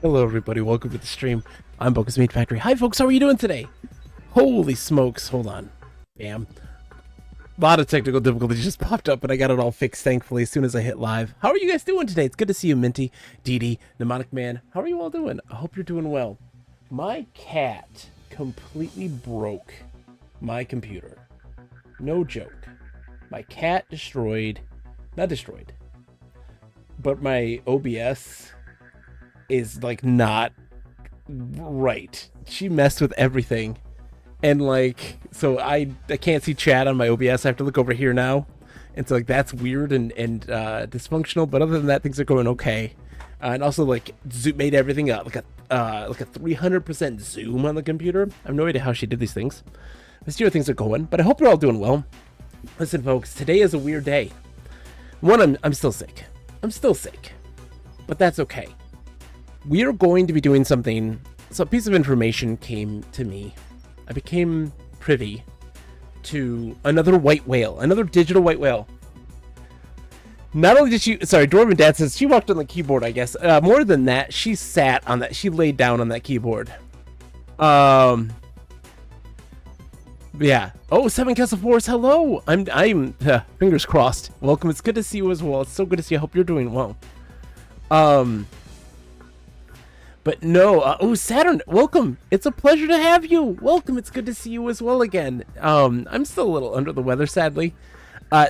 Hello everybody, welcome to the stream. I'm Bogus Meat Factory. Hi folks, how are you doing today? Holy smokes, hold on. Bam. A lot of technical difficulties just popped up, but I got it all fixed thankfully as soon as I hit live. How are you guys doing today? It's good to see you, Minty, Dee, Mnemonic Man. How are you all doing? I hope you're doing well. My cat completely broke my computer. No joke. My cat not destroyed, but my OBS is like not right. She messed with everything, and like, so I can't see chat on my OBS. I have to look over here now, and so like that's weird and dysfunctional. But other than that, things are going okay. And also like made everything up like a 300% zoom on the computer. I have no idea how she did these things. But still, things are going. But I hope you're all doing well. Listen, folks, today is a weird day. One, I'm still sick. But that's okay. We are going to be doing something. So a piece of information came to me. I became privy to another white whale, another digital white whale. Not only did Dwarven Dad says she walked on the keyboard, I guess. More than that, she sat on that. She laid down on that keyboard. Yeah. Oh, Seven Castle Force, hello. I'm fingers crossed. Welcome. It's good to see you as well. It's so good to see you. I hope you're doing well. But no, oh, Saturn, welcome. It's a pleasure to have you. Welcome. It's good to see you as well again. I'm still a little under the weather, sadly.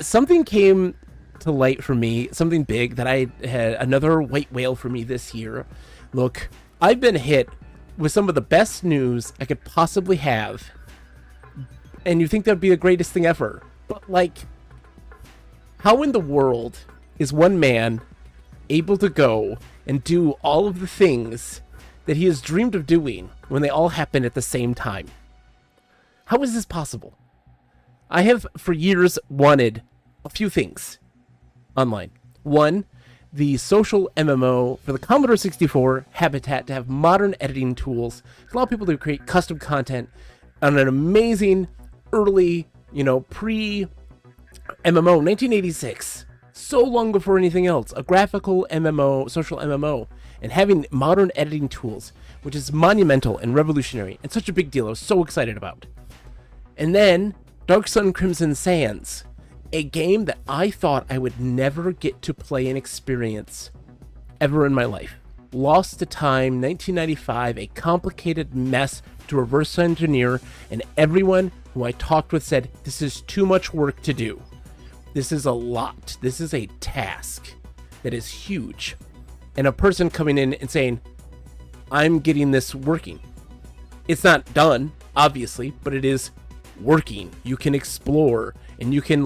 Something came to light for me, something big that I had, another white whale for me this year. Look, I've been hit with some of the best news I could possibly have. And you think that'd be the greatest thing ever. But like, how in the world is one man able to go and do all of the things that he has dreamed of doing when they all happen at the same time? How is this possible? I have for years wanted a few things online. One, the social MMO for the Commodore 64 Habitat to have modern editing tools to allow people to create custom content on an amazing early, pre-MMO, 1986. So long before anything else, a graphical MMO, social MMO, and having modern editing tools, which is monumental and revolutionary, and such a big deal I was so excited about. And then, Dark Sun Crimson Sands, a game that I thought I would never get to play and experience ever in my life. Lost to Time, 1995, a complicated mess to reverse engineer, and everyone who I talked with said, this is too much work to do. This is a lot. This is a task that is huge. And a person coming in and saying, I'm getting this working. It's not done, obviously, but it is working. You can explore and you can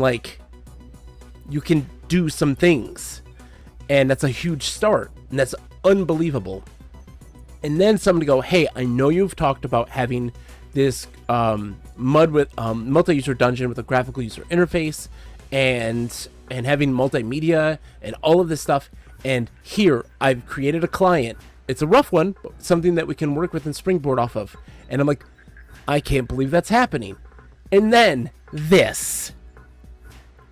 do some things. And that's a huge start. And that's unbelievable. And then somebody go, hey, I know you've talked about having this multi-user dungeon with a graphical user interface and having multimedia and all of this stuff. And here, I've created a client. It's a rough one, but something that we can work with and springboard off of. And I'm like, I can't believe that's happening. And then this,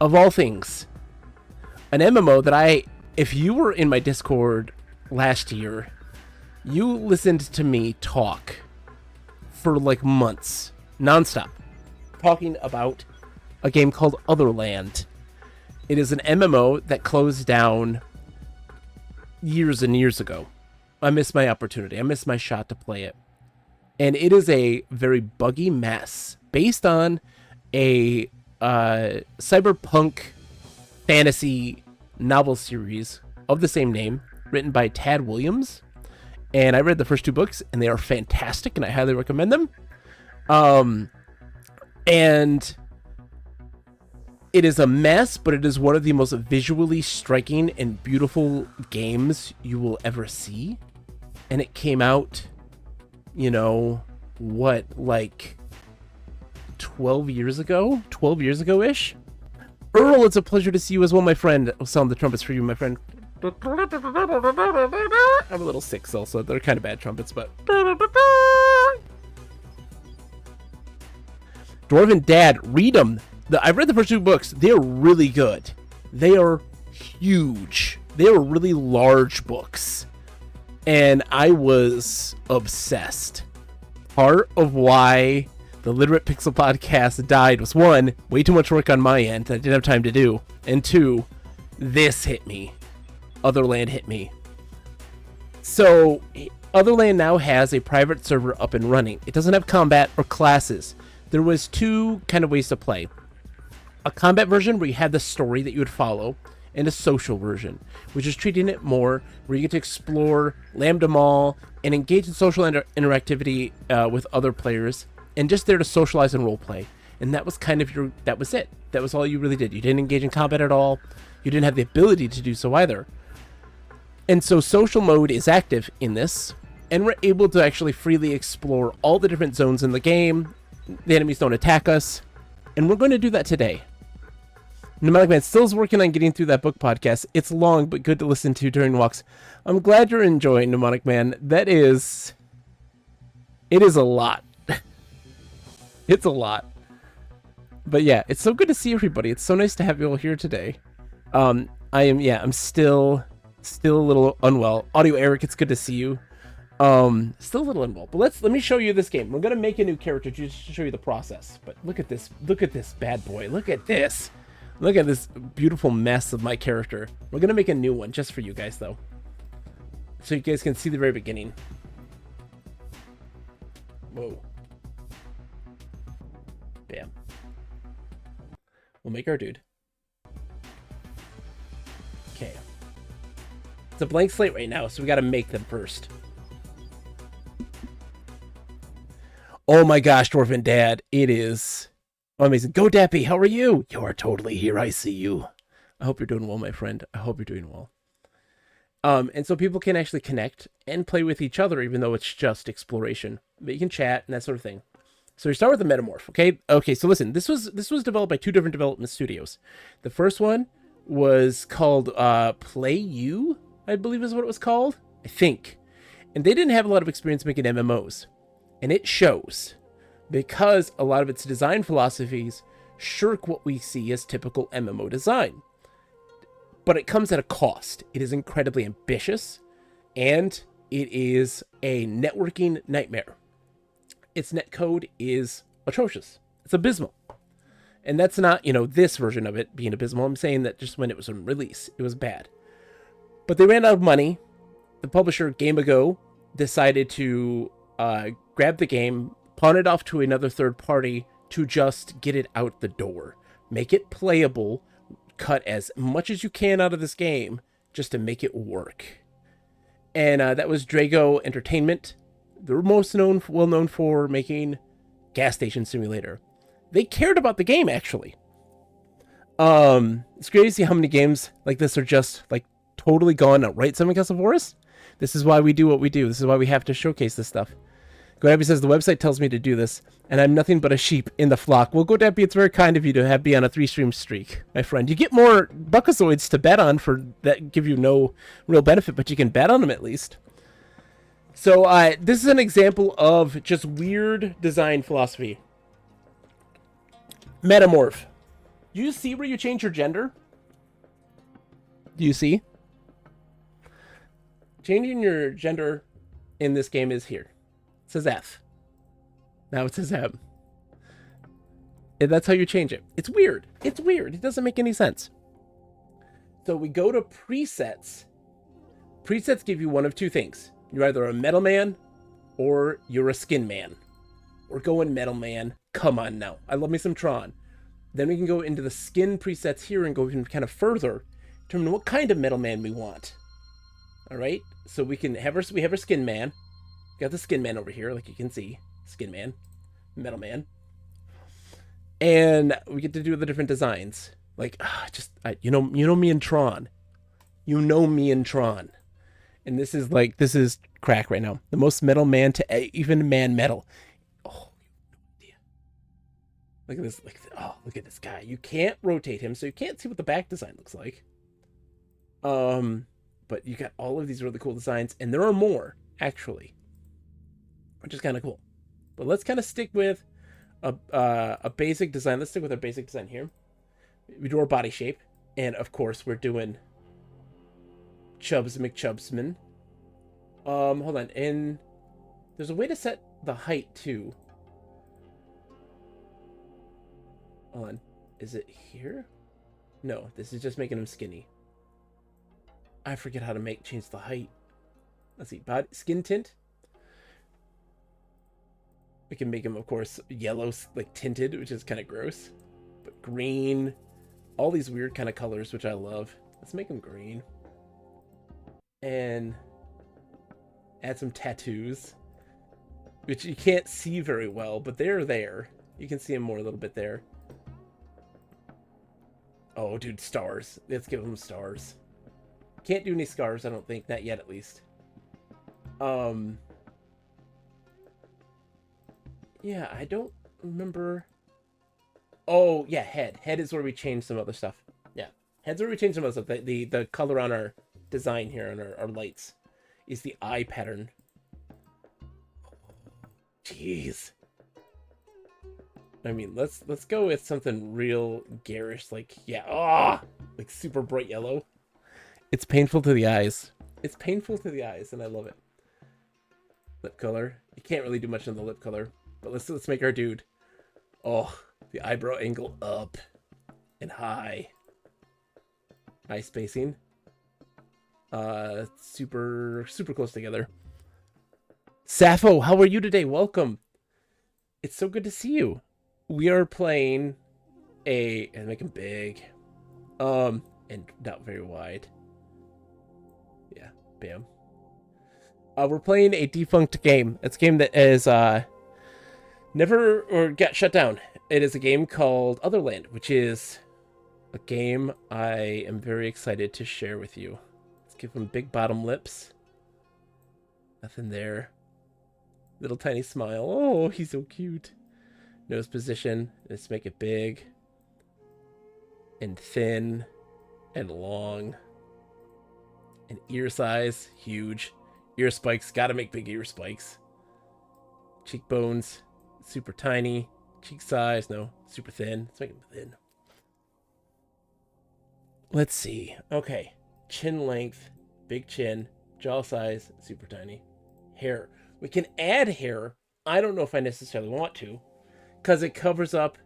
of all things, an MMO that if you were in my Discord last year, you listened to me talk for like months, nonstop, talking about a game called Otherland. It is an MMO that closed down years and years ago. I missed my opportunity. I missed my shot to play it. And it is a very buggy mess based on a cyberpunk fantasy novel series of the same name, written by Tad Williams. And I read the first two books, and they are fantastic, and I highly recommend them. And it is a mess, but it is one of the most visually striking and beautiful games you will ever see. And it came out, you know, what, like 12 years ago? 12 years ago-ish? Earl, it's a pleasure to see you as well, my friend. I'll sound the trumpets for you, my friend. I'm a little sick still, so they're kind of bad trumpets, but... Dwarven Dad, read them. I've read the first 2 books. They're really good. They are huge. They are really large books. And I was obsessed. Part of why the Literate Pixel podcast died was 1, way too much work on my end that I didn't have time to do. And 2, this hit me. Otherland hit me. So, Otherland now has a private server up and running. It doesn't have combat or classes. There was 2 kind of ways to play. A combat version where you had the story that you would follow, and a social version, which is treating it more where you get to explore, lambda mall, and engage in social interactivity with other players, and just there to socialize and roleplay. And that was kind of that was it. That was all you really did. You didn't engage in combat at all. You didn't have the ability to do so either. And so social mode is active in this, and we're able to actually freely explore all the different zones in the game. The enemies don't attack us, and we're going to do that today. Pneumatic Man still is working on getting through that book podcast. It's long, but good to listen to during walks. I'm glad you're enjoying Pneumatic Man. It is a lot. It's a lot. But yeah, it's so good to see everybody. It's so nice to have you all here today. I'm still a little unwell. Audio Eric, it's good to see you. Still a little unwell, but let me show you this game. We're gonna make a new character just to show you the process. But look at this bad boy. Look at this beautiful mess of my character. We're gonna make a new one just for you guys though, so you guys can see the very beginning. Whoa. Bam. We'll make our dude. Okay. It's a blank slate right now, so we gotta make them first. Oh my gosh, Dwarven Dad, it is amazing. Go Dappy, how are you? You are totally here, I see you. I hope you're doing well, my friend. I hope you're doing well. And so people can actually connect and play with each other, even though it's just exploration. But you can chat and that sort of thing. So we start with the Metamorph, okay? Okay, so listen, this was developed by 2 different development studios. The first one was called Play U, I believe is what it was called. I think. And they didn't have a lot of experience making MMOs. And it shows, because a lot of its design philosophies shirk what we see as typical MMO design. But it comes at a cost. It is incredibly ambitious, and it is a networking nightmare. Its netcode is atrocious. It's abysmal. And that's not, this version of it being abysmal. I'm saying that just when it was in release, it was bad. But they ran out of money. The publisher, Game Ago, decided to grab the game, pawn it off to another third party to just get it out the door. Make it playable, cut as much as you can out of this game just to make it work. And that was Drago Entertainment. They're well known for making Gas Station Simulator. They cared about the game, actually. It's great to see how many games like this are just like totally gone outright Semi-Custom Forest. This is why we do what we do. This is why we have to showcase this stuff. GoDappy says, the website tells me to do this, and I'm nothing but a sheep in the flock. Well, GoDappy, it's very kind of you to have be on a 3-stream streak, my friend. You get more Buckazoids to bet on for that give you no real benefit, but you can bet on them at least. So this is an example of just weird design philosophy. Metamorph. Do you see where you change your gender? Do you see? Changing your gender in this game is here. It says F. Now it says M. And that's how you change it. It's weird. It's weird. It doesn't make any sense. So we go to presets. Presets give you one of 2 things. You're either a metal man or you're a skin man. We're going metal man. Come on now. I love me some Tron. Then we can go into the skin presets here and go even kind of further. Determine what kind of metal man we want. All right. So we have our skin man. Got the skin man over here, like you can see. Skin man. Metal Man. And we get to do the different designs. Like, you know me and Tron. You know me and Tron. And this is crack right now. The most metal man to even man metal. Oh, yeah. Look at this. Look at this guy. You can't rotate him, so you can't see what the back design looks like. But you got all of these really cool designs, and there are more, actually, which is kind of cool. But let's kind of stick with a basic design. Let's stick with our basic design here. We do our body shape, and of course, we're doing Chubbs McChubbsman. Hold on, and there's a way to set the height too. Hold on, is it here? No, this is just making him skinny. I forget how to change the height. Let's see, skin tint. We can make him, of course, yellow, like tinted, which is kind of gross. But green, all these weird kind of colors, which I love. Let's make him green. And add some tattoos, which you can't see very well, but they're there. You can see them more a little bit there. Oh, dude, stars. Let's give them stars. Can't do any scars, I don't think. Not yet, at least. Yeah, I don't remember. Oh, yeah, head. Head is where we change some other stuff. Yeah, head's where we change some other stuff. The color on our design here, on our lights, is the eye pattern. Jeez. I mean, let's go with something real garish, like, yeah, like super bright yellow. It's painful to the eyes. It's painful to the eyes, and I love it. Lip color. You can't really do much on the lip color, but let's make our dude. Oh, the eyebrow angle up and high. Eye spacing. Super close together. Sappho, how are you today? Welcome. It's so good to see you. We are playing and make him big. And not very wide. Yeah, bam. We're playing a defunct game. It's a game that is never got shut down. It is a game called Otherland, which is a game I am very excited to share with you. Let's give him big bottom lips. Nothing there. Little tiny smile. Oh, he's so cute. Nose position. Let's make it big and thin and long. And ear size, huge. Ear spikes, gotta make big ear spikes. Cheekbones, super tiny. Cheek size, no, super thin. Let's make them thin. Let's see. Okay. Chin length, big chin. Jaw size, super tiny. Hair. We can add hair. I don't know if I necessarily want to, because it covers up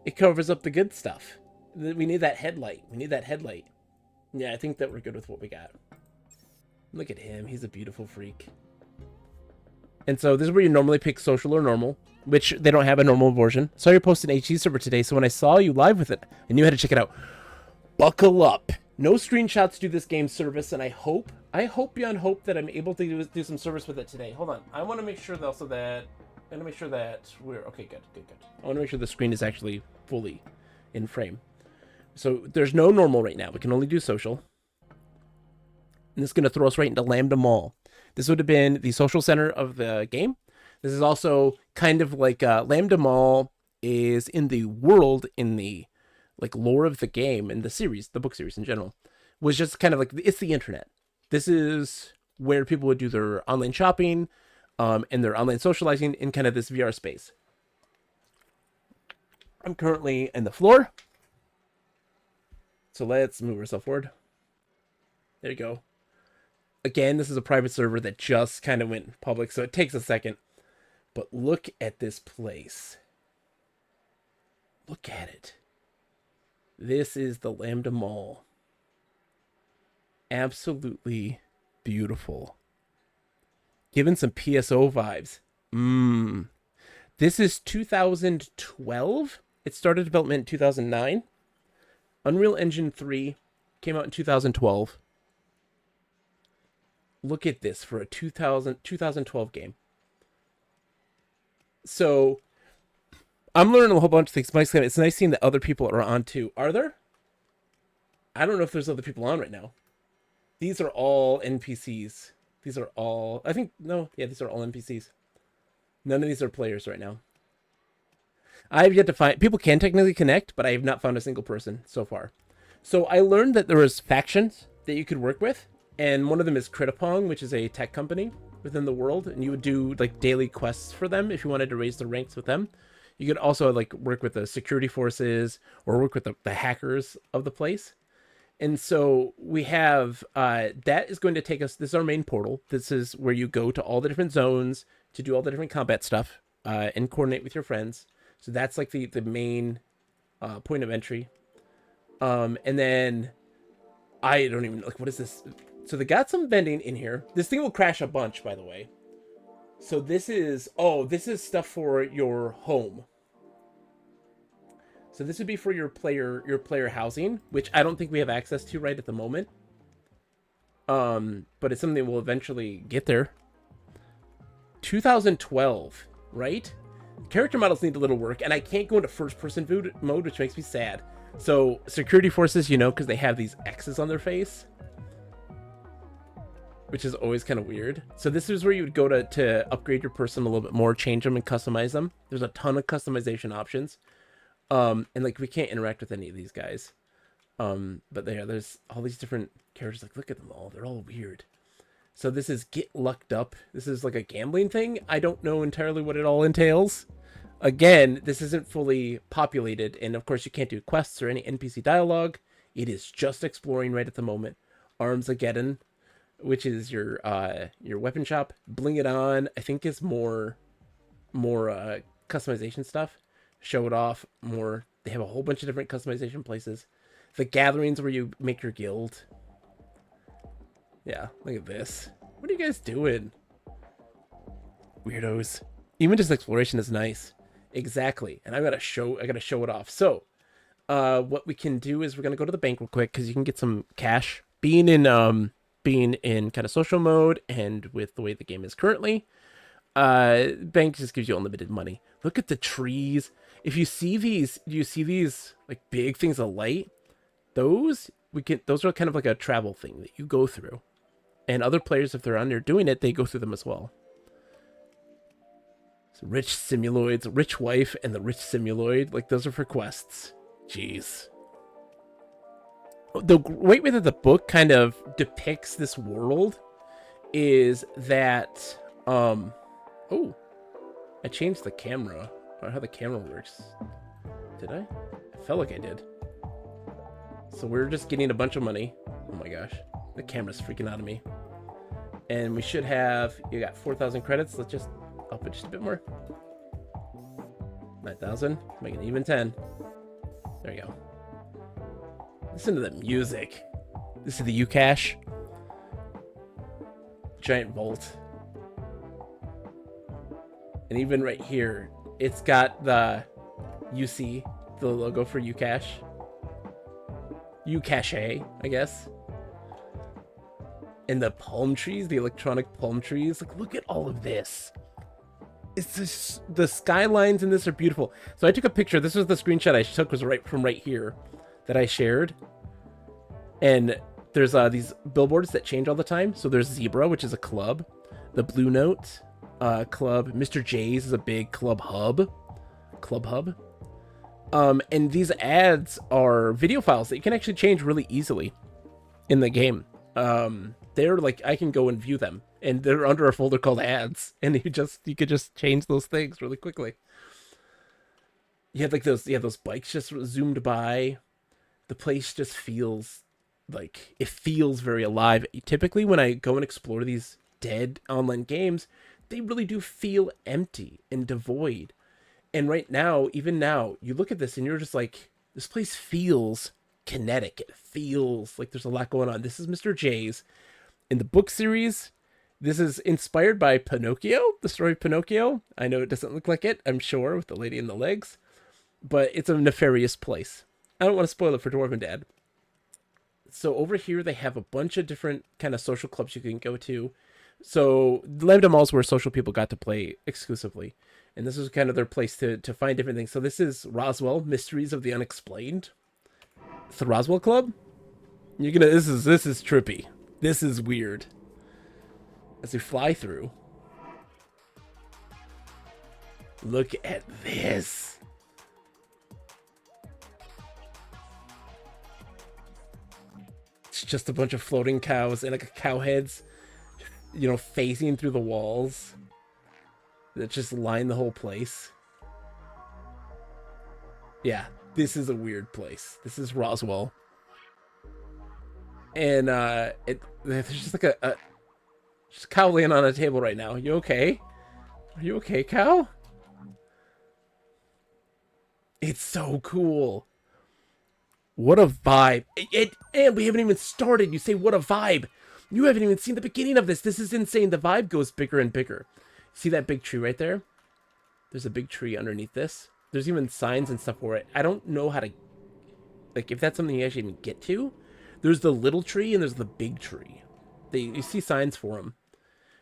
the good stuff. We need that headlight. Yeah, I think that we're good with what we got. Look at him. He's a beautiful freak. And so this is where you normally pick social or normal, which they don't have a normal version. Saw you post an HD server today, so when I saw you live with it, I knew how to check it out. Buckle up. No screenshots do this game service, and I hope beyond hope that I'm able to do some service with it today. Hold on. I want to make sure also that we're okay. Good. I want to make sure the screen is actually fully in frame. So there's no normal right now. We can only do social. And this is going to throw us right into Lambda Mall. This would have been the social center of the game. This is also kind of like Lambda Mall is in the world, in the like lore of the game and the series, the book series in general, was just kind of like, it's the internet. This is where people would do their online shopping and their online socializing in kind of this VR space. I'm currently in the floor. So let's move ourselves forward. There you go. Again, this is a private server that just kind of went public, so it takes a second. But look at this place. Look at it. This is the Lambda Mall. Absolutely beautiful. Giving some PSO vibes. This is 2012. It started development in 2009. Unreal Engine 3 came out in 2012. Look at this for a 2012 game. So I'm learning a whole bunch of things. Mike's it's nice seeing that other people are on too. Are there? I don't know if there's other people on right now. These are all NPCs. These are all, I think, no, yeah, these are all NPCs. None of these are players right now. I have yet to find, people can technically connect, but I have not found a single person so far. So I learned that there was factions that you could work with, and one of them is Critapong, which is a tech company within the world, and you would do like daily quests for them if you wanted to raise the ranks with them. You could also like work with the security forces or work with the hackers of the place. And so we have that is going to take us. This is our main portal. This is where you go to all the different zones to do all the different combat stuff and coordinate with your friends. So that's like the main point of entry. And then I don't even like, what is this? So they got some vending in here. This thing will crash a bunch, by the way. So this is, oh, this is stuff for your home. So this would be for your player housing, which I don't think we have access to right at the moment. But it's something we'll eventually get there. 2012, right? Character models need a little work, and I can't go into first-person mode, which makes me sad. So security forces, you know, because they have these X's on their face, which is always kind of weird. So this is where you would go to upgrade your person a little bit more, change them and customize them. There's a ton of customization options. And like we can't interact with any of these guys. But there's all these different characters. Like, look at them all. They're all weird. So this is Get Lucked Up. This is like a gambling thing. I don't know entirely what it all entails. Again, this isn't fully populated. And of course you can't do quests or any NPC dialogue. It is just exploring right at the moment. Armsageddon, which is your weapon shop. Bling It On, I think is more customization stuff. Show It Off, more. They have a whole bunch of different customization places. The gatherings where you make your guild. Yeah, look at this. What are you guys doing? Weirdos. Even just exploration is nice. Exactly. And I gotta show it off. So, what we can do is we're gonna go to the bank real quick because you can get some cash. Being in kind of social mode and with the way the game is currently, bank just gives you unlimited money. Look at the trees. If you see these, do you see these like big things of light? Those are kind of like a travel thing that you go through. And other players, if they're on there doing it, they go through them as well. So rich simuloids, rich wife and the rich simuloid, like those are for quests. Jeez. The great way that the book kind of depicts this world is that oh, I changed the camera. I don't know how the camera works. Did I? I felt like I did. So we're just getting a bunch of money. Oh my gosh. The camera's freaking out of me. And we should have, you got 4,000 credits. Let's just up it just a bit more. 9,000. Make it even 10. There you go. Listen to the music. This is the Ucash. Giant vault. And even right here, it's got the UC, the logo for Ucash. Ucache, I guess. And the palm trees, the electronic palm trees. Like, look at all of this. It's just, the skylines in this are beautiful. So I took a picture. This was the screenshot I took, was right from right here that I shared. And there's these billboards that change all the time. So there's Zebra, which is a club. The Blue Note club. Mr. J's is a big club hub. And these ads are video files that you can actually change really easily in the game. They're like, I can go and view them, and they're under a folder called ads, and you could just change those things really quickly. You have like those bikes just zoomed by. The place just feels like, it feels very alive. Typically when I go and explore these dead online games, they really do feel empty and devoid. And right now, even now, you look at this and you're just like, this place feels kinetic. It feels like there's a lot going on. This is Mr. J's. In the book series, this is inspired by Pinocchio, the story of Pinocchio. I know it doesn't look like it, I'm sure, with the lady in the legs. But it's a nefarious place. I don't want to spoil it for Dwarven Dad. So over here, they have a bunch of different kind of social clubs you can go to. So Lambda Mall is where social people got to play exclusively. And this was kind of their place to find different things. So this is Roswell, Mysteries of the Unexplained. It's the Roswell Club. You're gonna this is trippy. This is weird. As we fly through. Look at this. It's just a bunch of floating cows and like cow heads, you know, phasing through the walls that just line the whole place. Yeah, this is a weird place. This is Roswell. And there's just like a just cow laying on a table right now. You okay? Are you okay, cow? It's so cool. What a vibe. And we haven't even started. You say, what a vibe. You haven't even seen the beginning of this. This is insane. The vibe goes bigger and bigger. See that big tree right there? There's a big tree underneath this. There's even signs and stuff for it. I don't know how to... Like, if that's something you actually even get to. There's the little tree and there's the big tree. You see signs for them.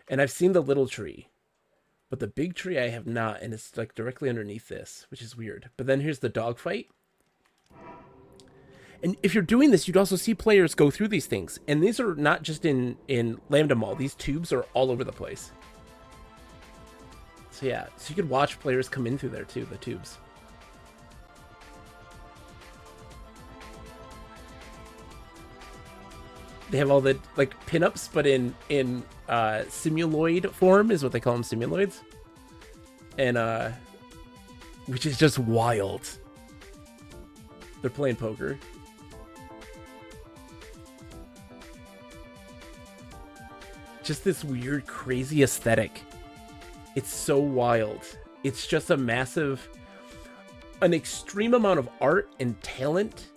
And I've seen the little tree. But the big tree I have not, and it's like directly underneath this, which is weird. But then here's the dogfight. And if you're doing this, you'd also see players go through these things. And these are not just in Lambda Mall. These tubes are all over the place. So yeah, so you could watch players come in through there too, the tubes. They have all the like pinups, but in simuloid form is what they call them, simuloids, and which is just wild. They're playing poker. Just this weird, crazy aesthetic. It's so wild. It's just a massive, an extreme amount of art and talent.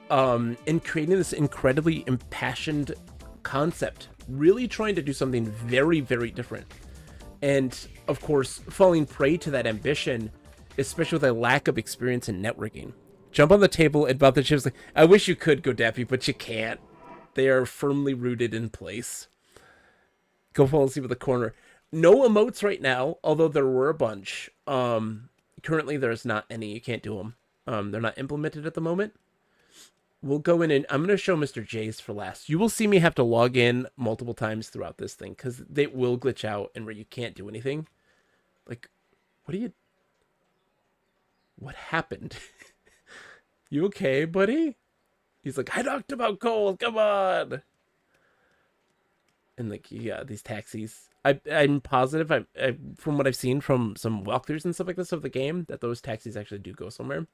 In creating this incredibly impassioned concept, really trying to do something very, very different. And of course, falling prey to that ambition, especially with a lack of experience in networking. Jump on the table and bump the chips. I wish you could go Dappy, but you can't. They are firmly rooted in place. Go fall asleep at the corner. No emotes right now, although there were a bunch. Currently, there's not any. You can't do them. They're not implemented at the moment. We'll go in and I'm going to show Mr. J's for last. You will see me have to log in multiple times throughout this thing because they will glitch out and where you can't do anything. Like, what happened? You okay, buddy? He's like, I talked about cold, come on. And like, yeah, these taxis. I'm positive, from what I've seen from some walkthroughs and stuff like this of the game, that those taxis actually do go somewhere.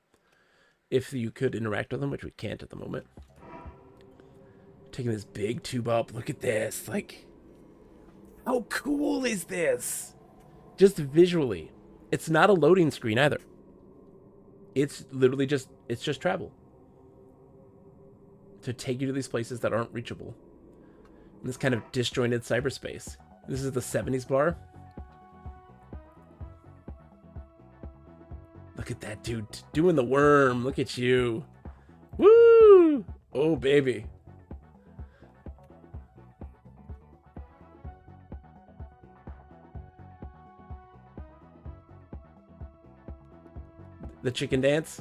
If you could interact with them, which we can't at the moment. Taking this big tube up. Look at this. Like, how cool is this? Just visually. It's not a loading screen either. It's literally just, it's just travel. To take you to these places that aren't reachable. In this kind of disjointed cyberspace. This is the 70s bar. Look at that dude doing the worm. Look at you. Woo! Oh, baby. The chicken dance.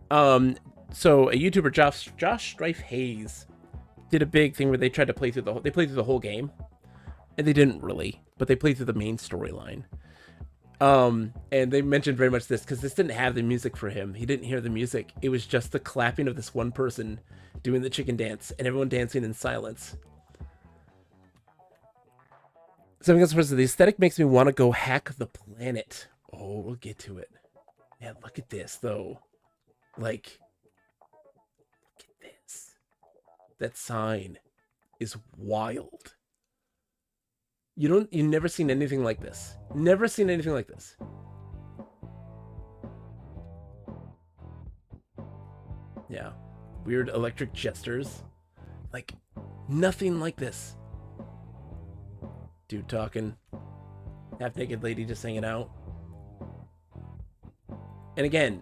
So a YouTuber, Josh Strife Hayes, did a big thing where they tried to play through the whole game, and they didn't really, but they played through the main storyline. And they mentioned very much this because this didn't have the music for him. He didn't hear the music. It was just the clapping of this one person doing the chicken dance and everyone dancing in silence. Something else was the aesthetic makes me want to go hack the planet. Oh, we'll get to it. Yeah, look at this though. Like, look at this. That sign is wild. You've never seen anything like this. Never seen anything like this. Yeah. Weird electric jesters. Like, nothing like this. Dude talking. Half-naked lady just hanging out. And again,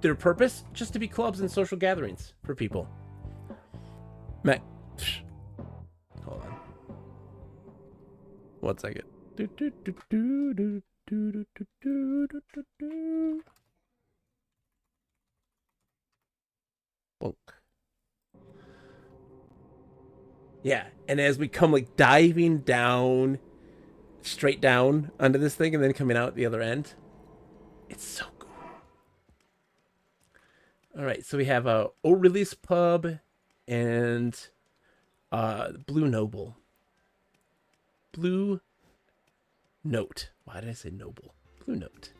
their purpose, just to be clubs and social gatherings for people. Matt. Hold on. 1 second. Bonk. Yeah, and as we come like diving down, straight down onto this thing and then coming out the other end, it's so cool. All right, so we have a O'Reilly's Pub and Blue Noble. Blue Note. Why did I say Noble? Blue Note.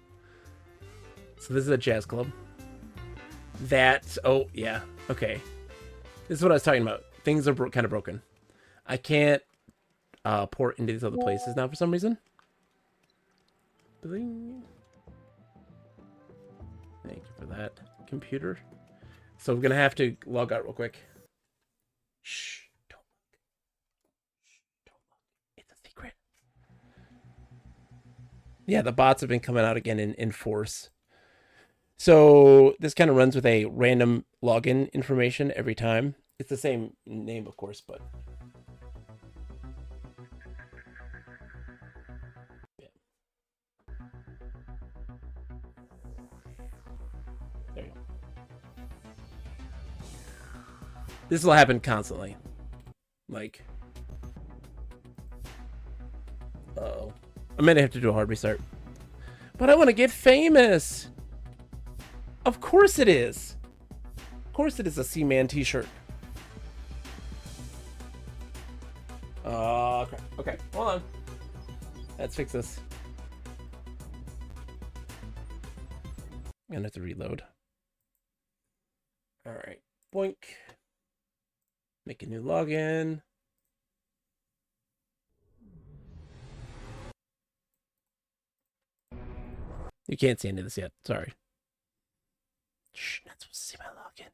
So this is a jazz club. That, oh yeah, okay. This is what I was talking about. Things are kind of broken. I can't port into these other places now for some reason. Bling. Thank you for that, computer. So we're gonna have to log out real quick. Shh, don't look. Shh, don't look. It's a secret. Yeah, the bots have been coming out again in force. So this kind of runs with a random login information every time. It's the same name, of course, but yeah. There you go. This will happen constantly. Like, uh-oh. I might have to do a hard restart. But I want to get famous. Of course it is. Of course it is a Seaman t-shirt. Crap. Okay, hold on. Let's fix this. I'm gonna have to reload. All right, boink. Make a new login. You can't see any of this yet. Sorry. Shh, not supposed to see my login.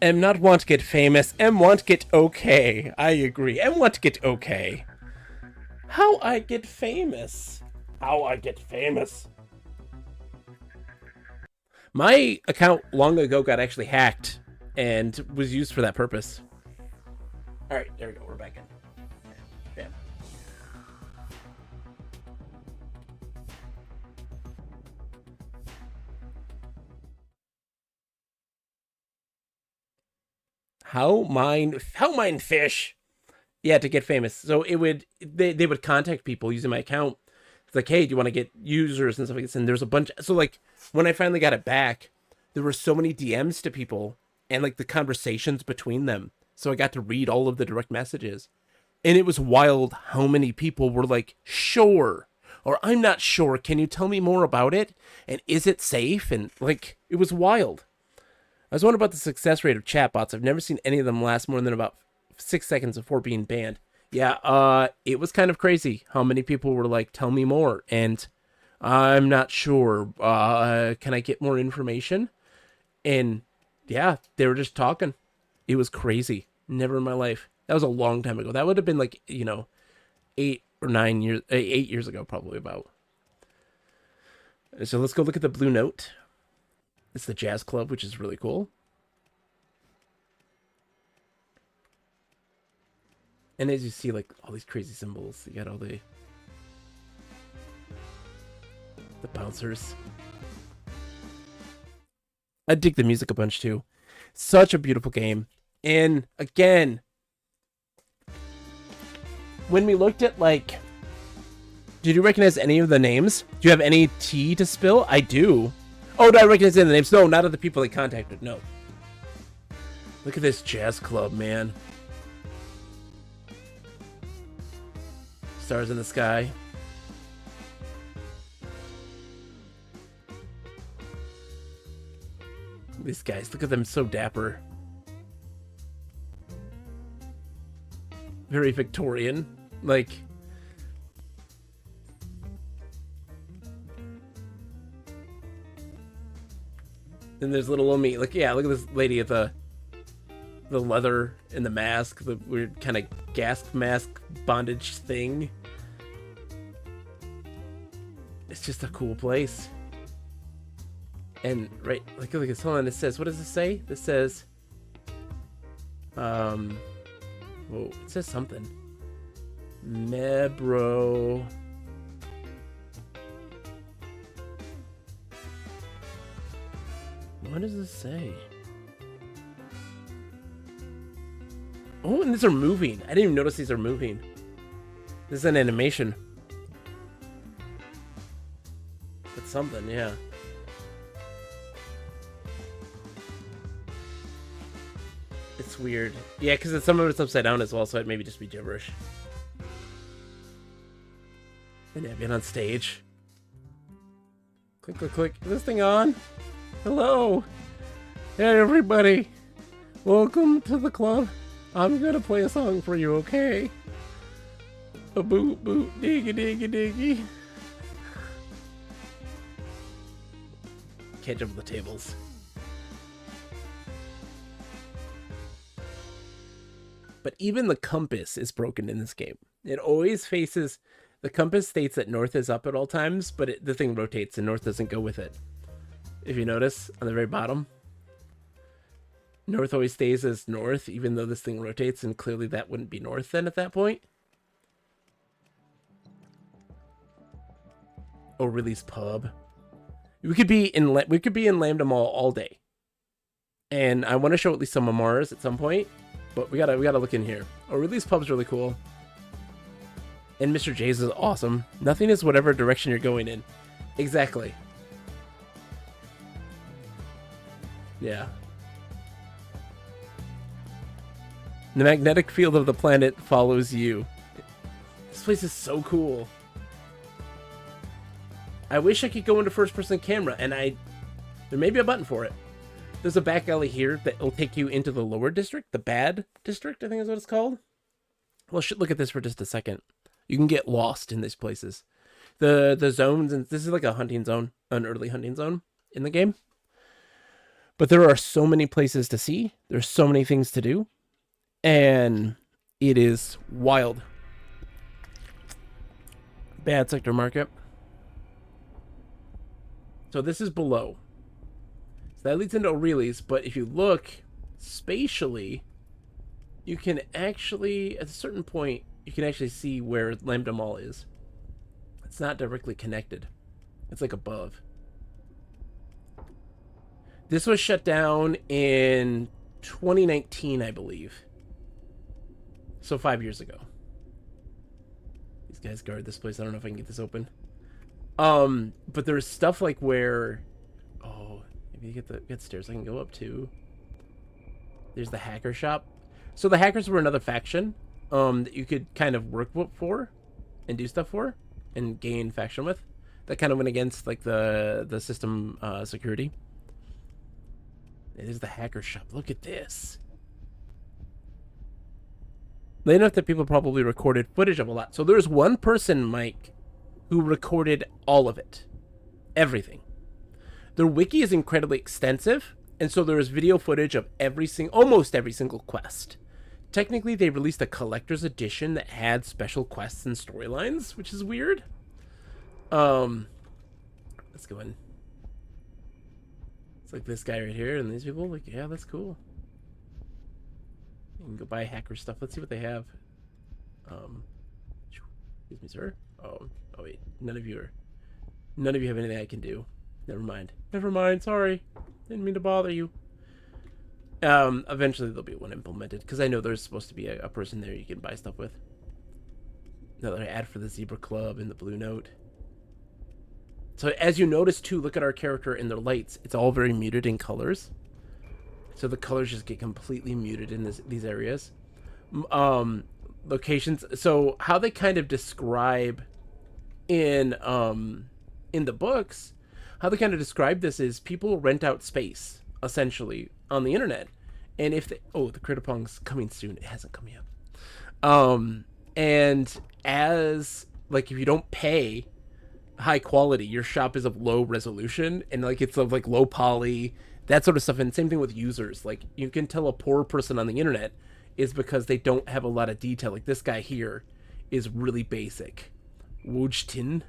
M not want to get famous. M want to get okay. I agree. M want to get okay. How I get famous? How I get famous? My account long ago got actually hacked and was used for that purpose. All right, there we go. We're back in. Bam. How mine fish? Yeah, to get famous. So it would they would contact people using my account. It's like, hey, do you want to get users and stuff like this? And there's a bunch. So like when I finally got it back, there were so many DMs to people and like the conversations between them. So I got to read all of the direct messages. And it was wild how many people were like, sure, or I'm not sure. Can you tell me more about it? And is it safe? And like, it was wild. I was wondering about the success rate of chatbots. I've never seen any of them last more than about 6 seconds before being banned. Yeah, it was kind of crazy how many people were like, tell me more. And I'm not sure. Can I get more information? And yeah, they were just talking. It was crazy. Never in my life. That was a long time ago. That would have been like, 8 years ago, probably about. So let's go look at the Blue Note. It's the jazz club, which is really cool. And as you see, like, all these crazy symbols, you got all the bouncers. I dig the music a bunch, too. Such a beautiful game. And, again, when we looked at, like, did you recognize any of the names? Do you have any tea to spill? I do. Oh, do I recognize any of the names? No, not of the people they contacted. No. Look at this jazz club, man. Stars in the sky. These guys, look at them, so dapper. Very Victorian. Like... Then there's little old me. Like, yeah, look at this lady at the leather and the mask, the weird kind of gas mask bondage thing. It's just a cool place. And right, like, look at this. Hold on, it says, what does this say? This says, Whoa, it says something. Mebro. What does this say? Oh, and these are moving. I didn't even notice these are moving. This is an animation. It's something, yeah. It's weird. Yeah, because some of it's upside down as well, so it maybe just be gibberish. And yeah, being on stage. Click, click, click. Is this thing on? Hello. Hey, everybody. Welcome to the club. I'm gonna play a song for you, okay? A boot, boot, diggy, diggy, diggy. Can't jump the tables. But even the compass is broken in this game. It always faces... The compass states that north is up at all times, but the thing rotates and north doesn't go with it. If you notice, on the very bottom, north always stays as north, even though this thing rotates, and clearly that wouldn't be north then at that point. O'Reilly's Pub. We could be in Lambda Mall all day. And I want to show at least some of Mars at some point, but we gotta look in here. O'Reilly's Pub's really cool. And Mr. J's is awesome. Nothing is whatever direction you're going in. Exactly. Yeah. The magnetic field of the planet follows you. This place is so cool. I wish I could go into first-person camera, and there may be a button for it. There's a back alley here that will take you into the lower district, the bad district, I think is what it's called. Well, look at this for just a second. You can get lost in these places. The zones, and this is like a hunting zone, an early hunting zone in the game. But there are so many places to see. There's so many things to do. And it is wild. Bad sector market. So this is below. So that leads into O'Reilly's, but if you look spatially, you can actually, at a certain point, you can actually see where Lambda Mall is. It's not directly connected. It's like above. This was shut down in 2019, I believe. So 5 years ago. These guys guard this place. I don't know if I can get this open. But there's stuff like where... Oh, maybe you get stairs I can go up to. There's the hacker shop. So the hackers were another faction that you could kind of work for and do stuff for and gain faction with. That kind of went against like the system security. It is the hacker shop. Look at this. Late enough that people probably recorded footage of a lot. So there's one person, Mike, who recorded all of it. Everything. Their wiki is incredibly extensive, and so there is video footage of almost every single quest. Technically, they released a collector's edition that had special quests and storylines, which is weird. Let's go in. It's like this guy right here, and these people, like, yeah, that's cool. You can go buy hacker stuff. Let's see what they have. Excuse me, sir. Oh wait, none of you have anything I can do. Never mind, sorry. Didn't mean to bother you. Eventually there'll be one implemented, because I know there's supposed to be a person there you can buy stuff with. Another ad for the Zebra Club and the Blue Note. So as you notice too, look at our character in their lights. It's all very muted in colors. So the colors just get completely muted in these areas. Locations. So how they kind of describe in the books, how they kind of describe this is people rent out space essentially on the internet, and if they the Critterpong's coming soon. It hasn't come yet. And as like if you don't pay high quality, your shop is of low resolution and like it's of like low poly, that sort of stuff. And same thing with users. Like you can tell a poor person on the internet is because they don't have a lot of detail. Like this guy here is really basic. Wojtin.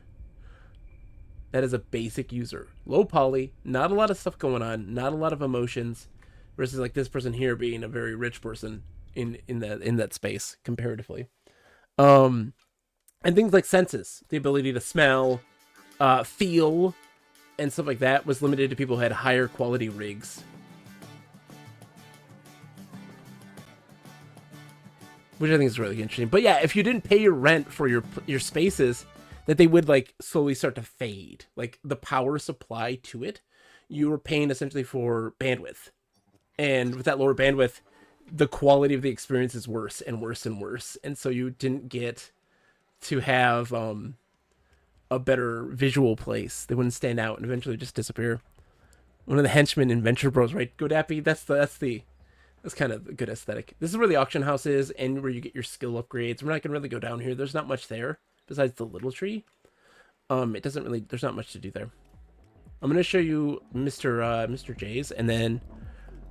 That is a basic user. Low poly, not a lot of stuff going on, not a lot of emotions. Versus like this person here being a very rich person in that space comparatively. And things like senses, the ability to smell, feel, and stuff like that was limited to people who had higher quality rigs. Which I think is really interesting. But yeah, if you didn't pay your rent for your spaces, that they would like slowly start to fade. Like the power supply to it, you were paying essentially for bandwidth. And with that lower bandwidth, the quality of the experience is worse and worse and worse. And so you didn't get to have a better visual place. They wouldn't stand out and eventually just disappear. One of the henchmen in Venture Bros, right? Godappy, that's kind of a good aesthetic. This is where the auction house is and where you get your skill upgrades. We're not gonna really go down here. There's not much there besides the little tree. It doesn't really. There's not much to do there. I'm gonna show you Mr. J's, and then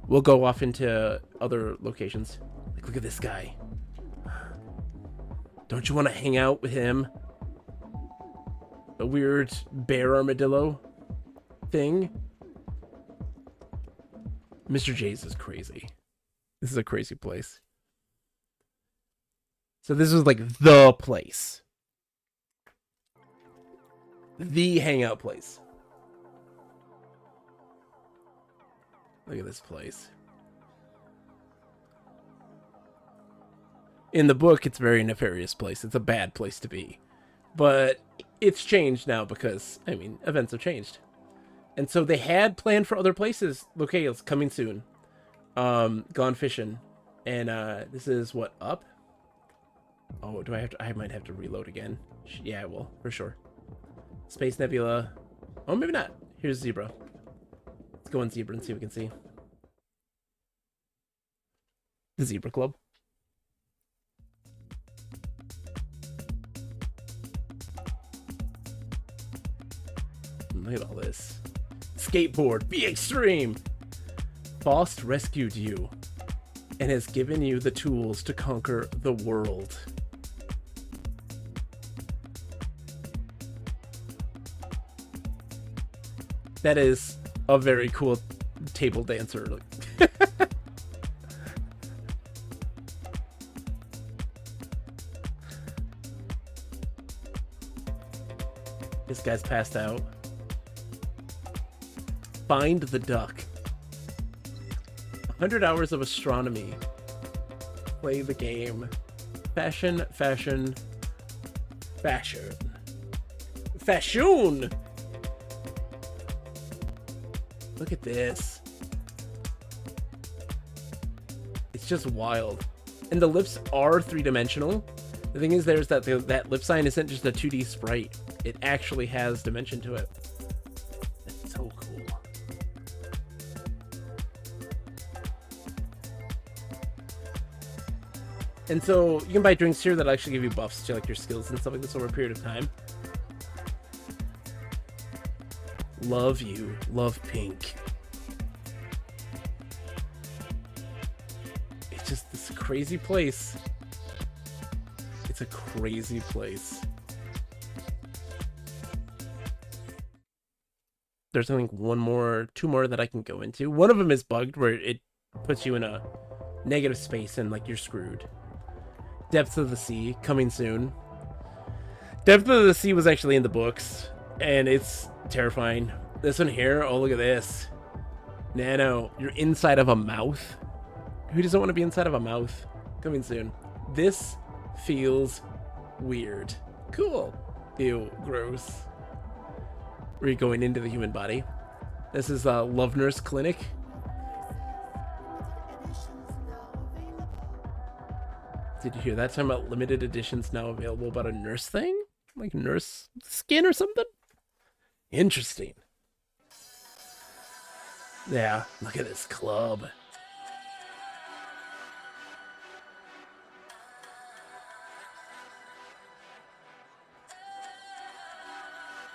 we'll go off into other locations. Like, look at this guy. Don't you want to hang out with him? A weird bear armadillo thing. Mr. J's is crazy. This is a crazy place. So this was like the place. The hangout place. Look at this place. In the book, it's a very nefarious place. It's a bad place to be. But it's changed now because, I mean, events have changed. And so they had planned for other places, locales coming soon. Gone fishing. And this is what, up? Oh, do I have to? I might have to reload again. Yeah, I will, for sure. Space Nebula. Oh, maybe not. Here's Zebra. Let's go on Zebra and see what we can see. The Zebra Club. Look at all this. Skateboard. Be extreme. Faust rescued you and has given you the tools to conquer the world. That is a very cool table dancer. This guy's passed out. Find the duck. 100 hours of astronomy. Play the game. Fashion, fashion, fashion. Fashion! Look at this. It's just wild. And the lips are three-dimensional. The thing is, there's that lip sign isn't just a 2D sprite. It actually has dimension to it. That's so cool. And so you can buy drinks here that actually give you buffs to like your skills and stuff like this over a period of time. Love you. Love pink. It's just this crazy place. It's a crazy place. There's I think two more that I can go into. One of them is bugged where it puts you in a negative space and like you're screwed. Depths of the Sea, coming soon. Depths of the Sea was actually in the books, and it's terrifying. This one here, oh look at this. Nano, you're inside of a mouth. Who doesn't want to be inside of a mouth? Coming soon. This feels weird. Cool. Ew, gross. Where you're going into the human body. This is a Love Nurse Clinic. Did you hear that? Talking about limited editions now available about a nurse thing? Like nurse skin or something? Interesting. Yeah, look at this club.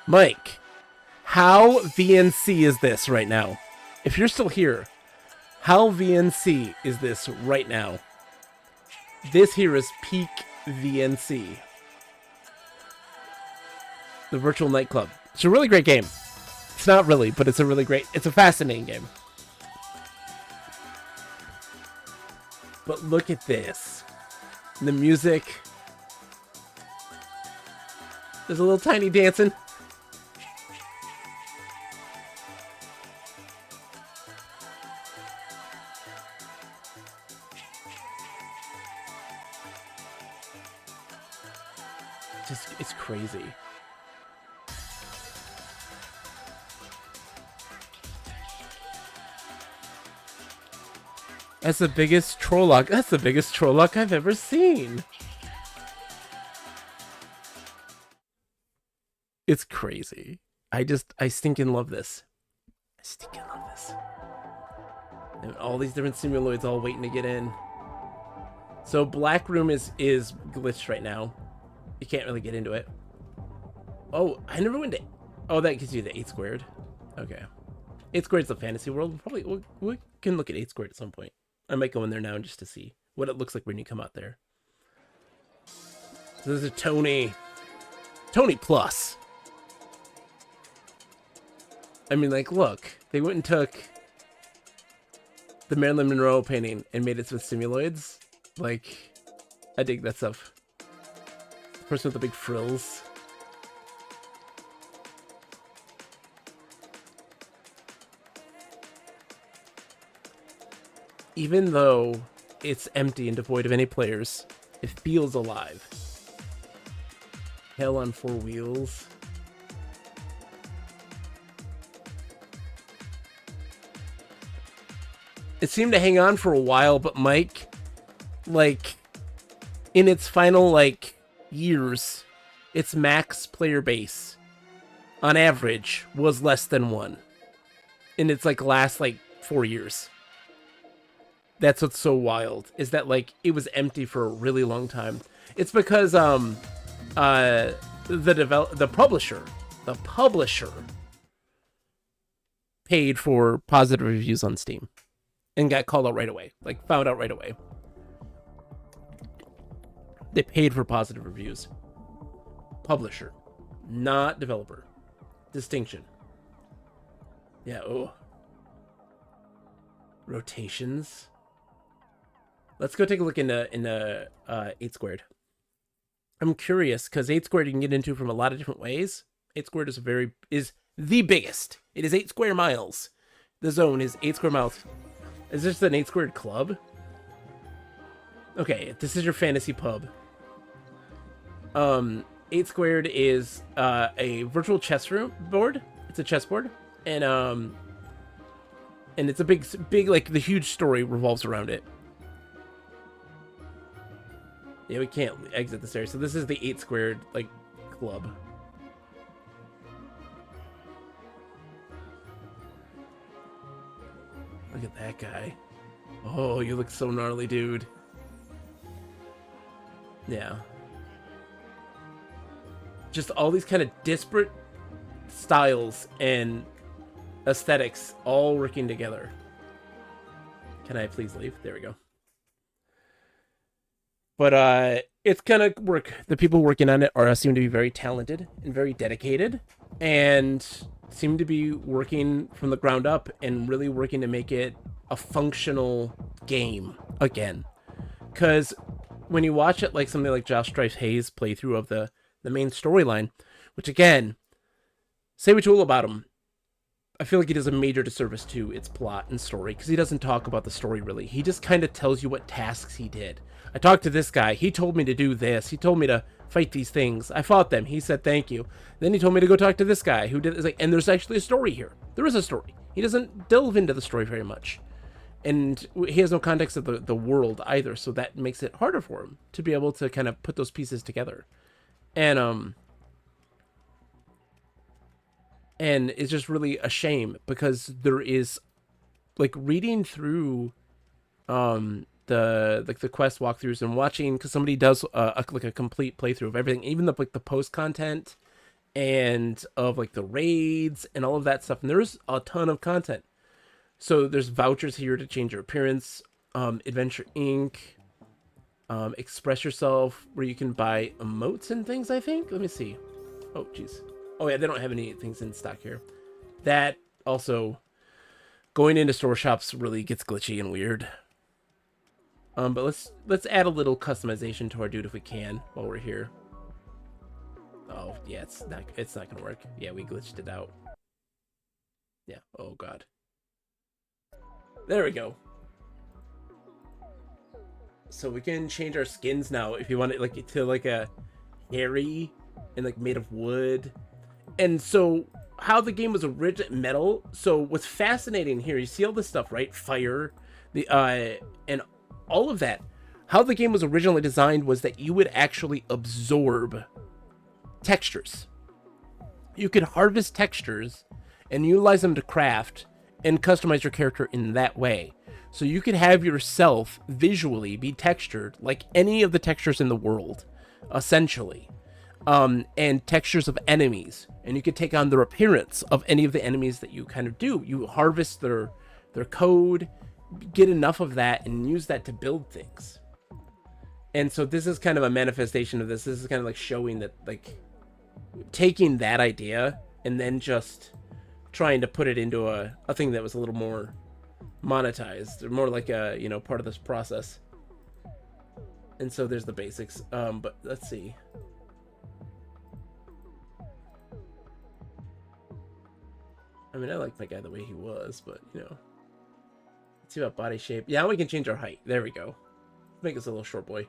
Mike, how VNC is this right now? If you're still here, how VNC is this right now? This here is peak VNC. The Virtual Nightclub. It's a really great game. It's not really, but it's a fascinating game. But look at this. The music. There's a little tiny dancing. Just, it's crazy. That's the biggest troll lock. That's the biggest troll lock I've ever seen. It's crazy. I stinking love this. I stinking love this. And all these different simuloids all waiting to get in. So Black Room is glitched right now. You can't really get into it. Oh, I never went to... Oh, that gives you the 8 squared. Okay. 8 squared is the fantasy world. Probably we can look at 8 squared at some point. I might go in there now just to see what it looks like when you come out there. So this is Tony. Tony Plus. I mean, like, look. They went and took the Marilyn Monroe painting and made it with simuloids. Like, I dig that stuff. The person with the big frills. Even though it's empty and devoid of any players, it feels alive. Hell on 4 wheels. It seemed to hang on for a while, but Mike, like, in its final, like, years, its max player base, on average, was less than 1. In its, like, last, like, 4 years. That's what's so wild, is that, like, it was empty for a really long time. It's because, the publisher paid for positive reviews on Steam and got called out right away, like, found out right away. They paid for positive reviews. Publisher, not developer. Distinction. Yeah, oh. Rotations. Let's go take a look into 8 squared. I'm curious because 8 squared you can get into from a lot of different ways. 8 squared is the biggest. It is 8 square miles. The zone is 8 square miles. Is this an 8 squared club? Okay, this is your fantasy pub. 8 squared is a virtual chess board. It's a chessboard, and it's a big like the huge story revolves around it. Yeah, we can't exit this area. So this is the 8 squared, like, club. Look at that guy. Oh, you look so gnarly, dude. Yeah. Just all these kind of disparate styles and aesthetics all working together. Can I please leave? There we go. But it's gonna work. The people working on it seem to be very talented and very dedicated, and seem to be working from the ground up and really working to make it a functional game again. Because when you watch it, like something like Josh Strife Hayes' playthrough of the main storyline, which again, say what you will about him, I feel like he does a major disservice to its plot and story because he doesn't talk about the story really. He just kind of tells you what tasks he did. I talked to this guy. He told me to do this. He told me to fight these things. I fought them. He said thank you. Then he told me to go talk to this guy who did. Like, and there's actually a story here. There is a story. He doesn't delve into the story very much, and he has no context of the world either. So that makes it harder for him to be able to kind of put those pieces together, and it's just really a shame because there is, like, reading through the quest walkthroughs and watching, because somebody does a complete playthrough of everything, even the post content and of like the raids and all of that stuff, and there's a ton of content. So there's vouchers here to change your appearance, Adventure Inc., Express Yourself, where you can buy emotes and things, I think. Let me see. Oh jeez. Oh yeah, they don't have any things in stock here. That also, going into store shops really gets glitchy and weird. But let's add a little customization to our dude if we can while we're here. Oh yeah, it's not gonna work. Yeah, we glitched it out. Yeah. Oh god. There we go. So we can change our skins now if you want it like to like a hairy and like made of wood. And so how the game was originally metal. So what's fascinating here, you see all this stuff, right? Fire, the and all of that. How the game was originally designed was that you would actually absorb textures. You could harvest textures and utilize them to craft and customize your character in that way. So you could have yourself visually be textured like any of the textures in the world, essentially. And textures of enemies. And you could take on their appearance of any of the enemies that you kind of do. You harvest their code, get enough of that, and use that to build things. And so this is kind of a manifestation of this. This is kind of like showing that, like, taking that idea and then just trying to put it into a thing that was a little more monetized, or more like a, you know, part of this process. And so there's the basics. But let's see. I mean, I like my guy the way he was, but, you know. Let's see about body shape. Yeah, we can change our height. There we go. Make us a little short boy.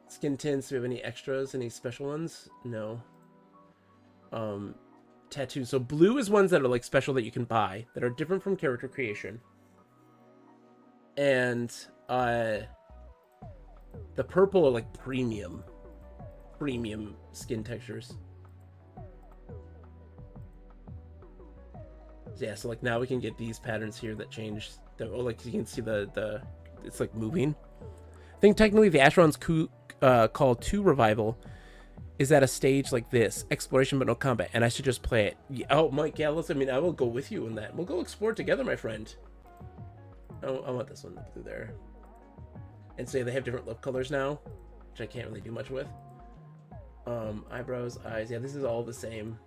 Skin tints. Do we have any extras? Any special ones? No. Tattoos. So blue is ones that are like special that you can buy, that are different from character creation. And the purple are like premium skin textures. Yeah, so like now we can get these patterns here that change. Oh, like you can see the it's like moving. I think technically the Asheron's Call 2 revival is at a stage like this, exploration but no combat, and I should just play it. Yeah, oh, Mike, yeah, listen, I mean, I will go with you in that. We'll go explore together, my friend. Oh, I want this one, the blue there. And say they have different lip colors now, which I can't really do much with. Eyebrows, eyes, yeah, this is all the same.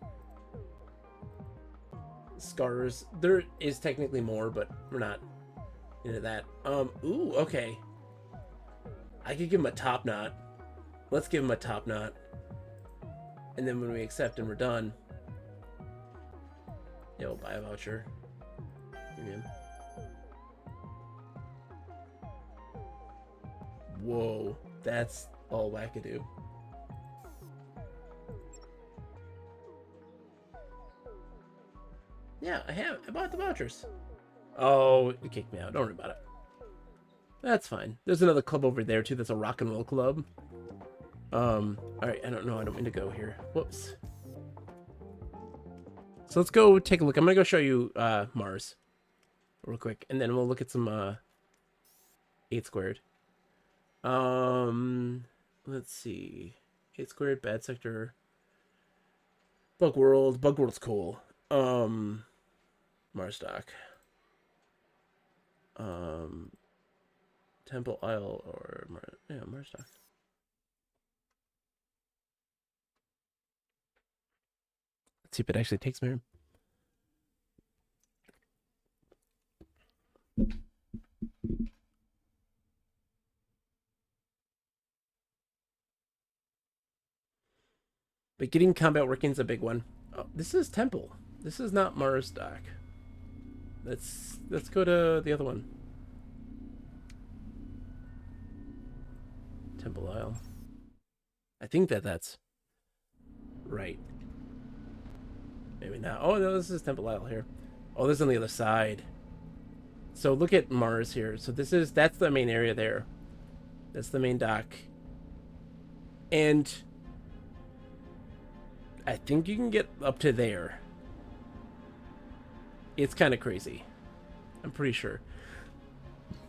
Scars, there is technically more, but we're not into that. Ooh, okay. I could give him a top knot. Let's give him a top knot. And then when we accept and we're done, yeah, we'll buy a voucher. Premium. Whoa, that's all wackadoo. Yeah, I bought the vouchers. Oh, it kicked me out. Don't worry about it. That's fine. There's another club over there too. That's a rock and roll club. All right. I don't know. I don't mean to go here. Whoops. So let's go take a look. I'm gonna go show you Mars real quick, and then we'll look at some 8 squared. Let's see. 8 squared, bad sector. Bug World. Bug World's cool. Mars Dock. Temple Isle or Mars Dock. Let's see if it actually takes me. But getting combat working is a big one. Oh, this is Temple. This is not Mars Dock. Let's go to the other one. Temple Isle. I think that's right. Maybe not. Oh no, this is Temple Isle here. Oh, this is on the other side. So look at Mars here. So that's the main area there. That's the main dock. And I think you can get up to there. It's kind of crazy. I'm pretty sure.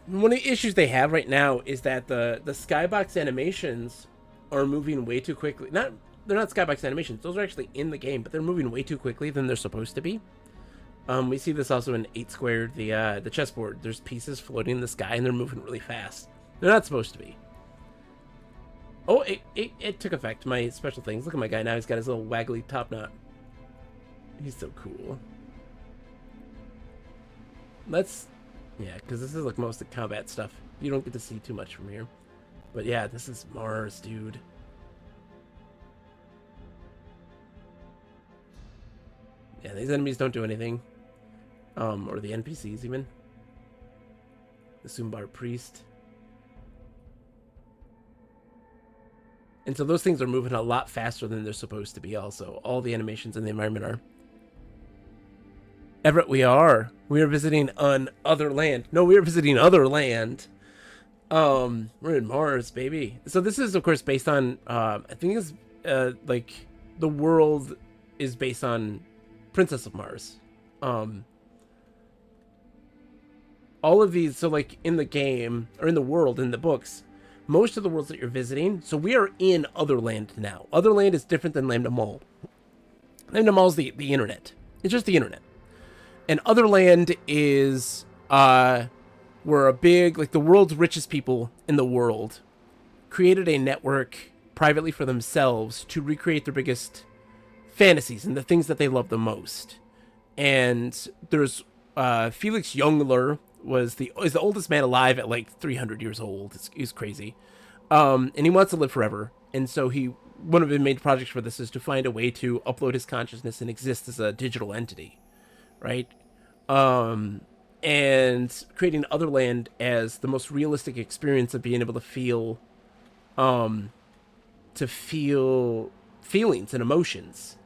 One of the issues they have right now is that the skybox animations are moving way too quickly. They're not skybox animations. Those are actually in the game, but they're moving way too quickly than they're supposed to be. We see this also in 8 squared, the chessboard. There's pieces floating in the sky and they're moving really fast. They're not supposed to be. Oh, it took effect. My special things. Look at my guy now. He's got his little waggly top knot. He's so cool. Yeah, because this is like most of the combat stuff. You don't get to see too much from here. But yeah, this is Mars, dude. Yeah, these enemies don't do anything. Or the NPCs even. The Sumbar Priest. And so those things are moving a lot faster than they're supposed to be also. All the animations in the environment are. Everett, we are visiting on Otherland. No, we are visiting Otherland. We're in Mars, baby. So this is, of course, based on, I think it's, like, the world is based on Princess of Mars. All of these, so like in the game, or in the world, in the books, most of the worlds that you're visiting, so we are in Otherland now. Otherland is different than Lambda Mall. Lambda Mall is the internet. It's just the internet. And Otherland is, where a big, like the world's richest people in the world created a network privately for themselves to recreate their biggest fantasies and the things that they love the most. And there's Felix Jungler is the oldest man alive at like 300 years old. He's crazy. And he wants to live forever. And so one of his main projects for this is to find a way to upload his consciousness and exist as a digital entity, right? And creating Otherland as the most realistic experience of being able to feel feelings and emotions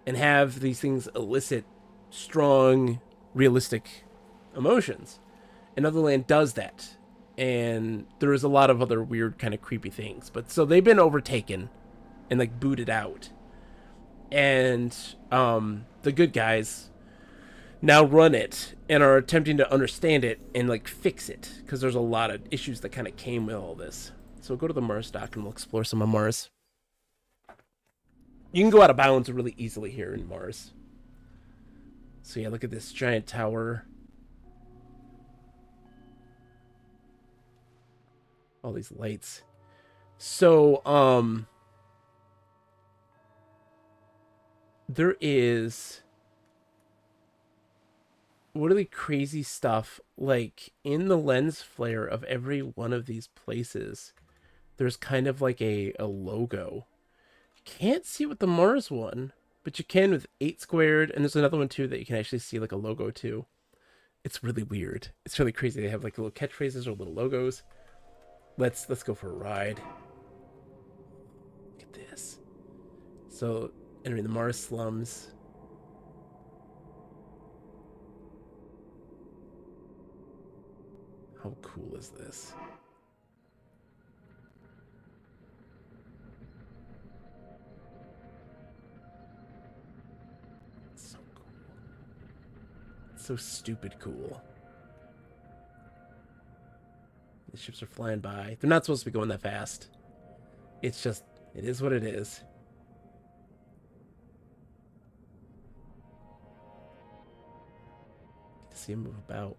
and have these things elicit strong, realistic emotions. And Otherland does that. And there is a lot of other weird kind of creepy things. But so they've been overtaken and like booted out. And the good guys now run it and are attempting to understand it and like fix it, because there's a lot of issues that kind of came with all this. So we'll go to the Mars dock and we'll explore some of Mars. You can go out of bounds really easily here in Mars. So yeah, look at this giant tower. All these lights. So there is really crazy stuff, like in the lens flare of every one of these places there's kind of like a logo. Can't see with the Mars one, but you can with 8 squared, and there's another one too that you can actually see like a logo too. It's really weird. It's really crazy. They have like little catchphrases or little logos. Let's go for a ride. Look at this. So entering the Mars slums. How cool is this? It's so cool. It's so stupid cool. The ships are flying by. They're not supposed to be going that fast. It's just, it is what it is. Get to see them move about.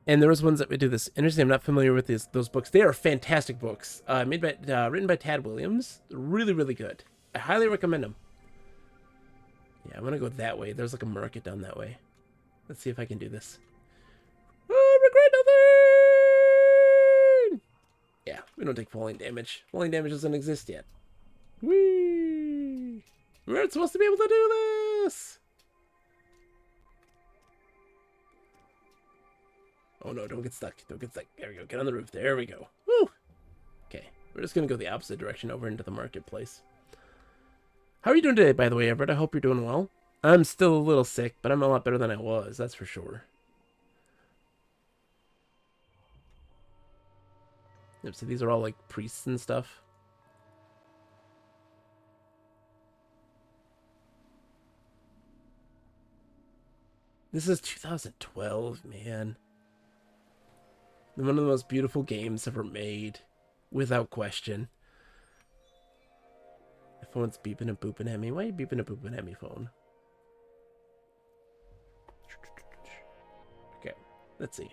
And there was ones that would do this. Interesting, I'm not familiar with those books. They are fantastic books. Written by Tad Williams. They're really, really good. I highly recommend them. Yeah, I'm going to go that way. There's like a market down that way. Let's see if I can do this. Oh, regret nothing! Yeah, we don't take falling damage. Falling damage doesn't exist yet. Whee! We weren't supposed to be able to do this! Oh no, don't get stuck. Don't get stuck. There we go. Get on the roof. There we go. Woo! Okay, we're just going to go the opposite direction over into the marketplace. How are you doing today, by the way, Everett? I hope you're doing well. I'm still a little sick, but I'm a lot better than I was, that's for sure. Yep, so these are all like priests and stuff. This is 2012, man. One of the most beautiful games ever made, without question. My phone's beeping and booping at me. Why are you beeping and booping at me, phone? Okay, let's see.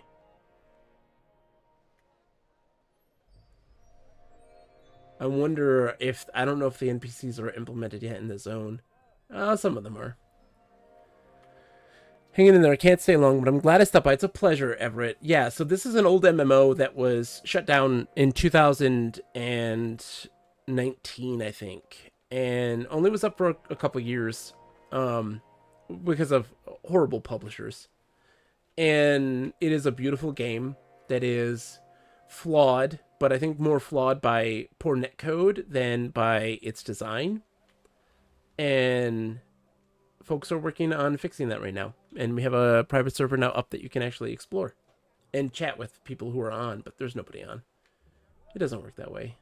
I wonder if, I don't know if the NPCs are implemented yet in the zone. Some of them are. Hanging in there. I can't stay long, but I'm glad I stopped by. It's a pleasure, Everett. Yeah, so this is an old MMO that was shut down in 2019, I think, and only was up for a couple years um, because of horrible publishers. And it is a beautiful game that is flawed, but I think more flawed by poor netcode than by its design. And folks are working on fixing that right now. And we have a private server now up that you can actually explore and chat with people who are on, but there's nobody on. It doesn't work that way.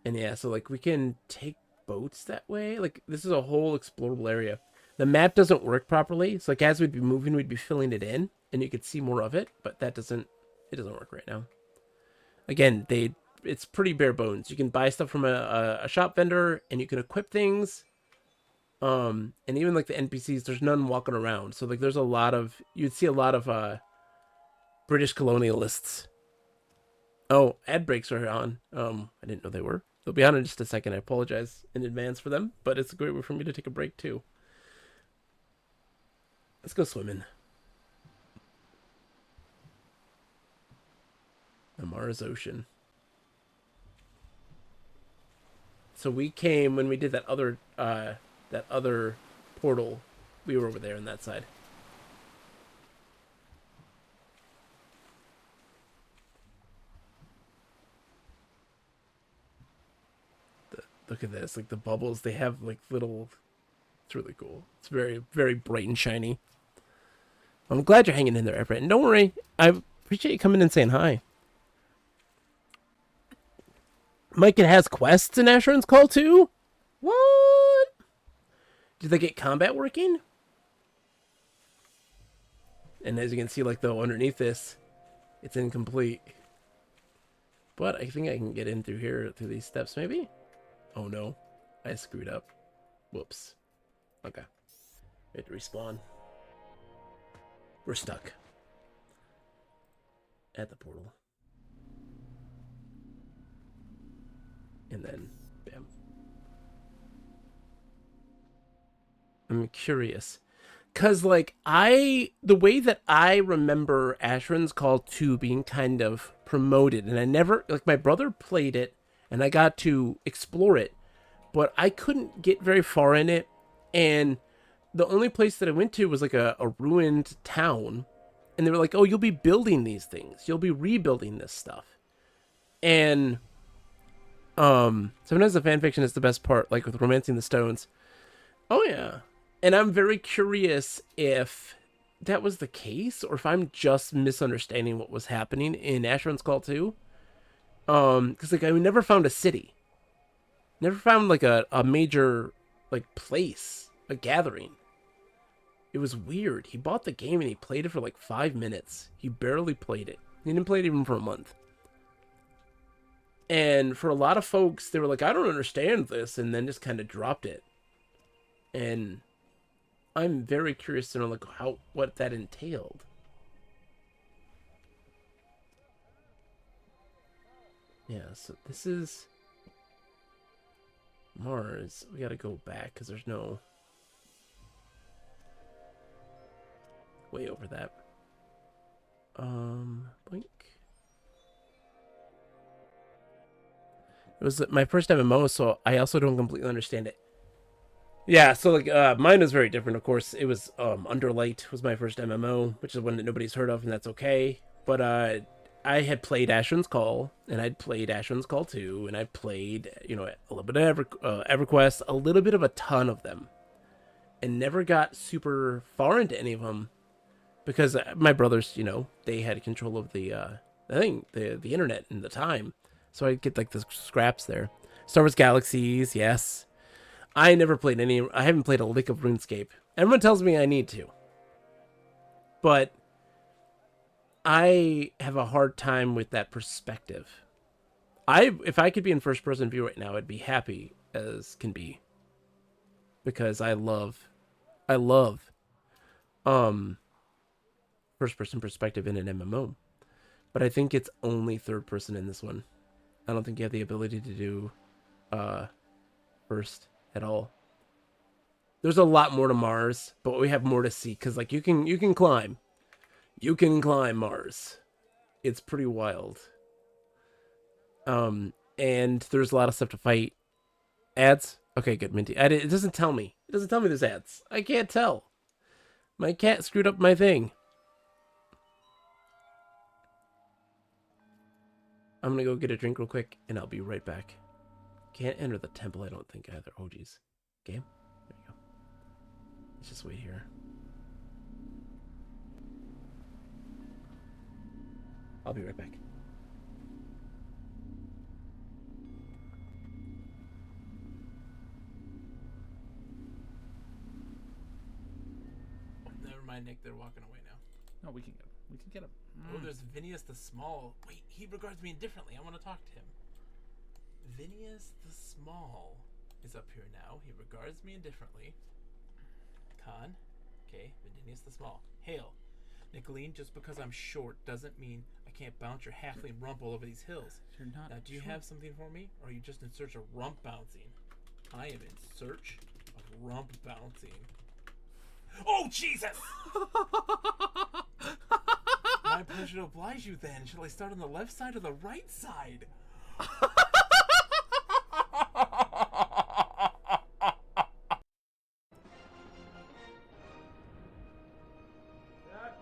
And yeah, so like we can take boats that way. Like this is a whole explorable area. The map doesn't work properly. So like as we'd be moving, we'd be filling it in and you could see more of it, but it doesn't work right now. Again, it's pretty bare bones. You can buy stuff from a shop vendor and you can equip things. And even like the NPCs, there's none walking around. So like there's a lot of you'd see a lot of British colonialists. Oh, ad breaks are on. I didn't know they were. They'll be on in just a second. I apologize in advance for them, but it's a great way for me to take a break too. Let's go swimming. The Mars Ocean. So we came when we did that other portal. We were over there on that side. Look at this, like the bubbles. They have like little. It's really cool. It's very, very bright and shiny. I'm glad you're hanging in there, Everett. And don't worry, I appreciate you coming and saying hi. Mike, it has quests in Asheron's Call too? What? Did they get combat working? And as you can see, like though underneath this, it's incomplete. But I think I can get in through here, through these steps maybe? Oh no, I screwed up. Whoops. Okay. We had to respawn. We're stuck. At the portal. And then, bam. I'm curious. Cause like the way that I remember Asheron's Call 2 being kind of promoted, and I never, like my brother played it and I got to explore it, but I couldn't get very far in it. And the only place that I went to was like a ruined town. And they were like, oh, you'll be building these things. You'll be rebuilding this stuff. And sometimes the fanfiction is the best part, like with Romancing the Stones. Oh yeah. And I'm very curious if that was the case or if I'm just misunderstanding what was happening in Asheron's Call 2. Because like I never found a city. Never found like a major like place, a gathering. It was weird. He bought the game and he played it for like 5 minutes. He barely played it. He didn't play it even for a month. And for a lot of folks, they were like, I don't understand this, and then just kind of dropped it. And I'm very curious to know like what that entailed. Yeah, so this is Mars. We gotta go back because there's no way over that. Blink. It was my first MMO, so I also don't completely understand it. Yeah, so like mine was very different. Of course, it was Underlight was my first MMO, which is one that nobody's heard of, and that's okay. But I had played Asheron's Call, and I'd played Asheron's Call 2, and I played a little bit of EverQuest, a little bit of a ton of them, and never got super far into any of them because my brothers, they had control of the internet and the time, so I'd get like the scraps there. Star Wars Galaxies, yes. I never played any. I haven't played a lick of RuneScape. Everyone tells me I need to, but I have a hard time with that perspective. If I could be in first person view right now, I'd be happy as can be, because I love first person perspective in an MMO. But I think it's only third person in this one. I don't think you have the ability to do first at all. There's a lot more to Mars, but we have more to see because like you can climb. You can climb Mars. It's pretty wild. And there's a lot of stuff to fight. Ads? Okay, good, Minty. It doesn't tell me. It doesn't tell me there's ads. I can't tell. My cat screwed up my thing. I'm gonna go get a drink real quick, and I'll be right back. Can't enter the temple, I don't think, either. Oh, geez. Game? There you go. Let's just wait here. I'll be right back. Never mind, Nick. They're walking away now. No, we can get him. We can get him. Oh, there's Vinius the Small. Wait, he regards me indifferently. I want to talk to him. Vinius the Small is up here now. He regards me indifferently. Khan. Okay, Vinius the Small. Hail. Nicolene, just because I'm short doesn't mean I can't bounce your halfling rump all over these hills. You're not. Now, do you have something for me? Or are you just in search of rump bouncing? I am in search of rump bouncing. Oh, Jesus! My pleasure to oblige you then. Shall I start on the left side or the right side? That's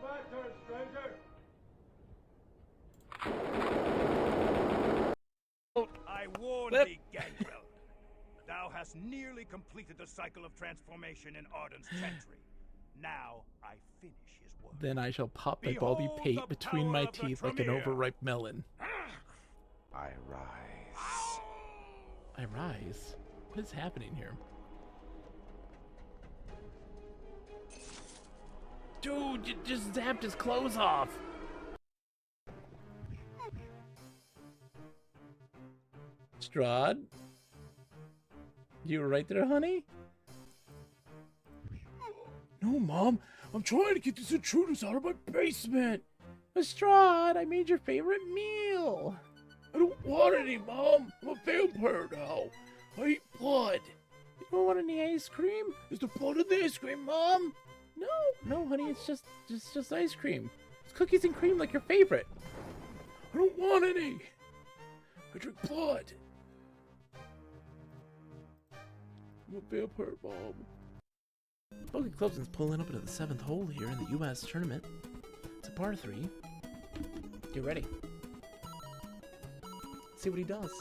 my turn, stranger. I warn thee, Gangrel. Thou hast nearly completed the cycle of transformation in Arden's Chantry. Now I finish his work. Then I shall pop my baldy Behold pate the between power my of the teeth like an Tremere. overripe melon. I rise. I rise. What is happening here? Dude, you just zapped his clothes off. Strahd? You were right there, honey? No, Mom. I'm trying to get these intruders out of my basement. Strahd, I made your favorite meal. I don't want any, Mom. I'm a vampire now. I eat blood. You don't want any ice cream? Is the blood in the ice cream, Mom? No, honey. It's just ice cream. It's cookies and cream like your favorite. I don't want any. I drink blood. I'm a vampire, Mom. Bogey Clobson's pulling up into the 7th hole here in the U.S. tournament. It's a par 3. Get ready. See what he does.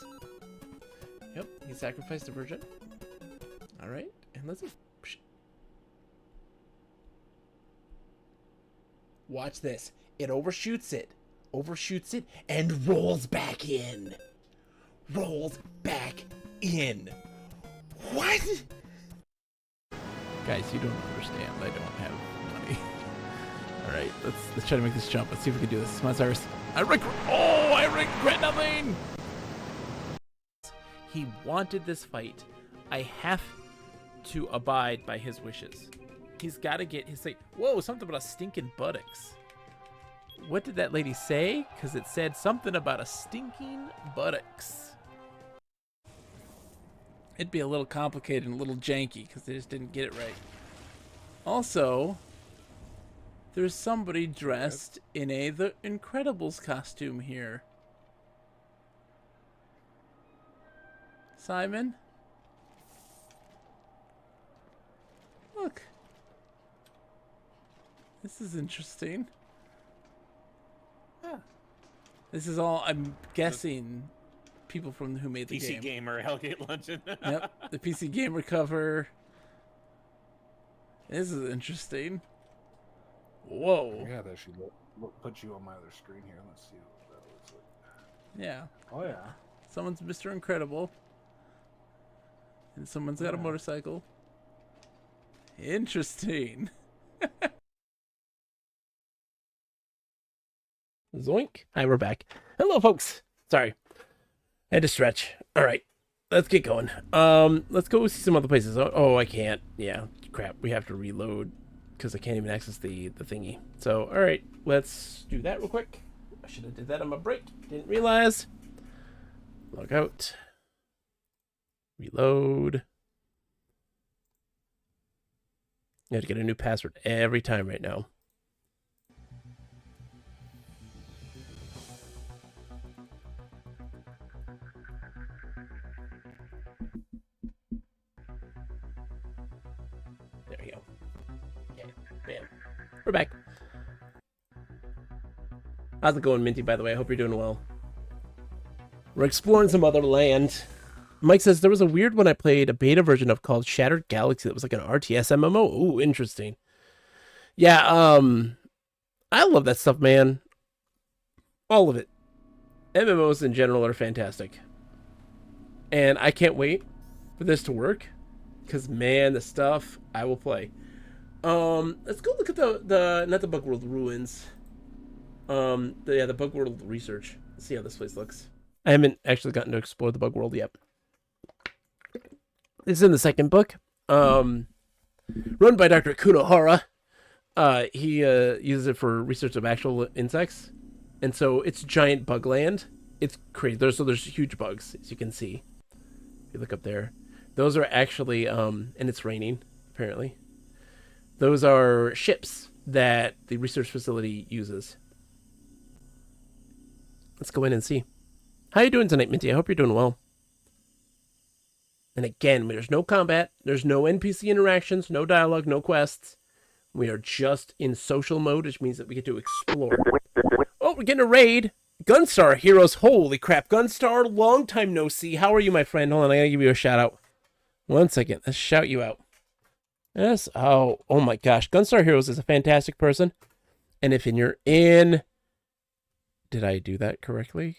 Yep, he sacrificed a virgin. Alright, and let's see. Watch this. It overshoots it. And rolls back in. Rolls back in. What? Guys, you don't understand. I don't have money. Alright, let's try to make this jump. Let's see if we can do this. Come on, Cyrus. I regret nothing! He wanted this fight. I have to abide by his wishes. He's got to get his like. Whoa, something about a stinking buttocks. What did that lady say? Because it said something about a stinking buttocks. It'd be a little complicated and a little janky because they just didn't get it right. Also, there's somebody dressed in The Incredibles costume here. Simon? Look. This is interesting. Huh. This is all, I'm guessing, people from who made the PC game. Gamer, Hellgate Luncheon. Yep, the PC Gamer cover. This is interesting. Whoa. Yeah, that should put you on my other screen here. Let's see what that looks like. Yeah. Oh, yeah. Someone's Mr. Incredible. And someone's got a motorcycle. Interesting. Zoink. Hi, we're back. Hello, folks. Sorry. Had to stretch. All right. Let's get going. Let's go see some other places. Oh, I can't. Yeah, crap. We have to reload because I can't even access the thingy. So, all right. Let's do that real quick. I should have did that on my break. Didn't realize. Log out. Reload. You have to get a new password every time right now. There you go. Okay, bam. We're back. How's it going, Minty, by the way? I hope you're doing well. We're exploring some other land. Mike says, there was a weird one I played a beta version of called Shattered Galaxy that was like an RTS MMO. Ooh, interesting. Yeah, I love that stuff, man. All of it. MMOs in general are fantastic. And I can't wait for this to work. Because, man, the stuff I will play. Let's go look at the not the Bug World ruins. The Bug World research. Let's see how this place looks. I haven't actually gotten to explore the Bug World yet. This is in the second book. Run by Dr. Kunohara. He uses it for research of actual insects. And so it's giant bug land. It's crazy. There's huge bugs, as you can see. If you look up there. Those are actually, and it's raining, apparently. Those are ships that the research facility uses. Let's go in and see. How you doing tonight, Minty? I hope you're doing well. And again, there's no combat. There's no NPC interactions, no dialogue, no quests. We are just in social mode, which means that we get to explore. Oh, we're getting a raid. Gunstar Heroes. Holy crap. Gunstar, long time no see. How are you, my friend? Hold on, I gotta give you a shout out. 1 second. Let's shout you out. Yes. Oh my gosh. Gunstar Heroes is a fantastic person. And if you're in... Did I do that correctly?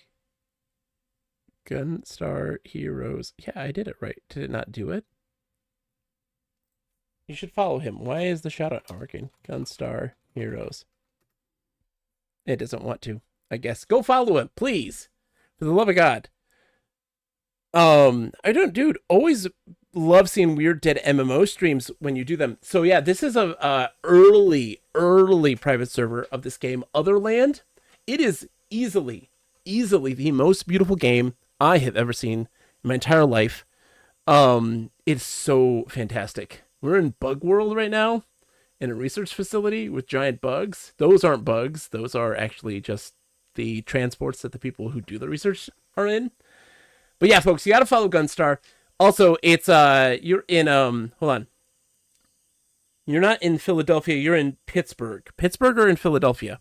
Gunstar Heroes. Yeah, I did it right. Did it not do it? You should follow him. Why is the shout out not working? Gunstar Heroes. It doesn't want to, I guess. Go follow him, please. For the love of God. I don't, dude, always love seeing Weird Dead MMO streams when you do them. So yeah, this is a early private server of this game, Otherland. It is easily the most beautiful game I have ever seen in my entire life. It's so fantastic. We're in Bug World right now, in a research facility with giant bugs. Those aren't bugs. Those are actually just the transports that the people who do the research are in. But yeah, folks, you got to follow Gunstar. Also, it's, you're in, hold on. You're not in Philadelphia. You're in Pittsburgh. Pittsburgh or in Philadelphia?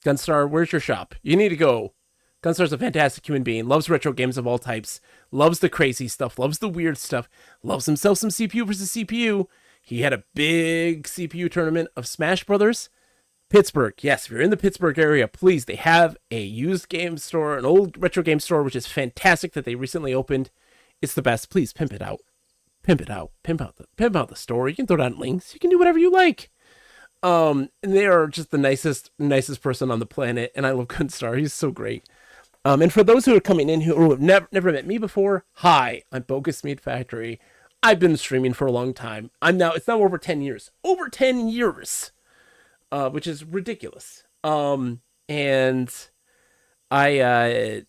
Gunstar, where's your shop? You need to go. Gunstar's a fantastic human being. Loves retro games of all types. Loves the crazy stuff. Loves the weird stuff. Loves himself some CPU versus CPU. He had a big CPU tournament of Smash Brothers. Pittsburgh. Yes, if you're in the Pittsburgh area, please, they have a used game store, an old retro game store, which is fantastic that they recently opened. It's the best. Please pimp it out. Pimp it out. Pimp out the store. You can throw down links. You can do whatever you like. And they are just the nicest person on the planet. And I love Gunstar. He's so great. And for those who are coming in who have never met me before, hi, I'm Bogus Meat Factory. I've been streaming for a long time. It's now over 10 years. Over 10 years. Which is ridiculous. And it was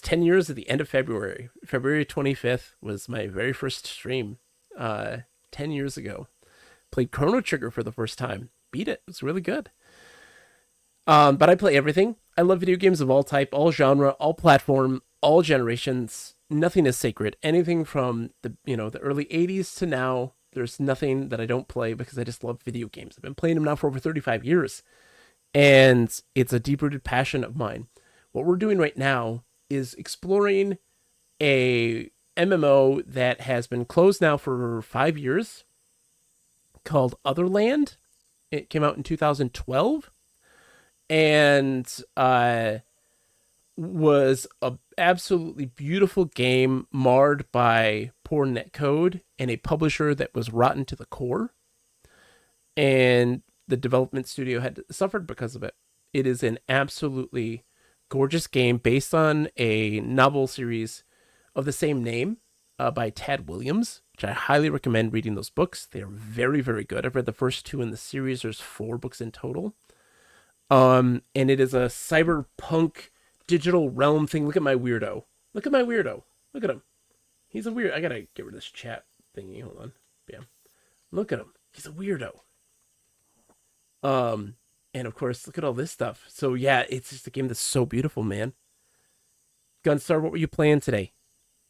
10 years at the end of February. February 25th was my very first stream. 10 years ago. Played Chrono Trigger for the first time. Beat it. It was really good. But I play everything. I love video games of all type, all genre, all platform, all generations. Nothing is sacred. Anything from the early 80s to now. There's nothing that I don't play because I just love video games. I've been playing them now for over 35 years. And it's a deep-rooted passion of mine. What we're doing right now is exploring a MMO that has been closed now for 5 years called Otherland. It came out in 2012. And was a absolutely beautiful game marred by poor netcode and a publisher that was rotten to the core. And the development studio had suffered because of it. It is an absolutely gorgeous game based on a novel series of the same name by Tad Williams, which I highly recommend reading those books. They are very, very good. I've read the first 2 in the series. There's 4 books in total. And it is a cyberpunk digital realm thing. Look at my weirdo. Look at him. He's a weird. I gotta get rid of this chat thingy. Hold on. Bam. Look at him. He's a weirdo. And of course, look at all this stuff. So yeah, it's just a game that's so beautiful, man. Gunstar, what were you playing today?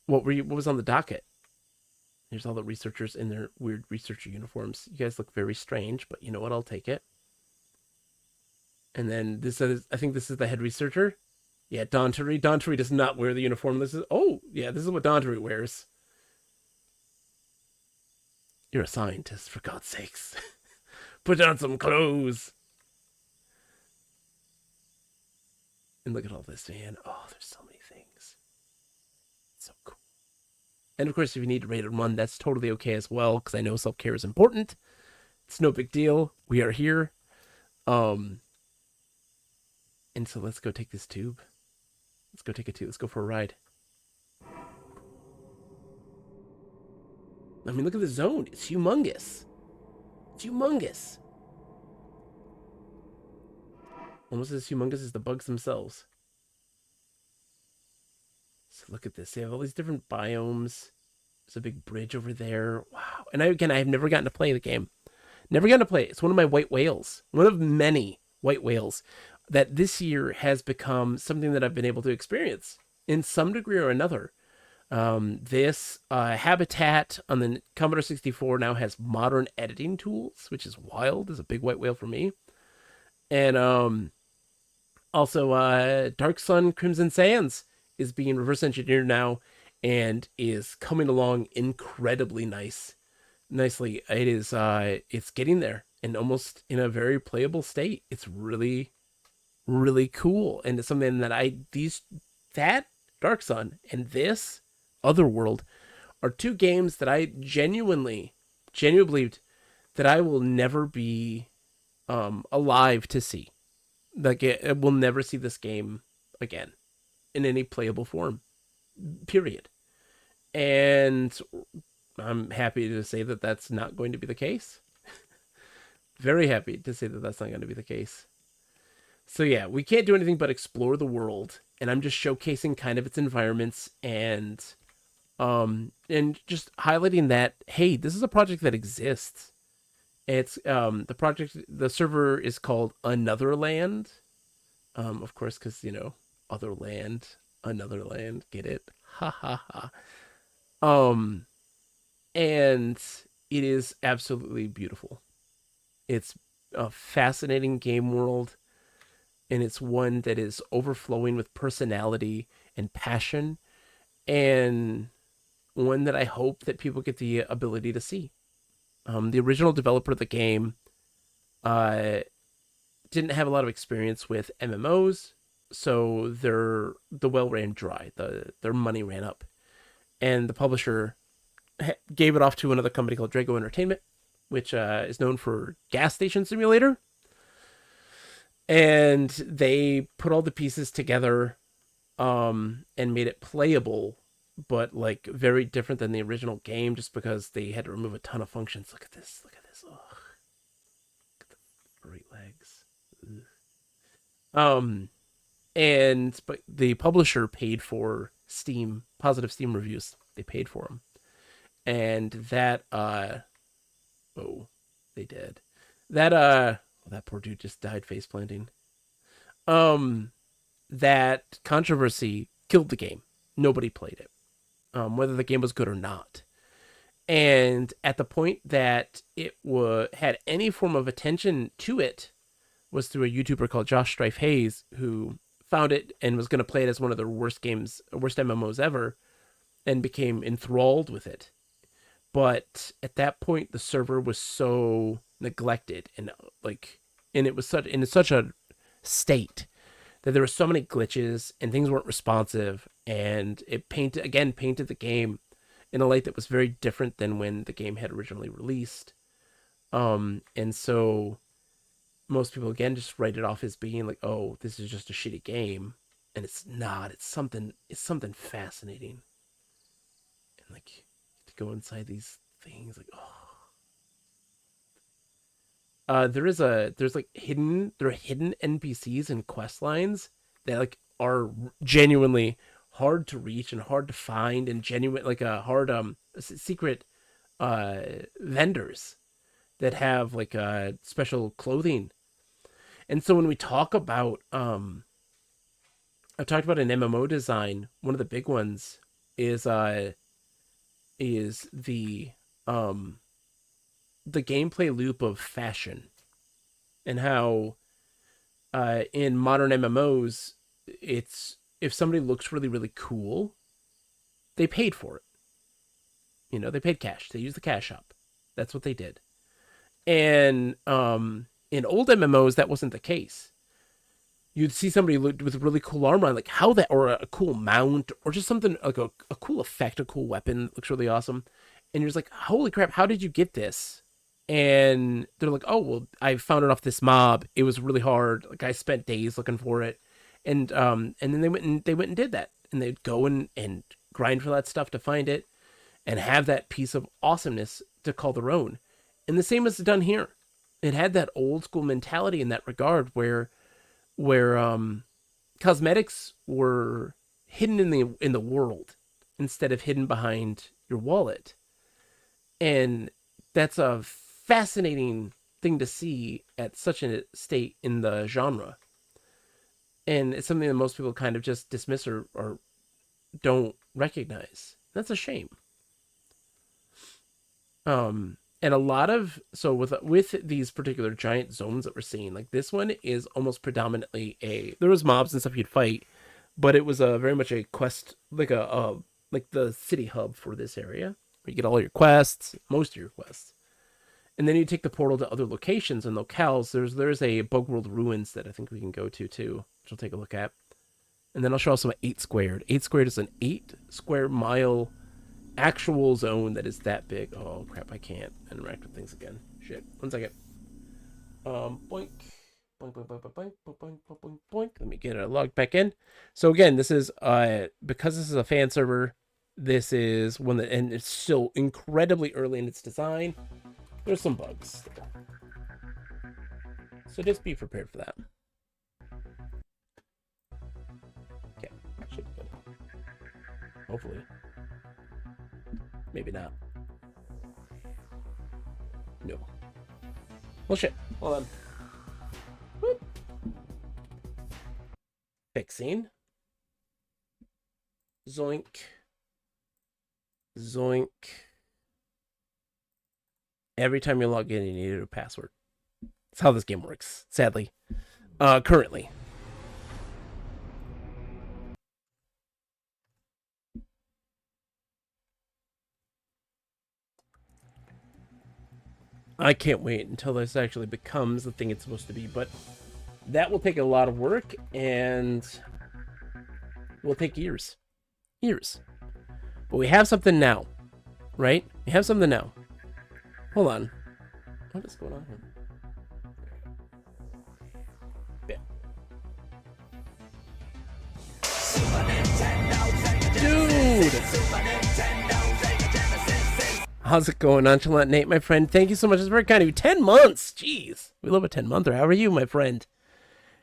What was on the docket? Here's all the researchers in their weird researcher uniforms. You guys look very strange, but you know what? I'll take it. And then this is, I think this is the head researcher. Yeah, Dontery. Dontery does not wear the uniform. This is, oh, yeah, this is what Dontery wears. You're a scientist, for God's sakes. Put on some clothes. And look at all this, man. Oh, there's so many things. So cool. And of course, if you need to rate and run, that's totally okay as well, because I know self-care is important. It's no big deal. We are here. And so let's go take this tube. Let's go take a tube. Let's go for a ride. I mean, look at the zone. It's humongous. It's humongous. Almost as humongous as the bugs themselves. So look at this. They have all these different biomes. There's a big bridge over there. Wow. And I have never gotten to play the game. Never gotten to play it. It's one of my white whales. One of many white whales that this year has become something that I've been able to experience in some degree or another. This Habitat on the Commodore 64 now has modern editing tools, which is wild. It's a big white whale for me. And also Dark Sun Crimson Sands is being reverse engineered now and is coming along incredibly nicely. It is it's getting there and almost in a very playable state. It's really, really cool. And it's something that Dark Sun and this Otherworld are two games that I genuinely believed that I will never be alive to see. Like, I will never see this game again in any playable form, period. And I'm happy to say that that's not going to be the case. Very happy to say that that's not going to be the case. So yeah, we can't do anything but explore the world, and I'm just showcasing kind of its environments and just highlighting that, hey, this is a project that exists. It's the server is called Anotherland. Of course, because, you know, Otherland, Another Land, get it? Ha ha ha. And it is absolutely beautiful. It's a fascinating game world, and it's one that is overflowing with personality and passion, and one that I hope that people get the ability to see. The original developer of the game didn't have a lot of experience with MMOs, so the well ran dry. Their money ran up, and the publisher gave it off to another company called Drago Entertainment, which is known for Gas Station Simulator. And they put all the pieces together and made it playable, but like very different than the original game, just because they had to remove a ton of functions. Look at this. Look at this. Ugh. Look at the furry legs. Ugh. But the publisher paid for positive Steam reviews. They paid for them. And that, they did. That poor dude just died face planting. That controversy killed the game. Nobody played it. Whether the game was good or not. And at the point that it had any form of attention to it was through a YouTuber called Josh Strife Hayes, who found it and was going to play it as one of their worst MMOs ever, and became enthralled with it. But at that point, the server was so neglected and it was in such a state that there were so many glitches and things weren't responsive, and it painted the game in a light that was very different than when the game had originally released. And so most people again just write it off as being like, oh, this is just a shitty game, and it's not. It's something fascinating, and like to go inside these things, like, oh. There are hidden NPCs and quest lines that like are genuinely hard to reach and hard to find, and genuine, like a hard secret vendors that have like special clothing. And so when we talk about I've talked about an MMO design. One of the big ones is the gameplay loop of fashion, and how in modern MMOs, it's if somebody looks really really cool, they paid for it. You know, they paid cash. They used the cash up. That's what they did. And in old MMOs, that wasn't the case. You'd see somebody with really cool armor on, like how that, or a cool mount, or just something like a cool effect, a cool weapon that looks really awesome. And you're just like, holy crap, how did you get this? And they're like, oh, well, I found it off this mob. It was really hard. Like I spent days looking for it. And then they went and did that. And they'd go and grind for that stuff to find it and have that piece of awesomeness to call their own. And the same was done here. It had that old school mentality in that regard where cosmetics were hidden in the world instead of hidden behind your wallet. And that's a fascinating thing to see at such a state in the genre. And it's something that most people kind of just dismiss or don't recognize. That's a shame. And a lot of, so with these particular giant zones that we're seeing, like this one is almost predominantly there was mobs and stuff you'd fight, but it was very much a quest, like like the city hub for this area where you get all your quests, most of your quests. And then you take the portal to other locations and locales. There's a Bug World Ruins that I think we can go to too, which I'll take a look at. And then I'll show also 8 squared. 8 squared is an 8 square mile actual zone that is that big. Oh crap, I can't interact with things again. Shit. 1 second. Boink. Boink, boink, boink, boink, boink, boink, boink, boink, boink. Let me get a log back in. So again, this is because this is a fan server, this is one that, and it's still incredibly early in its design. There's some bugs there. So just be prepared for that. Okay, should be good. Hopefully. Maybe not. No. Well, shit. Hold on. Whoop. Fixing. Zoink. Zoink. Every time you log in, you need a password. That's how this game works, sadly. Currently. I can't wait until this actually becomes the thing it's supposed to be, but that will take a lot of work and will take years. Years. But we have something now, right? We have something now. Hold on. What is going on here? Yeah. Dude! How's it going, Nonchalant Nate, my friend? Thank you so much. It's very kind of you. 10 months! Jeez. We love a 10-monther. How are you, my friend?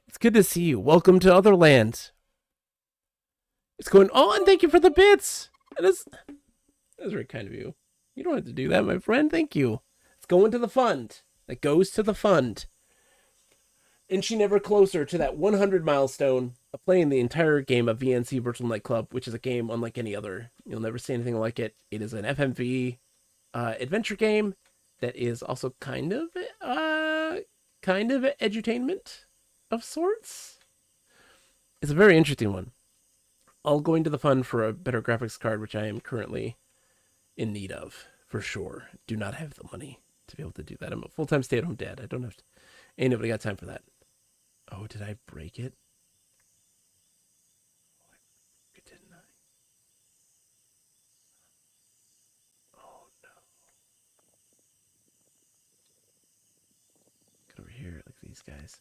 It's good to see you. Welcome to Otherland. It's going... Oh, and thank you for the bits! That's very kind of you. You don't have to do that, my friend. Thank you. It's going to the fund. That goes to the fund. Inching ever closer to that 100 milestone of playing the entire game of VNC Virtual Nightclub, which is a game unlike any other. You'll never see anything like it. It is an FMV adventure game that is also kind of edutainment of sorts. It's a very interesting one. I'll go into the fund for a better graphics card, which I am currently in need of, for sure. Do not have the money to be able to do that. I'm a full-time stay-at-home dad. I don't have to... Ain't nobody got time for that. Oh, did I break it? Didn't I? Oh, no. Get over here. Look at these guys.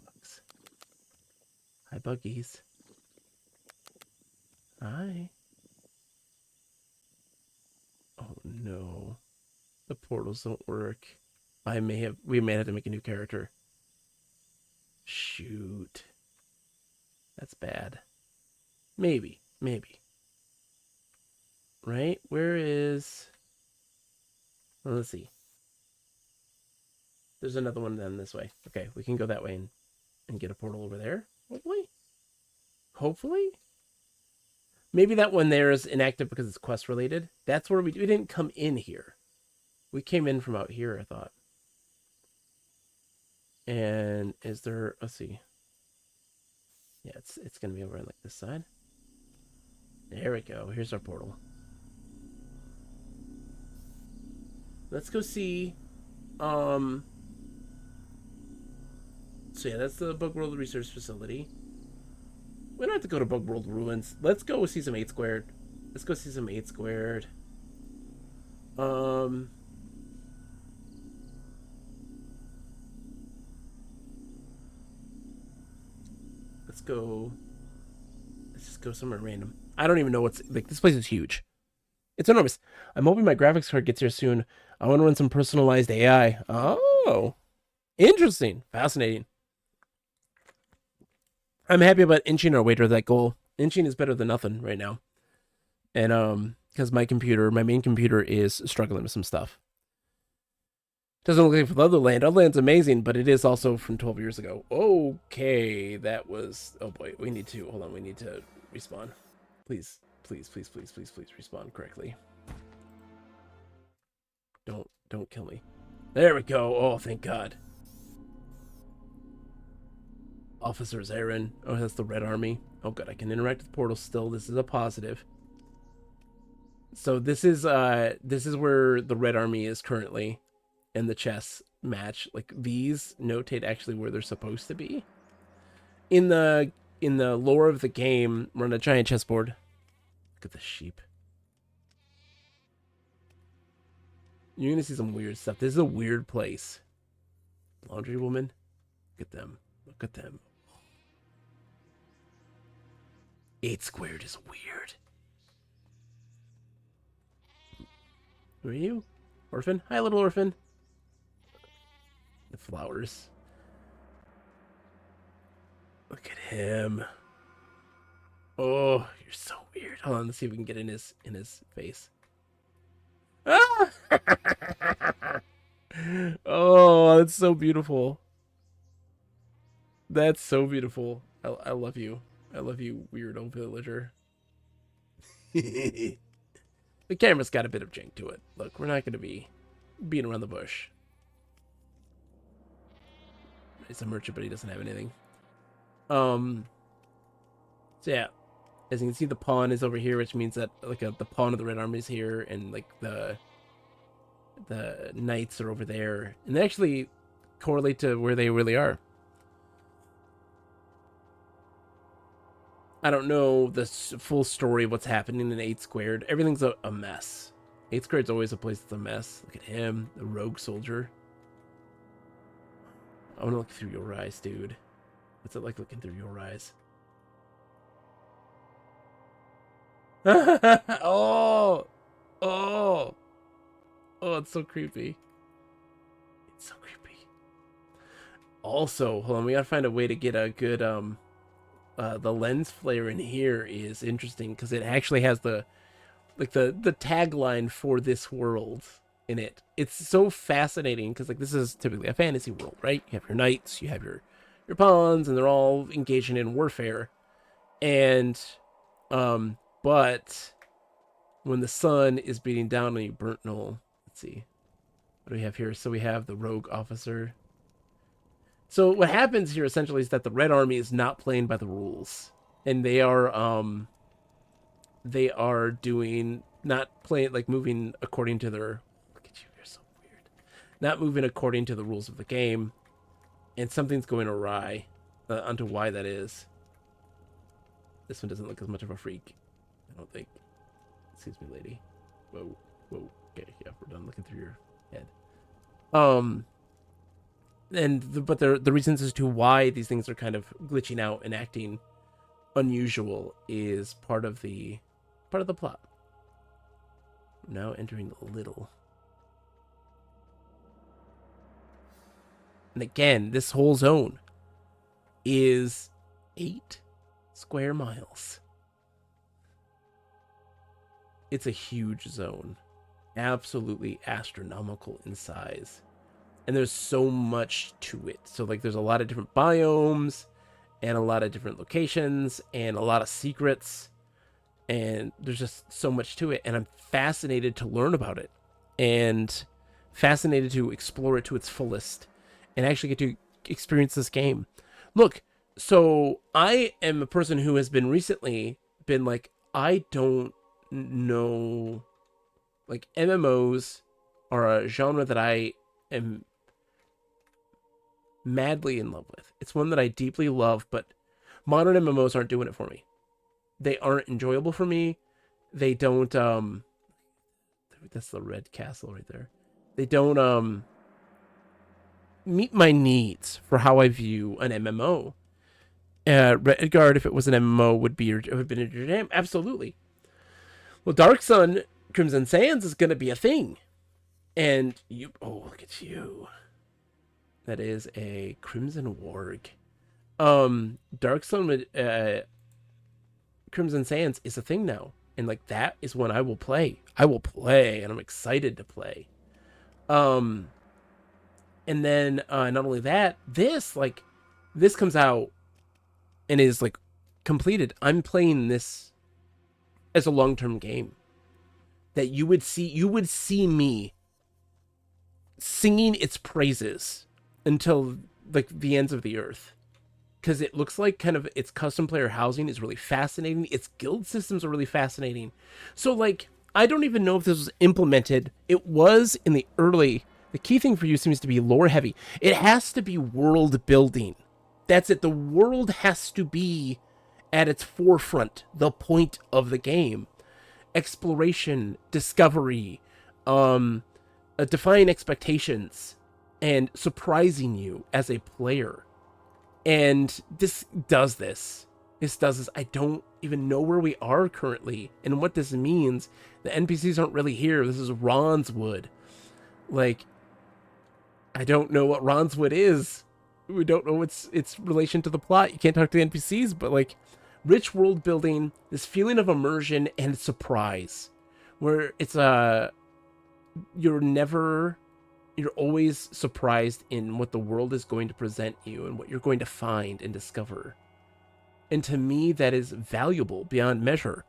Bugs. Hi, buggies. Hi. Oh, no. The portals don't work. We may have to make a new character. Shoot. That's bad. Maybe. Right? Where is... Well, let's see. There's another one then this way. Okay, we can go that way and get a portal over there. Hopefully. Hopefully. Maybe that one there is inactive because it's quest related. That's where we didn't come in here. We came in from out here, I thought. And is there, let's see. Yeah, it's gonna be over on like this side. There we go. Here's our portal. Let's go see. So yeah, that's the Bug World Research Facility. We don't have to go to Bug World Ruins. Let's go see some 8 squared. Let's go see some 8 squared. Let's just go somewhere random. I don't even know what's like. This place is huge. It's enormous. I'm hoping my graphics card gets here soon. I want to run some personalized AI. Oh, interesting, fascinating. I'm happy about inching our way toward that goal. Inching is better than nothing right now. And because my main computer is struggling with some stuff. Doesn't look like for Otherland. Otherland's amazing, but it is also from 12 years ago. Okay, that was... Oh boy, we need to... Hold on, we need to respawn. Please, please, please, please, please, please respawn correctly. Don't kill me. There we go. Oh, thank God. Officers Aaron. Oh, that's the Red Army. Oh, good. I can interact with portals still. This is a positive. So this is where the Red Army is currently in the chess match. Like these notate actually where they're supposed to be. In the lore of the game, we're on a giant chessboard. Look at the sheep. You're gonna see some weird stuff. This is a weird place. Laundry woman. Look at them. Look at them. 8 squared is weird. Who are you? Orphan? Hi, little orphan. The flowers. Look at him. Oh, you're so weird. Hold on, let's see if we can get in his face. Ah! Oh, that's so beautiful. That's so beautiful. I love you. I love you, weirdo villager. The camera's got a bit of jank to it. Look, we're not going to be beating around the bush. He's a merchant, but he doesn't have anything. So yeah, as you can see, the pawn is over here, which means that like the pawn of the Red Army is here, and like the knights are over there, and they actually correlate to where they really are. I don't know the full story of what's happening in 8 squared. Everything's a mess. 8 squared's always a place that's a mess. Look at him, the rogue soldier. I want to look through your eyes, dude. What's it like looking through your eyes? Oh, oh, oh! It's so creepy. It's so creepy. Also, hold on, we gotta find a way to get a good the lens flare in here is interesting because it actually has the tagline for this world in it. It's so fascinating because like this is typically a fantasy world, right? You have your knights, you have your pawns, and they're all engaging in warfare. And but when the sun is beating down on you, burnt knoll. Let's see. What do we have here? So we have the rogue officer. So what happens here essentially is that the Red Army is not playing by the rules, and they are doing not playing like moving according to their. Look at you, you're so weird. Not moving according to the rules of the game, and something's going awry. Onto why that is. This one doesn't look as much of a freak, I don't think. Excuse me, lady. Whoa, whoa. Okay, yeah, we're done looking through your head. But the reasons as to why these things are kind of glitching out and acting unusual is part of the plot. I'm now entering a little. And again, this whole zone is 8 square miles. It's a huge zone. absolutely astronomical in size. And there's so much to it. So like there's a lot of different biomes and a lot of different locations and a lot of secrets. And there's just so much to it. And I'm fascinated to learn about it and fascinated to explore it to its fullest and actually get to experience this game. Look, so I am a person who has been recently been like, I don't know, like MMOs are a genre that I am madly in love with. It's one that I deeply love, but modern MMOs aren't doing it for me. They aren't enjoyable for me. They don't that's the red castle right there. They don't meet my needs for how I view an MMO. Redguard, if it was an MMO, would have been your jam. Absolutely. Well, Dark Sun Crimson Sands is gonna be a thing. And you, oh, look at you. That is a Crimson Warg. Dark Sun Crimson Sands is a thing now. And like that is when I will play. I will play, and I'm excited to play. And then not only that, this comes out and is like completed. I'm playing this as a long-term game. That you would see me singing its praises until like the ends of the earth, because it looks like kind of its custom player housing is really fascinating. Its guild systems are really fascinating. So like I don't even know if this was implemented. It was in the early. The key thing for you seems to be lore heavy. It has to be world building. That's it. The world has to be at its forefront, the point of the game. Exploration, discovery, defying expectations, and surprising you as a player. And this does this. This does this. I don't even know where we are currently and what this means. The NPCs aren't really here. This is Ronswood. Like, I don't know what Ronswood is. We don't know its relation to the plot. You can't talk to the NPCs, but like rich world building, this feeling of immersion and surprise, where it's you're always surprised in what the world is going to present you and what you're going to find and discover. And to me, that is valuable beyond measure.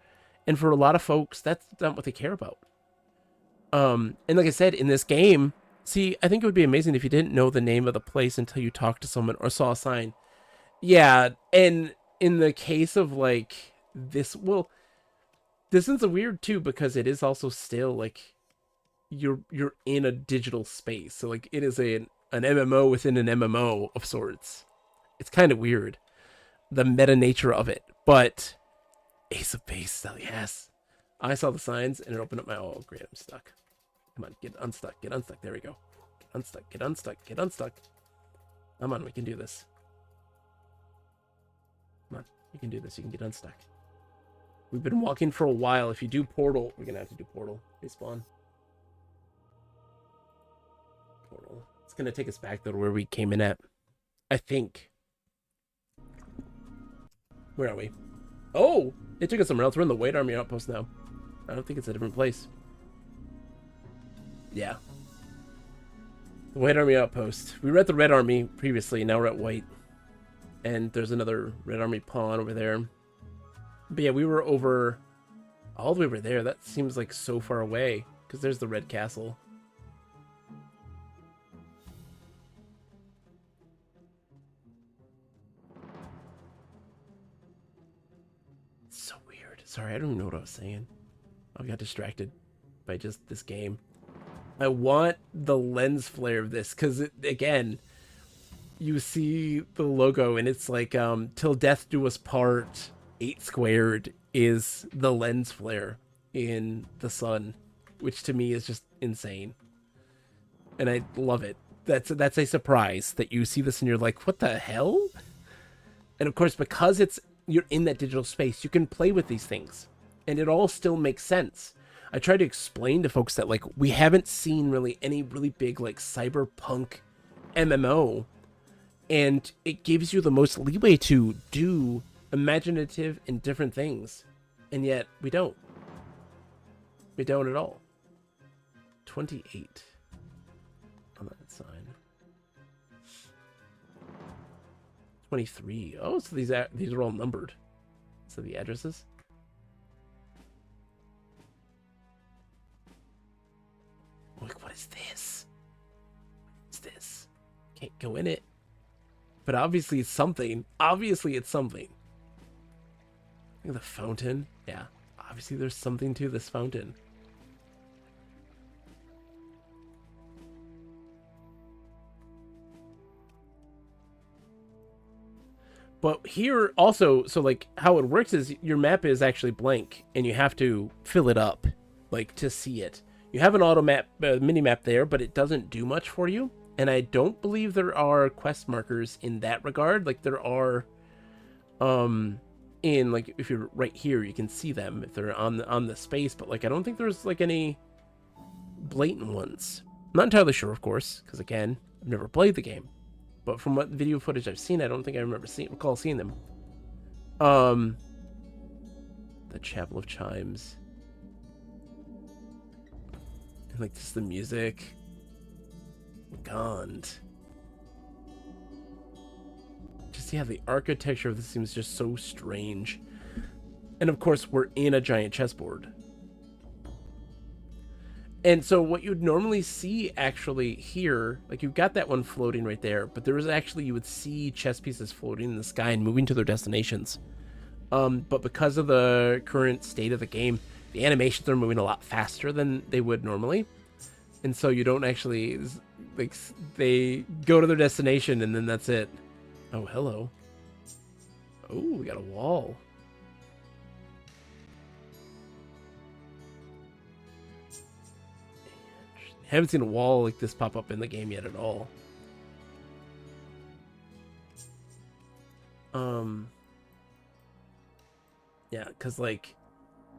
And for a lot of folks, that's not what they care about. And like I said, in this game, see, I think it would be amazing if you didn't know the name of the place until you talked to someone or saw a sign. Yeah, and in the case of like this, well, this is weird too, because it is also still like you're in a digital space. So like it is an MMO within an MMO of sorts. It's kind of weird, the meta nature of it. But Ace of Base, so yes. I saw the signs and it opened up my, oh great, I'm stuck. Come on, get unstuck, get unstuck. There we go. Get unstuck, get unstuck, get unstuck. Come on, we can do this. Come on, you can do this, you can get unstuck. We've been walking for a while. If you do portal, we're gonna have to do portal. Respawn. Portal. It's gonna take us back though to where we came in at. I think. Where are we? Oh! It took us somewhere else. We're in the White Army outpost now. I don't think it's a different place. Yeah. The White Army outpost. We were at the Red Army previously, now we're at White. And there's another Red Army pawn over there. But yeah, we were over... all the way over there. That seems like so far away. Because there's the Red Castle. It's so weird. Sorry, I don't even know what I was saying. I got distracted by just this game. I want the lens flare of this, because again, you see the logo and it's like till death do us part 8 squared is the lens flare in the sun, which to me is just insane, and I love it. That's a surprise that you see this and you're like, what the hell? And of course, because you're in that digital space, you can play with these things and it all still makes sense. I try to explain to folks that like we haven't seen really any really big like cyberpunk MMO, and it gives you the most leeway to do imaginative and different things, and yet we don't at all. 28 on that side. 23. Oh, so these are all numbered. So the addresses. Like, what is this? What is this? Can't go in it. But obviously it's something. Obviously it's something. Look at the fountain. Yeah. Obviously there's something to this fountain. But here also, so like how it works is your map is actually blank and you have to fill it up like to see it. You have an auto map, mini map there, but it doesn't do much for you. And I don't believe there are quest markers in that regard. Like there are, in like if you're right here, you can see them if they're on the space. But like I don't think there's like any blatant ones. I'm not entirely sure, of course, because again, I've never played the game. But from what video footage I've seen, I don't think I recall seeing them. The Chapel of Chimes. And like just the music. Gaunt. Just yeah, the architecture of this seems just so strange. And of course, we're in a giant chessboard. And so what you'd normally see actually here, like you've got that one floating right there, but there was actually, you would see chess pieces floating in the sky and moving to their destinations. But because of the current state of the game, the animations are moving a lot faster than they would normally. And so you don't actually, like, they go to their destination and then that's it. Oh, hello. Oh, we got a wall. Haven't seen a wall like this pop up in the game yet at all. Yeah, because like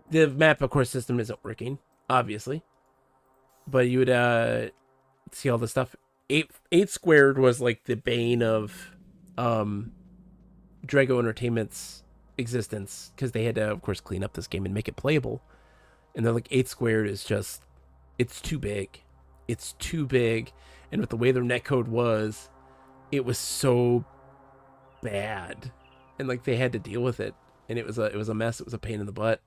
the map, of course, system isn't working, obviously. But you would see all the stuff. 8 squared was like the bane of Drago Entertainment's existence because they had to, of course, clean up this game and make it playable. And they're like 8 squared is just, it's too big. It's too big, and with the way their netcode was, it was so bad, and like they had to deal with it, and it was a mess. It was a pain in the butt.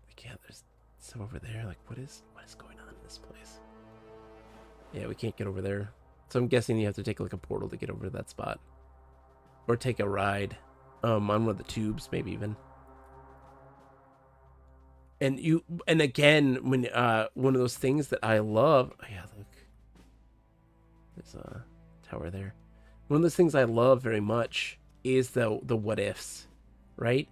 Like, yeah, there's stuff over there. Like, what is going on in this place? Yeah, we can't get over there, so I'm guessing you have to take like a portal to get over to that spot, or take a ride, on one of the tubes, maybe even. And again, when one of those things that I love, oh yeah, look, there's a tower there. One of those things I love very much is the what ifs, right?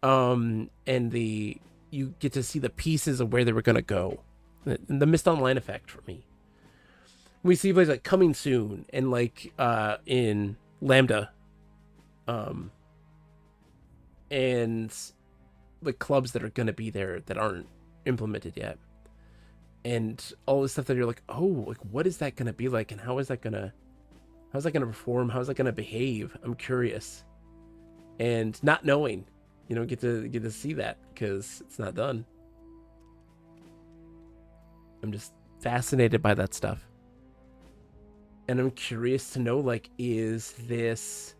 And you get to see the pieces of where they were gonna go, the missed online effect for me. We see places like coming soon, and like in Lambda, and the clubs that are going to be there that aren't implemented yet, and all this stuff that you're like, oh, like what is that going to be like, and how's that going to perform, how's that going to behave? I'm curious, and not knowing, get to see that because it's not done. I'm just fascinated by that stuff, and I'm curious to know, like, is this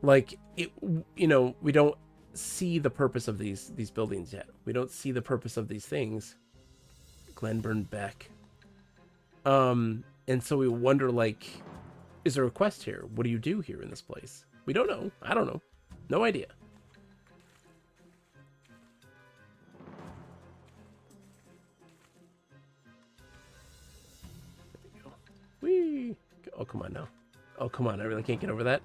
like it? We don't see the purpose of these buildings yet. We don't see the purpose of these things. Glenburn Beck. And so we wonder, like, is there a quest here? What do you do here in this place? We don't know. I don't know. No idea. There we go. Whee! Oh, come on now. Oh, come on. I really can't get over that.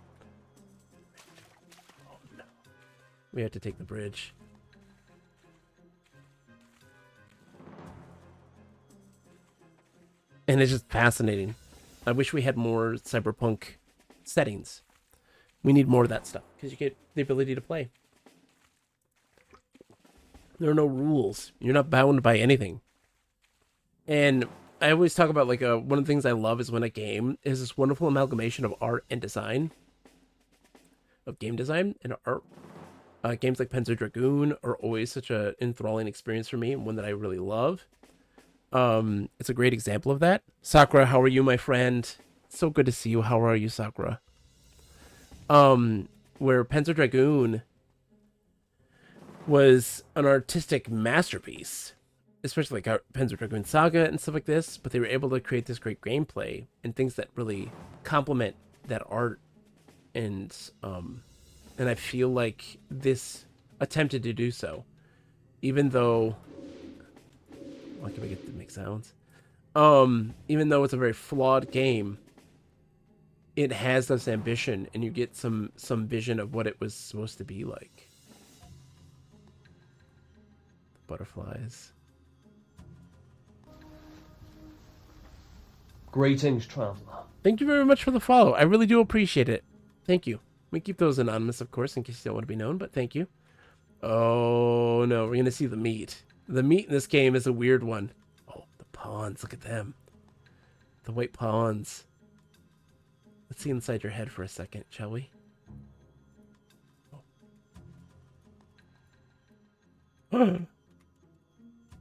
We have to take the bridge. And it's just fascinating. I wish we had more cyberpunk settings. We need more of that stuff because you get the ability to play. There are no rules. You're not bound by anything. And I always talk about, like, one of the things I love is when a game is this wonderful amalgamation of art and design. Of game design and art. Games like Panzer Dragoon are always such an enthralling experience for me, and one that I really love. It's a great example of that. Sakura, how are you, my friend? So good to see you. How are you, Sakura? Where Panzer Dragoon was an artistic masterpiece, especially like Panzer Dragoon Saga and stuff like this, but they were able to create this great gameplay and things that really complement that art, and I feel like this attempted to do so, even though, why can we get to make sounds? Even though it's a very flawed game, it has this ambition, and you get some vision of what it was supposed to be like. Butterflies. Greetings, traveler. Thank you very much for the follow. I really do appreciate it. Thank you. We keep those anonymous, of course, in case you don't want to be known, but thank you. Oh, no, we're going to see the meat. The meat in this game is a weird one. Oh, the pawns. Look at them. The white pawns. Let's see inside your head for a second, shall we? Oh,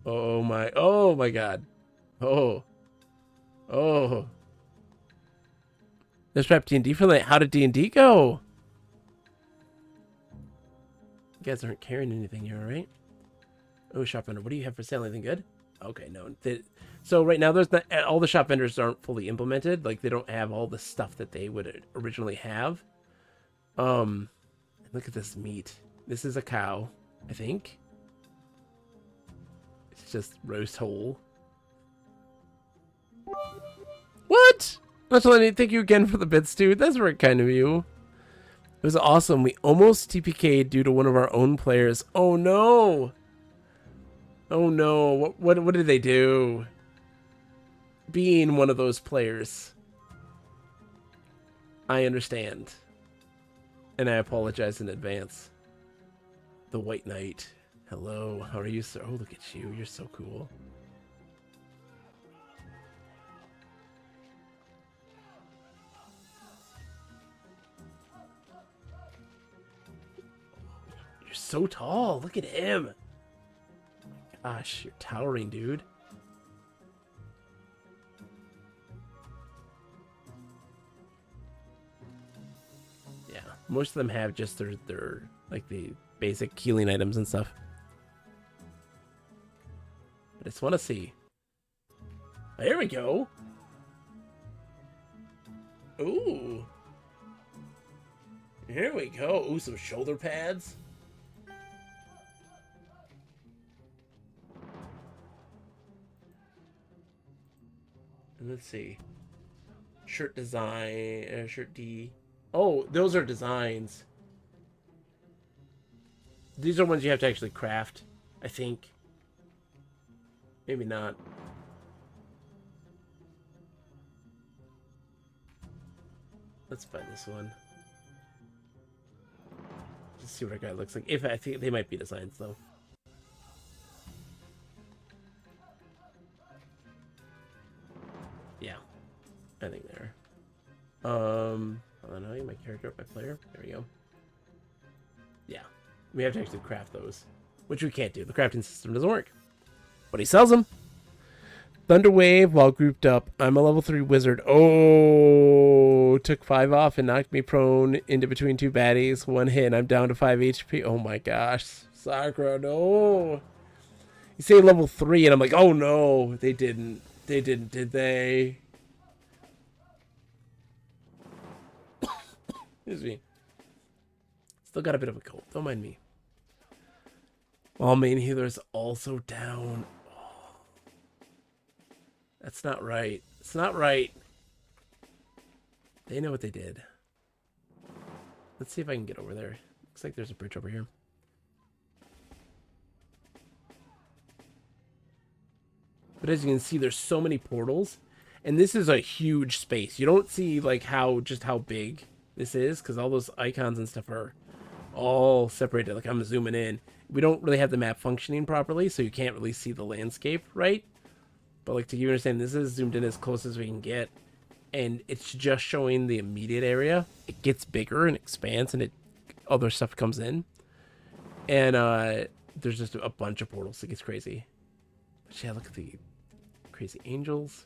oh my God. Oh. Let's wrap D&D for the night. How did D&D go? You guys aren't carrying anything here, right? Oh, shop vendor. What do you have for sale? Anything good? Okay, no. So right now, there's not, all the shop vendors aren't fully implemented. Like, they don't have all the stuff that they would originally have. Look at this meat. This is a cow, I think. It's just roast whole. What? Letty, thank you again for the bits, dude. That's very kind of you. It was awesome. We almost TPK'd due to one of our own players. Oh no! Oh no! What did they do? Being one of those players, I understand, and I apologize in advance. The White Knight. Hello. How are you, sir? Oh, look at you. You're so cool. You're so tall. Look at him. Gosh, you're towering, dude. Yeah, most of them have just their like the basic healing items and stuff. But I just want to see. There we go. Ooh. Here we go. Ooh, some shoulder pads. And let's see. Shirt design, shirt D. Oh, those are designs. These are ones you have to actually craft, I think. Maybe not. Let's find this one. Just see what our guy looks like. If I think they might be designs though. Yeah, I think they're. Hold on, my character, my player. There we go. Yeah, we have to actually craft those, which we can't do. The crafting system doesn't work, but he sells them. Thunderwave while grouped up. I'm a level 3 wizard. Oh, took 5 off and knocked me prone into between two baddies. 1 hit and I'm down to 5 HP. Oh my gosh, Sakura, no. You say level 3 and I'm like, oh no, they didn't. They didn't, did they? Excuse me. Still got a bit of a cold. Don't mind me. All main healers also down. Oh. That's not right. It's not right. They know what they did. Let's see if I can get over there. Looks like there's a bridge over here. But as you can see, there's so many portals, and this is a huge space. You don't see like how big this is, because all those icons and stuff are all separated. Like I'm zooming in. We don't really have the map functioning properly, so you can't really see the landscape, right? But like to give you an understanding, this is zoomed in as close as we can get, and it's just showing the immediate area. It gets bigger and expands, and other stuff comes in, and there's just a bunch of portals. It gets crazy. But yeah, look at crazy angels.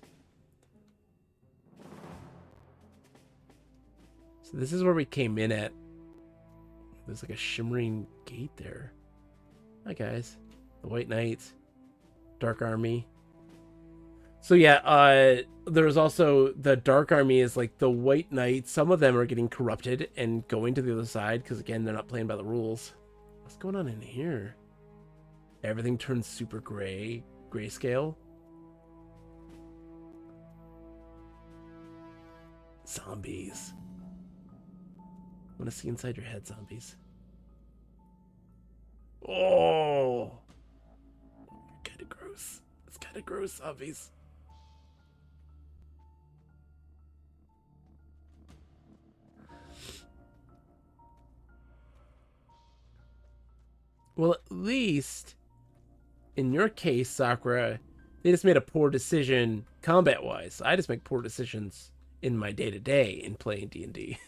So this is where we came in at. There's like a shimmering gate there. Hi guys. The White Knights. Dark Army. So yeah, there's also the Dark Army is like the White Knights. Some of them are getting corrupted and going to the other side because again, they're not playing by the rules. What's going on in here? Everything turns super gray, grayscale. Zombies. I want to see inside your head, zombies. Oh, kind of gross. It's kind of gross, zombies. Well, at least in your case, Sakura, they just made a poor decision combat-wise. I just make poor decisions in my day-to-day in playing D&D.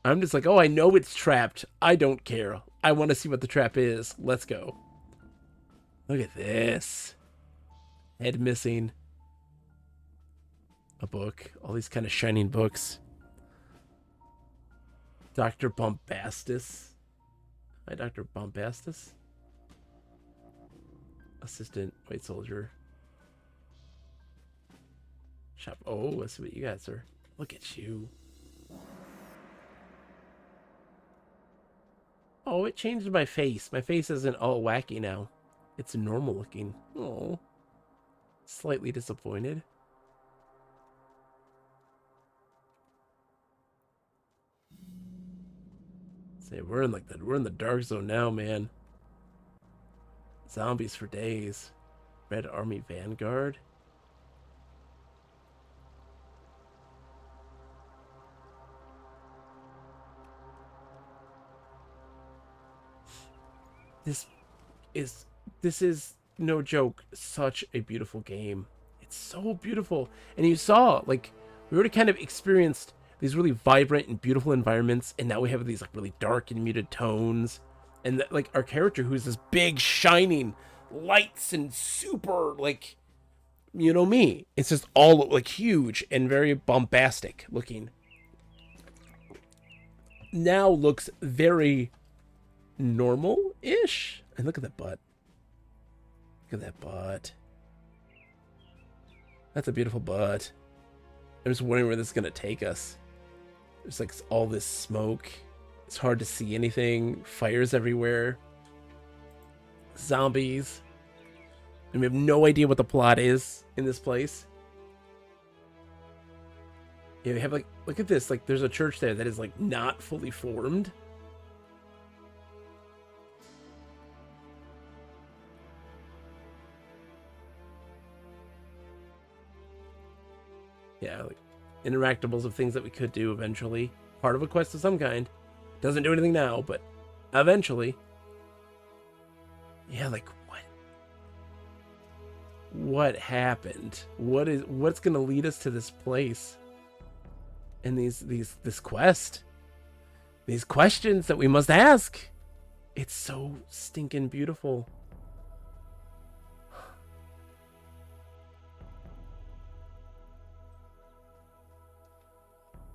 I'm just like, oh, I know it's trapped. I don't care. I want to see what the trap is. Let's go. Look at this. Head missing. A book. All these kind of shining books. Dr. Bombastus. Hi, Dr. Bombastus. Assistant White Soldier. Shop. Oh, let's see what you got, sir. Look at you. Oh, it changed my face. My face isn't all wacky now. It's normal looking. Oh. Slightly disappointed. Say we're in the dark zone now, man. Zombies for days. Red Army Vanguard. This is no joke, such a beautiful game. It's so beautiful. And you saw, like, we already kind of experienced these really vibrant and beautiful environments, and now we have these like really dark and muted tones. And like our character, who's this big shining lights and super, like, you know me. It's just all like huge and very bombastic looking. Now looks very normal-ish. And look at that butt. Look at that butt. That's a beautiful butt. I'm just wondering where this is going to take us. There's like all this smoke. It's hard to see anything. Fires everywhere. Zombies. And we have no idea what the plot is in this place. Yeah, we have like, look at this. Like there's a church there that is like not fully formed. Yeah, like interactables of things that we could do eventually. Part of a quest of some kind. Doesn't do anything now, but eventually. Yeah, like what happened? What's gonna lead us to this place? And this quest. These questions that we must ask. It's so stinking beautiful.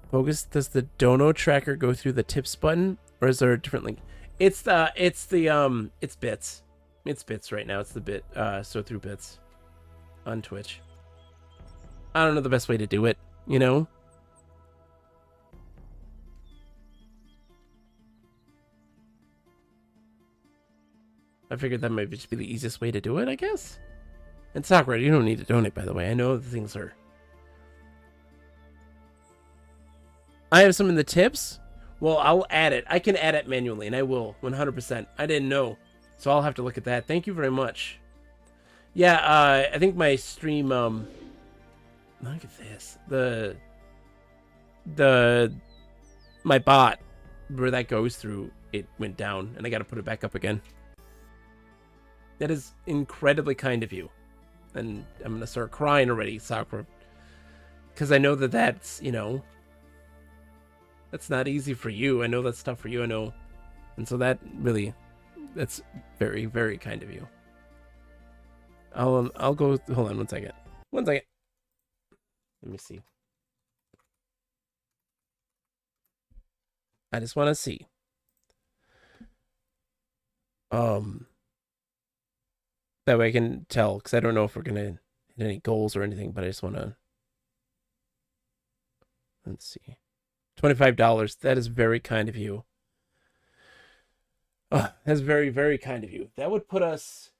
Focus, does the dono tracker go through the tips button, or is there a different link? It's bits. It's bits right now. It's the bit, so through bits on Twitch. I don't know the best way to do it, you know? I figured that might just be the easiest way to do it, I guess. And Sakura, you don't need to donate, by the way. I know the things are... I have some in the tips. Well, I'll add it. I can add it manually, and I will, 100%. I didn't know, so I'll have to look at that. Thank you very much. Yeah, I think my stream, look at this. My bot, where that goes through, it went down, and I gotta put it back up again. That is incredibly kind of you. And I'm gonna start crying already, Sakura. Because I know that that's, you know... That's not easy for you. I know that's tough for you, I know. And so that really That's very, very kind of you. I'll go. Hold on 1 second. 1 second. Let me see. I just want to see. That way I can tell, because I don't know if we're gonna hit any goals or anything, but I just want to. Let's see. $25. That is very kind of you. That's very, very kind of you. That would put us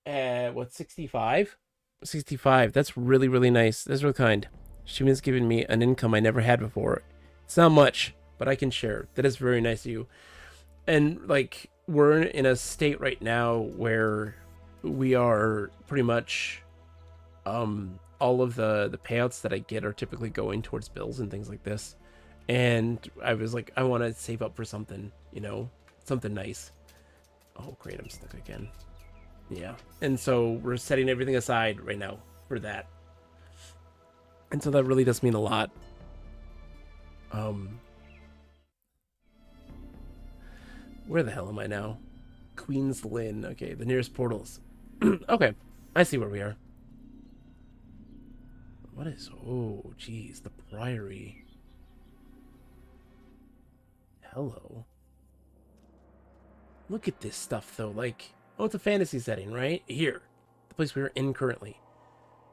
at what, 65? 65. That's really, really nice. That's real kind. Shuma's given me an income I never had before. It's not much, but I can share. That is very nice of you. And like, we're in a state right now where we are pretty much all of the payouts that I get are typically going towards bills and things like this. And I was like, I want to save up for something, you know, something nice. Oh, great, I'm stuck again. Yeah. And so we're setting everything aside right now for that. And so that really does mean a lot. Where the hell am I now? Queens Lynn. Okay, the nearest portals. Okay, I see where we are. What is... Oh, geez, the Priory. Hello. Look at this stuff, though. Like, oh, it's a fantasy setting, right? Here. The place we're in currently.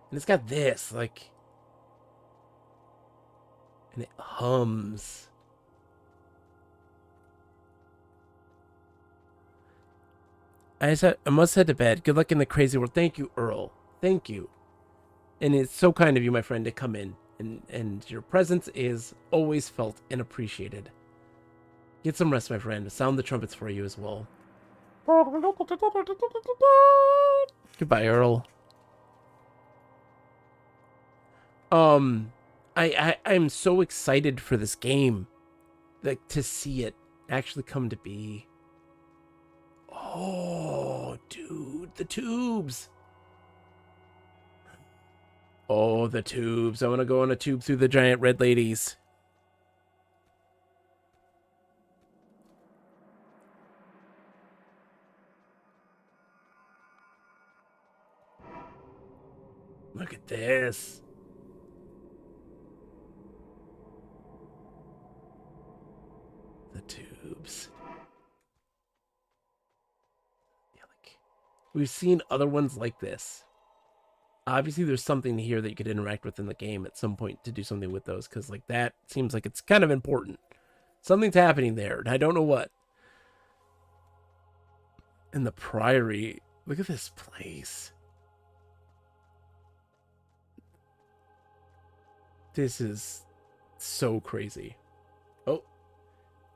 And it's got this, like... And it hums. I must head to bed. Good luck in the crazy world. Thank you, Earl. Thank you. And it's so kind of you, my friend, to come in. And your presence is always felt and appreciated. Get some rest, my friend. Sound the trumpets for you as well. Goodbye, Earl. I'm so excited for this game. Like, to see it actually come to be. Oh, dude, the tubes. Oh, the tubes. I want to go on a tube through the giant red ladies. Look at this. The tubes. Yeah, like, we've seen other ones like this. Obviously, there's something here that you could interact with in the game at some point to do something with those, because like that seems like it's kind of important. Something's happening there, and I don't know what. And the Priory, look at this place. This is so crazy. Oh,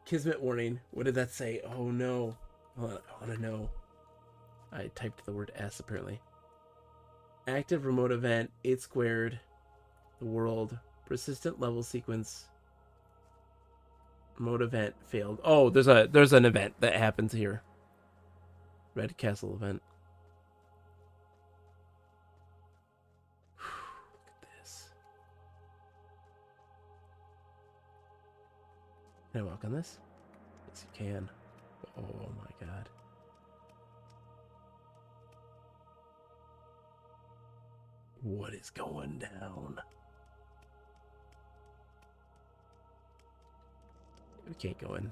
Kismet warning. What did that say? Oh no. Hold on, I want to know. I typed the word S apparently. Active remote event, 8 squared, the world, persistent level sequence, remote event failed. Oh, there's an event that happens here. Red Castle event. Look at this. Can I walk on this? Yes, you can. Oh my god. What is going down? We can't go in.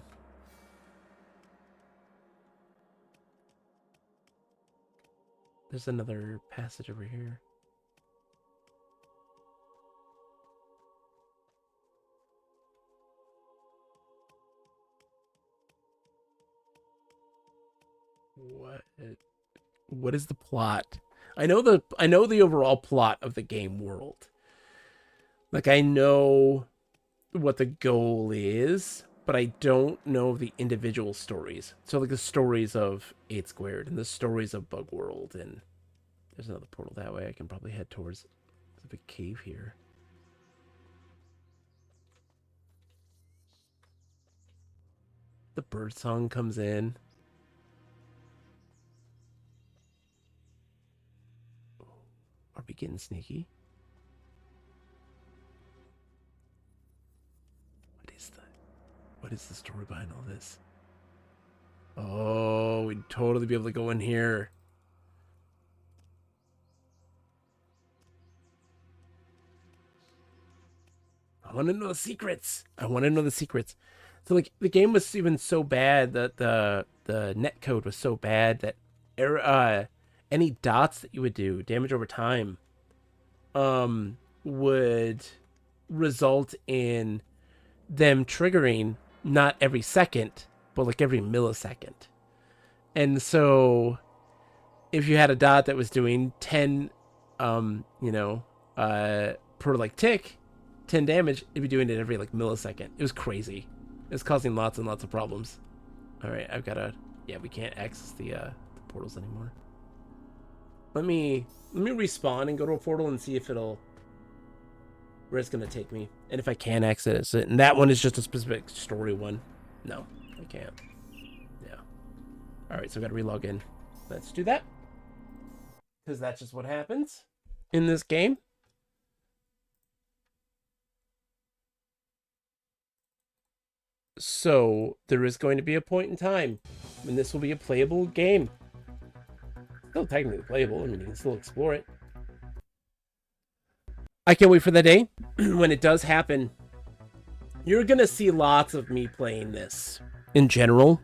There's another passage over here. What is the plot? I know the overall plot of the game world. Like, I know what the goal is, but I don't know the individual stories. So like the stories of 8 squared and the stories of Bug World, and there's another portal that way I can probably head towards. There's a big cave here. The bird song comes in. Are we getting sneaky? What is the story behind all this? Oh, we totally be able to go in here. I want to know the secrets. I want to know the secrets. So like the game was even so bad that the net code was so bad that any dots that you would do, damage over time, would result in them triggering not every second, but like every millisecond. And so if you had a dot that was doing 10 per like tick, 10 damage, it'd be doing it every like millisecond. It was crazy. It was causing lots and lots of problems. All right, I've got to, yeah, we can't access the portals anymore. Let me respawn and go to a portal and see if it'll, where it's going to take me. And if I can access it. And that one is just a specific story one. No, I can't. Yeah. All right, so I've got to relog in. Let's do that. Because that's just what happens in this game. So there is going to be a point in time when this will be a playable game. Still technically playable. I mean, you can still explore it. I can't wait for the day when it does happen. You're going to see lots of me playing this in general.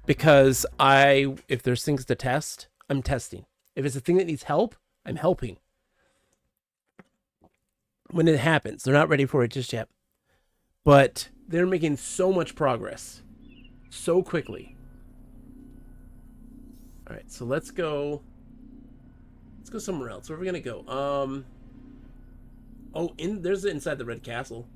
Because if there's things to test, I'm testing. If it's a thing that needs help, I'm helping. When it happens, they're not ready for it just yet. But they're making so much progress so quickly. All right, so let's go somewhere else. Where are we gonna go? There's inside the Red Castle.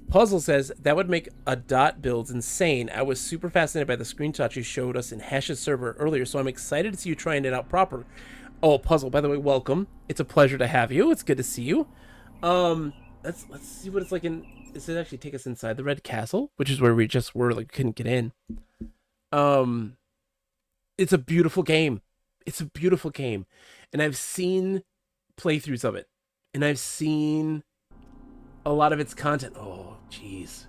Puzzle says that would make a dot builds insane. I was super fascinated by the screenshot you showed us in Hash's server earlier, so I'm excited to see you trying it out proper. Oh, Puzzle, by the way, welcome. It's a pleasure to have you. It's good to see you. Let's see what it's like in. Does it actually take us inside the Red Castle, which is where we just were, like, couldn't get in. It's a beautiful game. It's a beautiful game. And I've seen playthroughs of it. And I've seen a lot of its content. Oh, jeez.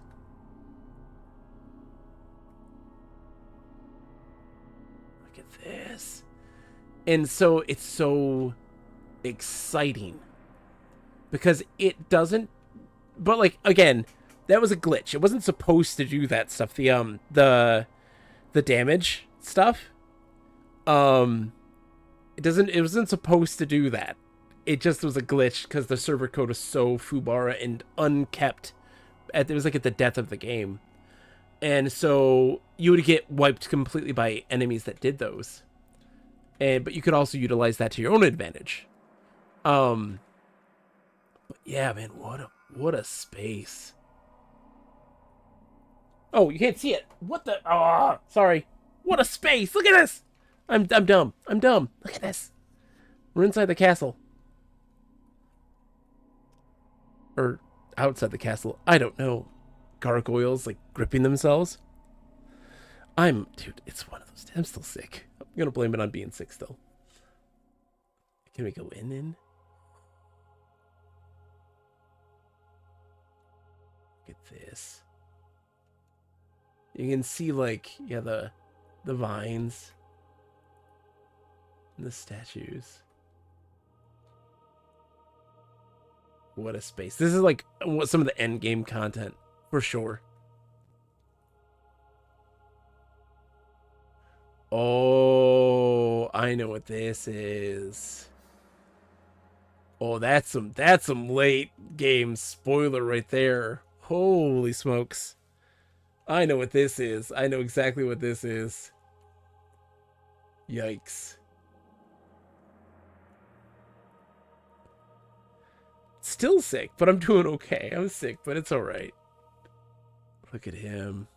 Look at this. And so it's so exciting. Because it doesn't. But like, again, that was a glitch. It wasn't supposed to do that stuff. The damage stuff. It wasn't supposed to do that. It just was a glitch because the server code was so fubara and unkept. It was like at the death of the game. And so you would get wiped completely by enemies that did those. But you could also utilize that to your own advantage. But yeah, man, what a space. Oh, you can't see it. What the? Oh, sorry. What a space. Look at this. I'm dumb. I'm dumb. Look at this. We're inside the castle. Or outside the castle. I don't know. Gargoyles, like, gripping themselves. Dude, it's one of those. I'm still sick. I'm going to blame it on being sick still. Can we go in? Look at this. You can see, like, yeah, the vines and the statues. What a space. This is like some of the end game content for sure. Oh, I know what this is. Oh, that's some late game spoiler right there. Holy smokes. I know what this is. I know exactly what this is. Yikes. Still sick, but I'm doing okay. I'm sick, but it's alright. Look at him.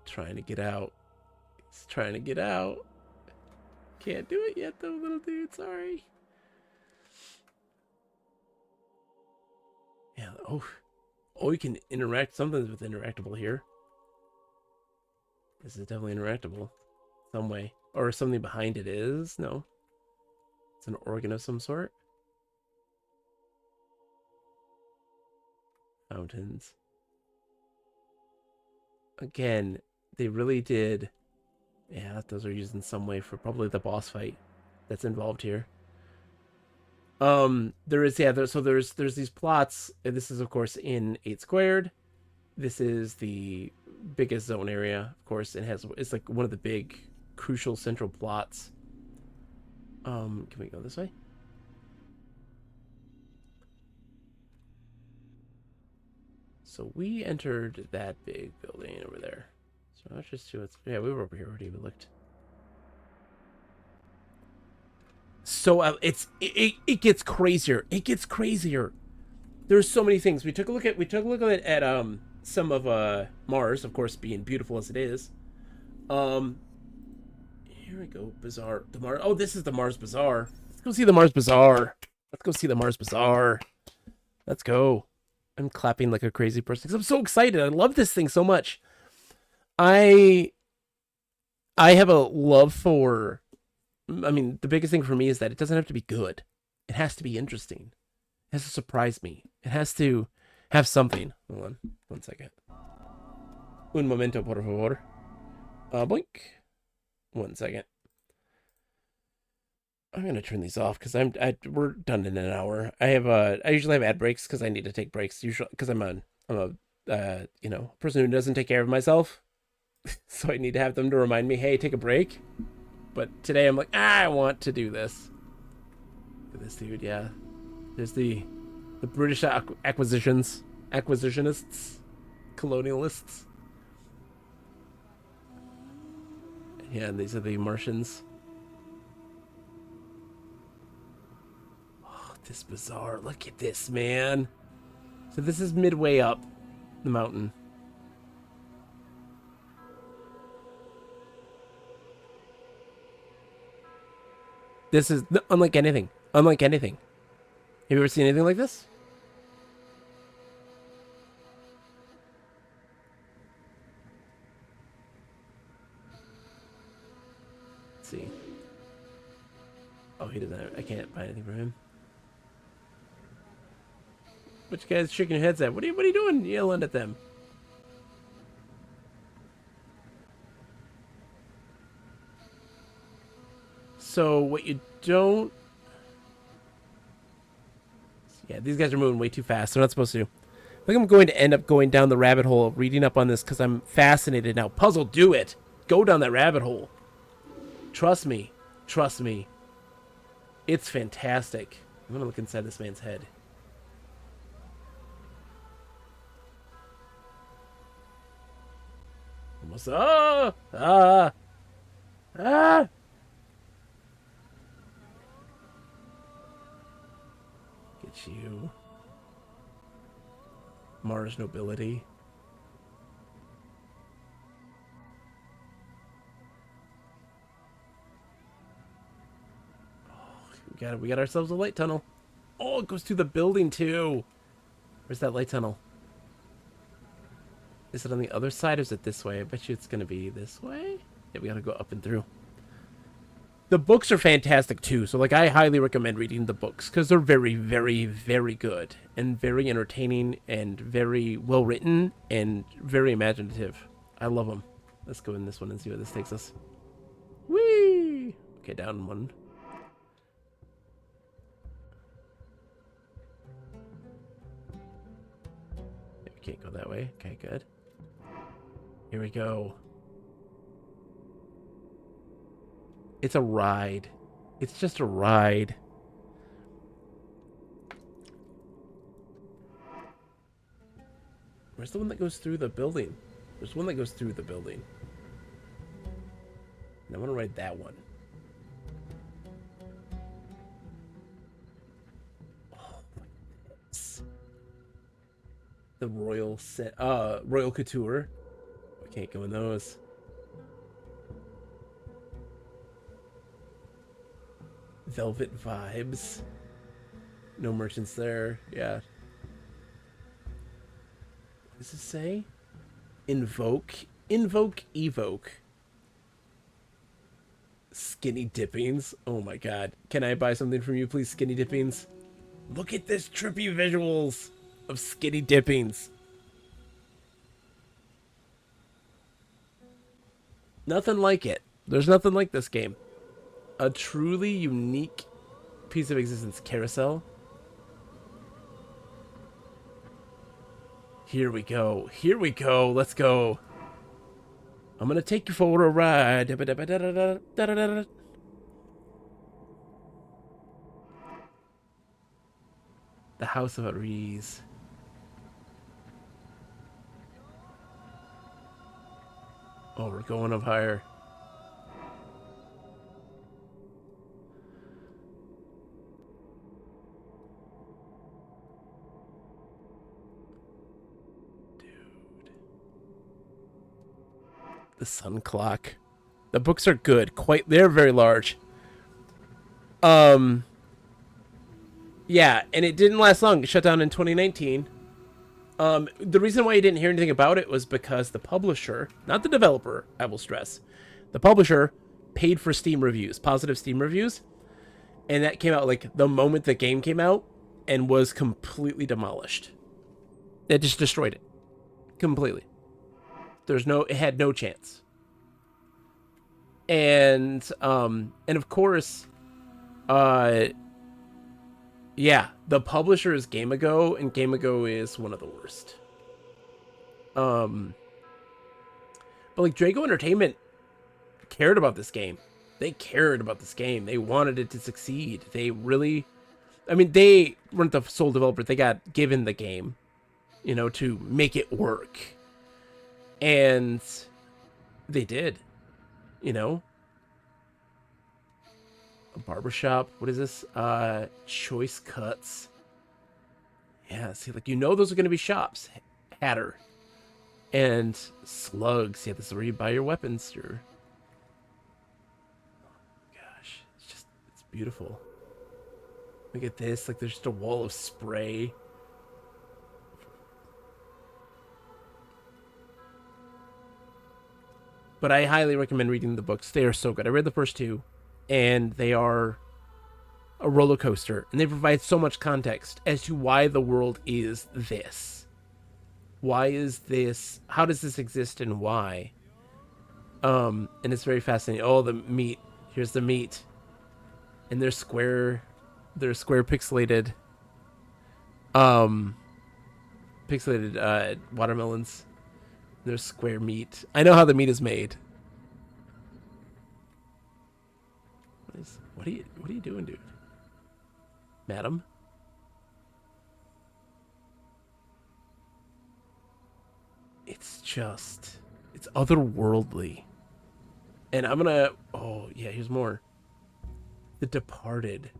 Trying to get out. He's trying to get out. Can't do it yet, though, little dude. Sorry. Yeah. Oh, you can interact. Something's with interactable here. This is definitely interactable. Some way. Or something behind it is. No. It's an organ of some sort. Fountains. Again, They really did. Yeah, those are used in some way for probably the boss fight that's involved here. There is, yeah, there's these plots. And this is of course in 8 squared. This is the biggest zone area, of course. It's like one of the big crucial central plots. Can we go this way? So we entered that big building over there. So let's just see what's... Yeah, we were over here already. We looked. So it gets crazier. It gets crazier. There's so many things. We took a look at some of Mars, of course, being beautiful as it is. Here we go. Bazaar. The Mars. Oh, this is the Mars Bazaar. Let's go see the Mars Bazaar. Let's go see the Mars Bazaar. Let's go. I'm clapping like a crazy person because I'm so excited. I love this thing so much. I have a love for... I mean, the biggest thing for me is that it doesn't have to be good. It has to be interesting. It has to surprise me. It has to have something. Hold on. 1 second. Un momento, por favor. Blink. 1 second. I'm gonna turn these off because we're done in an hour. I usually have ad breaks because I need to take breaks usually because I'm a person who doesn't take care of myself, so I need to have them to remind me, hey, take a break. But today I'm like, I want to do this. Look at this dude, yeah. There's the British acquisitionists, colonialists. Yeah, and these are the Martians. This bazaar. Look at this, man. So this is midway up the mountain. This is unlike anything. Unlike anything. Have you ever seen anything like this? Let's see. Oh, he doesn't have, I can't buy anything from him. What you guys shaking your heads at? What are you doing yelling at them? So what you don't... Yeah, these guys are moving way too fast. They're not supposed to. I think I'm going to end up going down the rabbit hole of reading up on this because I'm fascinated now. Puzzle, do it. Go down that rabbit hole. Trust me. Trust me. It's fantastic. I'm going to look inside this man's head. Almost. Oh! Ah! Ah! Get you. Mars nobility. Oh, we got ourselves a light tunnel. Oh, it goes through the building too. Where's that light tunnel? Is it on the other side or is it this way? I bet you it's gonna be this way. Yeah, we gotta go up and through. The books are fantastic too, so like I highly recommend reading the books because they're very, very, very good and very entertaining and very well written and very imaginative. I love them. Let's go in this one and see where this takes us. Whee! Okay, down one. We can't go that way. Okay, good. Here we go. It's a ride. It's just a ride. Where's the one that goes through the building? There's one that goes through the building. And I want to ride that one. Oh, the Royal set, Royal Couture. I can't go in those. Velvet vibes. No merchants there. Yeah. What does it say? Invoke. Invoke, evoke. Skinny dippings. Oh my god. Can I buy something from you, please, skinny dippings? Look at this trippy visuals of skinny dippings. Nothing like it. There's nothing like this game. A truly unique piece of existence. Carousel. Here we go. Here we go. Let's go. I'm gonna take you for a ride. The House of Aries. Oh, we're going up higher. The Sun Clock. The books are good. They're very large. Yeah, and it didn't last long. It shut down in 2019. The reason why you didn't hear anything about it was because the publisher, not the developer, I will stress, the publisher paid for Steam reviews, positive Steam reviews, and that came out like the moment the game came out and was completely demolished. It just destroyed it completely. It had no chance. And of course, yeah, the publisher is Gamago, and Gamago is one of the worst. But like Drago Entertainment cared about this game. They cared about this game. They wanted it to succeed. They really, I mean, they weren't the sole developer. They got given the game, to make it work. And they did, A barbershop. What is this? Choice Cuts. Yeah, see, like, those are going to be shops. Hatter. And Slugs. Yeah, this is where you buy your weapons. Oh, gosh. It's beautiful. Look at this. Like, there's just a wall of spray. But I highly recommend reading the books. They are so good. I read the first two, and they are a roller coaster, and they provide so much context as to why the world is this. Why is this? How does this exist, and why? And it's very fascinating. Oh, the meat. Here's the meat, and they're square pixelated, watermelons. There's square meat. I know how the meat is made. What are you doing, dude? Madam? It's otherworldly. And I'm gonna, oh yeah, here's more. The Departed.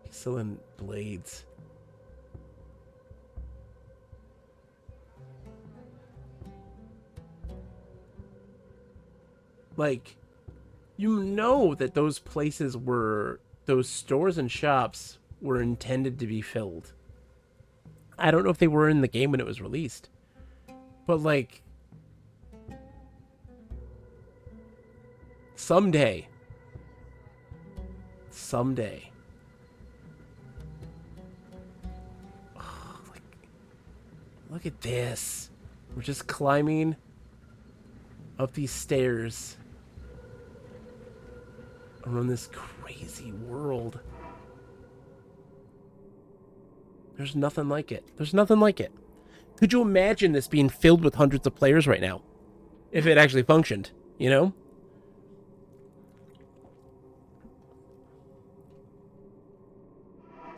Selling blades. Like, that those stores and shops were intended to be filled. I don't know if they were in the game when it was released, but like, someday. Look at this. We're just climbing up these stairs around this crazy world. There's nothing like it. Could you imagine this being filled with hundreds of players right now? If it actually functioned,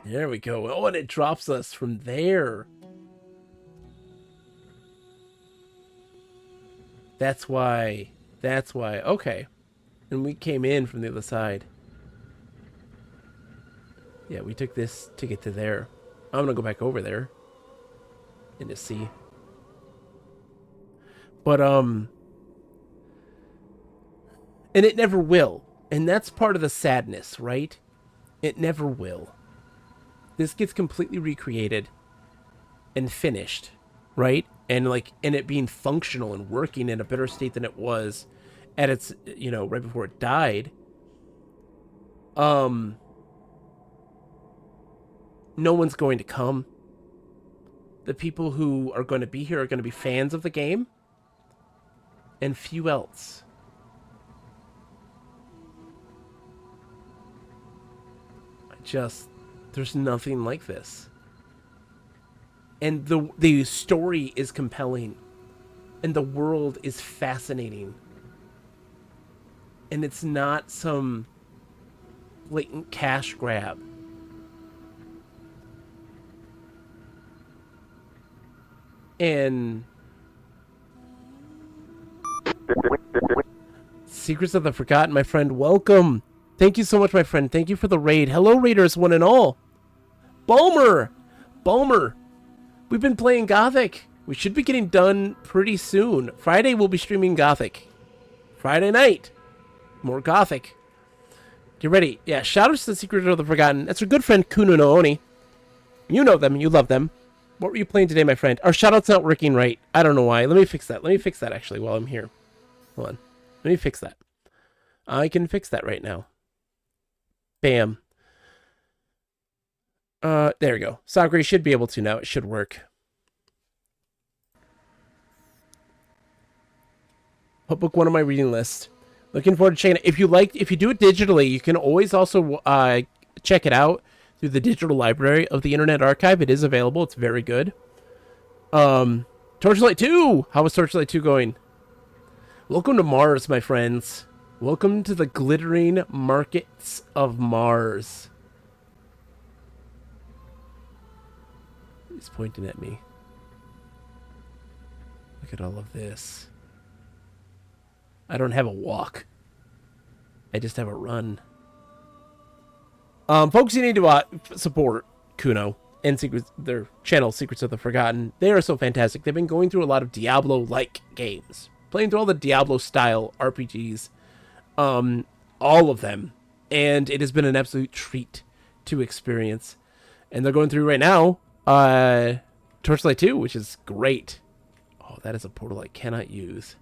There we go. Oh, and it drops us from there. That's why. Okay. And we came in from the other side. Yeah, we took this to get to there. I'm going to go back over there. And to see. But, and it never will. And that's part of the sadness, right? It never will. This gets completely recreated and finished, right? And it being functional and working in a better state than it was at its, right before it died. No one's going to come. The people who are going to be here are going to be fans of the game. And few else. There's nothing like this. And the story is compelling. And the world is fascinating. And it's not some blatant cash grab. And Secrets of the Forgotten, my friend, welcome. Thank you so much, my friend. Thank you for the raid. Hello, raiders, one and all. Balmer! We've been playing Gothic. We should be getting done pretty soon. Friday, we'll be streaming Gothic. Friday night. More Gothic. Get ready. Yeah, shout out to the Secret of the Forgotten. That's our good friend Kuno no Oni. You know them. You love them. What were you playing today, my friend? Our shout-out's not working right. I don't know why. Let me fix that. Let me fix that, actually, while I'm here. Hold on. Let me fix that. I can fix that right now. Bam. There we go. Sakura should be able to now. It should work. What book one on my reading list? Looking forward to checking it. If you do it digitally, you can always also check it out through the digital library of the Internet Archive. It is available. It's very good. Torchlight 2! How was Torchlight 2 going? Welcome to Mars, my friends. Welcome to the glittering markets of Mars. He's pointing at me. Look at all of this. I don't have a walk. I just have a run. Folks, you need to support Kuno and their channel, Secrets of the Forgotten. They are so fantastic. They've been going through a lot of Diablo-like games. Playing through all the Diablo-style RPGs. All of them. And it has been an absolute treat to experience. And they're going through right now, Torchlight 2, which is great. Oh, that is a portal I cannot use.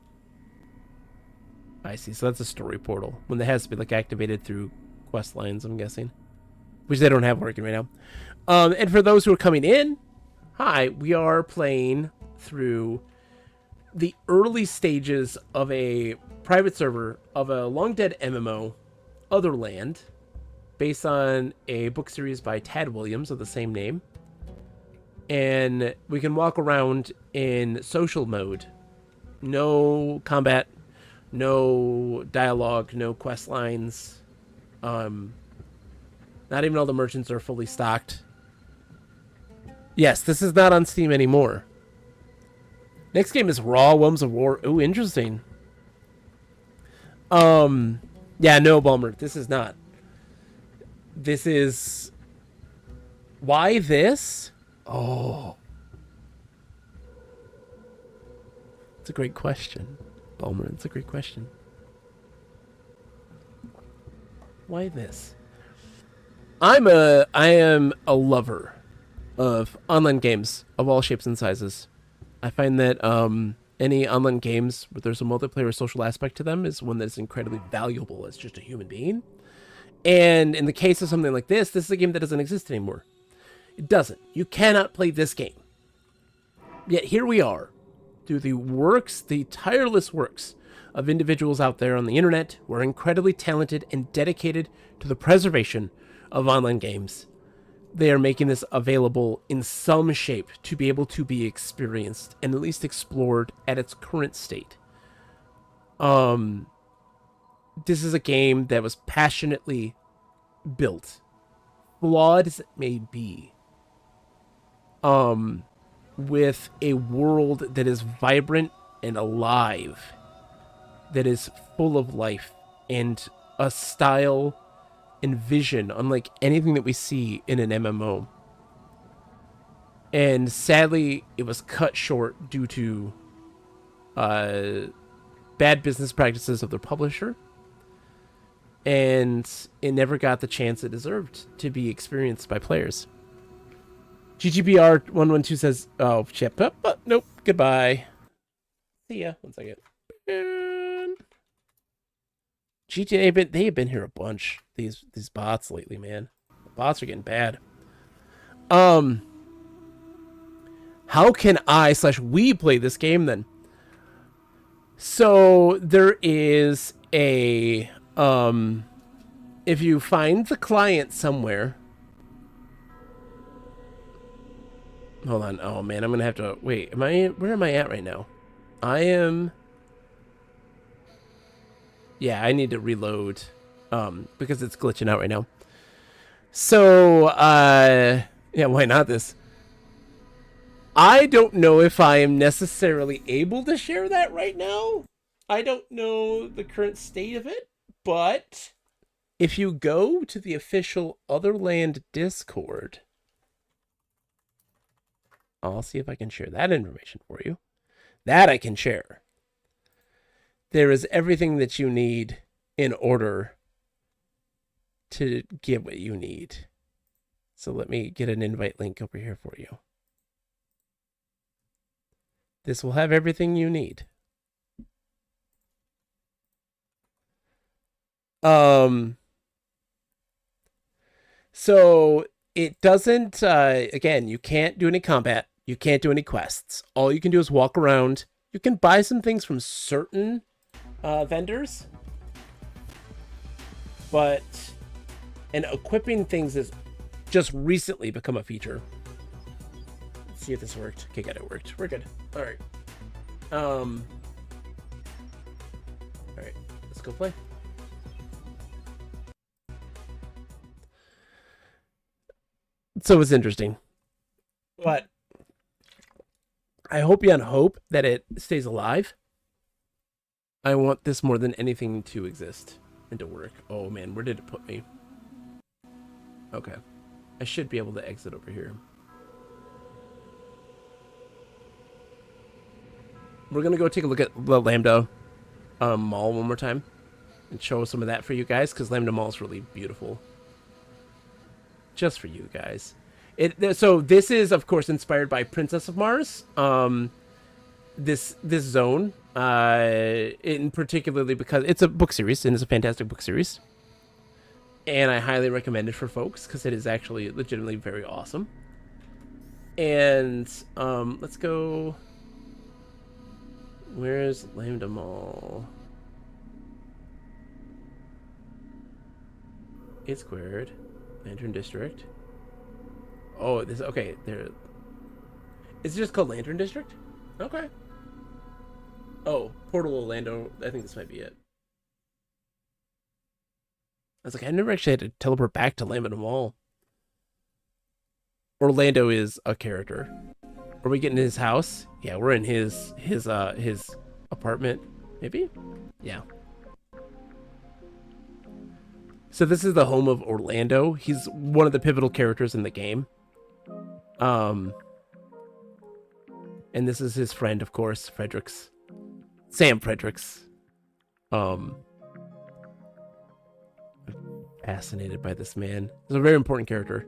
I see. So that's a story portal. When that has to be like activated through quest lines, I'm guessing. Which they don't have working right now. And for those who are coming in, hi, we are playing through the early stages of a private server of a long-dead MMO, Otherland, based on a book series by Tad Williams of the same name. And we can walk around in social mode. No combat, no dialogue, no quest lines. Not even all the merchants are fully stocked. Yes, this is not on Steam anymore. Next game is Raw Realms of War. Ooh, interesting. Yeah, no, Balmer. This is not. This is... Why this? Oh. It's a great question, Balmer. It's a great question. Why this? I am a lover of online games of all shapes and sizes. I find that any online games where there's a multiplayer or social aspect to them is one that's incredibly valuable as just a human being. And in the case of something like this is a game that doesn't exist anymore. It doesn't. You cannot play this game. Yet here we are, through the tireless works of individuals out there on the internet who are incredibly talented and dedicated to the preservation of online games. They are making this available in some shape to be able to be experienced and at least explored at its current state. This is a game that was passionately built, flawed as it may be, with a world that is vibrant and alive, that is full of life and a style and vision unlike anything that we see in an MMO. And sadly, it was cut short due to bad business practices of their publisher, and it never got the chance it deserved to be experienced by players. GGBR112 says, oh, shit, nope, goodbye. See ya. 1 second. GTA, they have been here a bunch. These bots lately, man. The bots are getting bad. how can I/we play this game then? So there is a if you find the client somewhere. Hold on. Oh man, I'm gonna have to wait. Where am I at right now? I am. Yeah, I need to reload because it's glitching out right now. So yeah, why not this? I don't know if I am necessarily able to share that right now. I don't know the current state of it, but if you go to the official Otherland Discord, I'll see if I can share that information for you. That I can share. There is everything that you need in order to get what you need. So let me get an invite link over here for you. This will have everything you need. So it doesn't, again, you can't do any combat. You can't do any quests. All you can do is walk around. You can buy some things from certain vendors. And equipping things has just recently become a feature. Let's see if this worked. Okay, good, it worked. We're good. All right. All right, let's go play. So it's interesting, but I hope beyond hope that it stays alive. I want this more than anything to exist and to work. Oh man, where did it put me? Okay, I should be able to exit over here. We're gonna go take a look at the Lambda Mall one more time and show some of that for you guys, because Lambda Mall is really beautiful. Just for you guys. So this is, of course, inspired by Princess of Mars. This zone, in particularly because it's a book series and it's a fantastic book series, and I highly recommend it for folks because it is actually legitimately very awesome. And let's go. Where's Lambda Mall? 8 squared. Lantern District. Oh, this, okay, there. Is it just called Lantern District? Okay. Oh, Portal Orlando. I think this might be it. I was like, I never actually had to teleport back to Lambda Mall. Orlando is a character. Are we getting his house? Yeah, we're in his apartment. Maybe? Yeah. So this is the home of Orlando. He's one of the pivotal characters in the game. And this is his friend, of course, Fredericks. Sam Fredericks. I'm fascinated by this man. He's a very important character.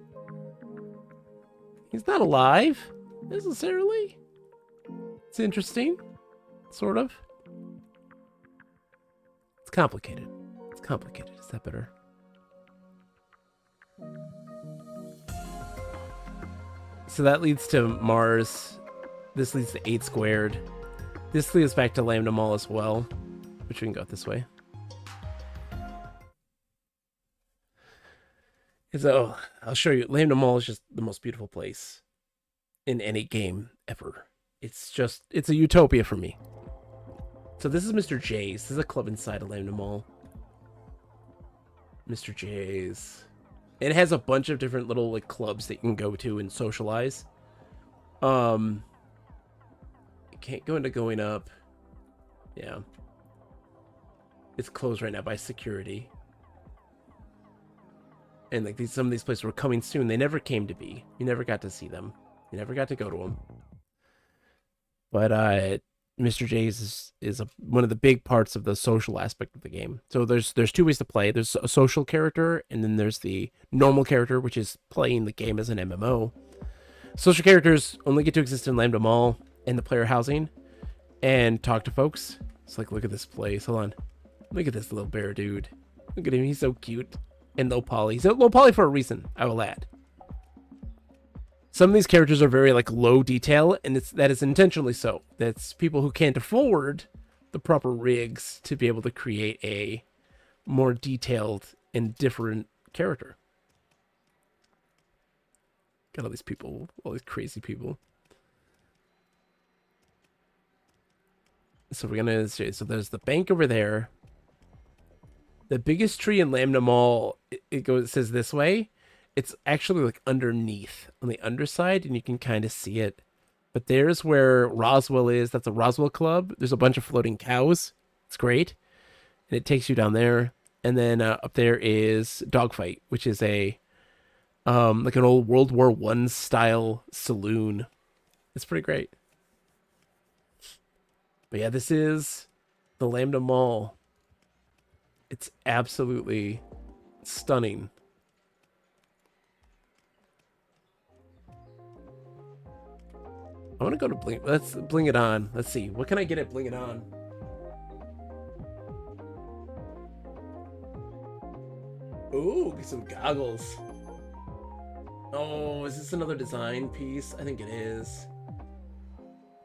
He's not alive, necessarily. It's interesting. Sort of. It's complicated. It's complicated. Is that better? So that leads to Mars. This leads to 8 squared. This leads back to Lambda Mall as well, which we can go this way. So I'll show you. Lambda Mall is just the most beautiful place in any game ever. It's a utopia for me. So this is Mr. J's. This is a club inside of Lambda Mall. Mr. J's. It has a bunch of different little like clubs that you can go to and socialize. You can't go into going up. Yeah. It's closed right now by security. And like some of these places were coming soon. They never came to be. You never got to see them. You never got to go to them. But Mr. J's is one of the big parts of the social aspect of the game. So there's 2 ways to play. There's a social character, and then there's the normal character, which is playing the game as an MMO. Social characters only get to exist in Lambda Mall and the player housing and talk to folks. It's like, look at this place. Hold on. Look at this little bear dude. Look at him. He's so cute. And low poly. He's low poly for a reason, I will add. some of these characters are very like low detail, and that is intentionally so. That's people who can't afford the proper rigs to be able to create a more detailed and different character. Got all these people, all these crazy people. So we're gonna say, so there's the bank over there. The biggest tree in Lambda Mall, it says this way. It's actually like underneath on the underside, and you can kind of see it. But there's where Roswell is. That's a Roswell club. There's a bunch of floating cows. It's great. And it takes you down there. And then up there is Dogfight, which is a like an old World War I style saloon. It's pretty great. But yeah, this is the Lambda Mall. It's absolutely stunning. I want to go to Bling. Let's Bling It On. Let's see. What can I get at Bling It On? Ooh, get some goggles. Oh, is this another design piece? I think it is.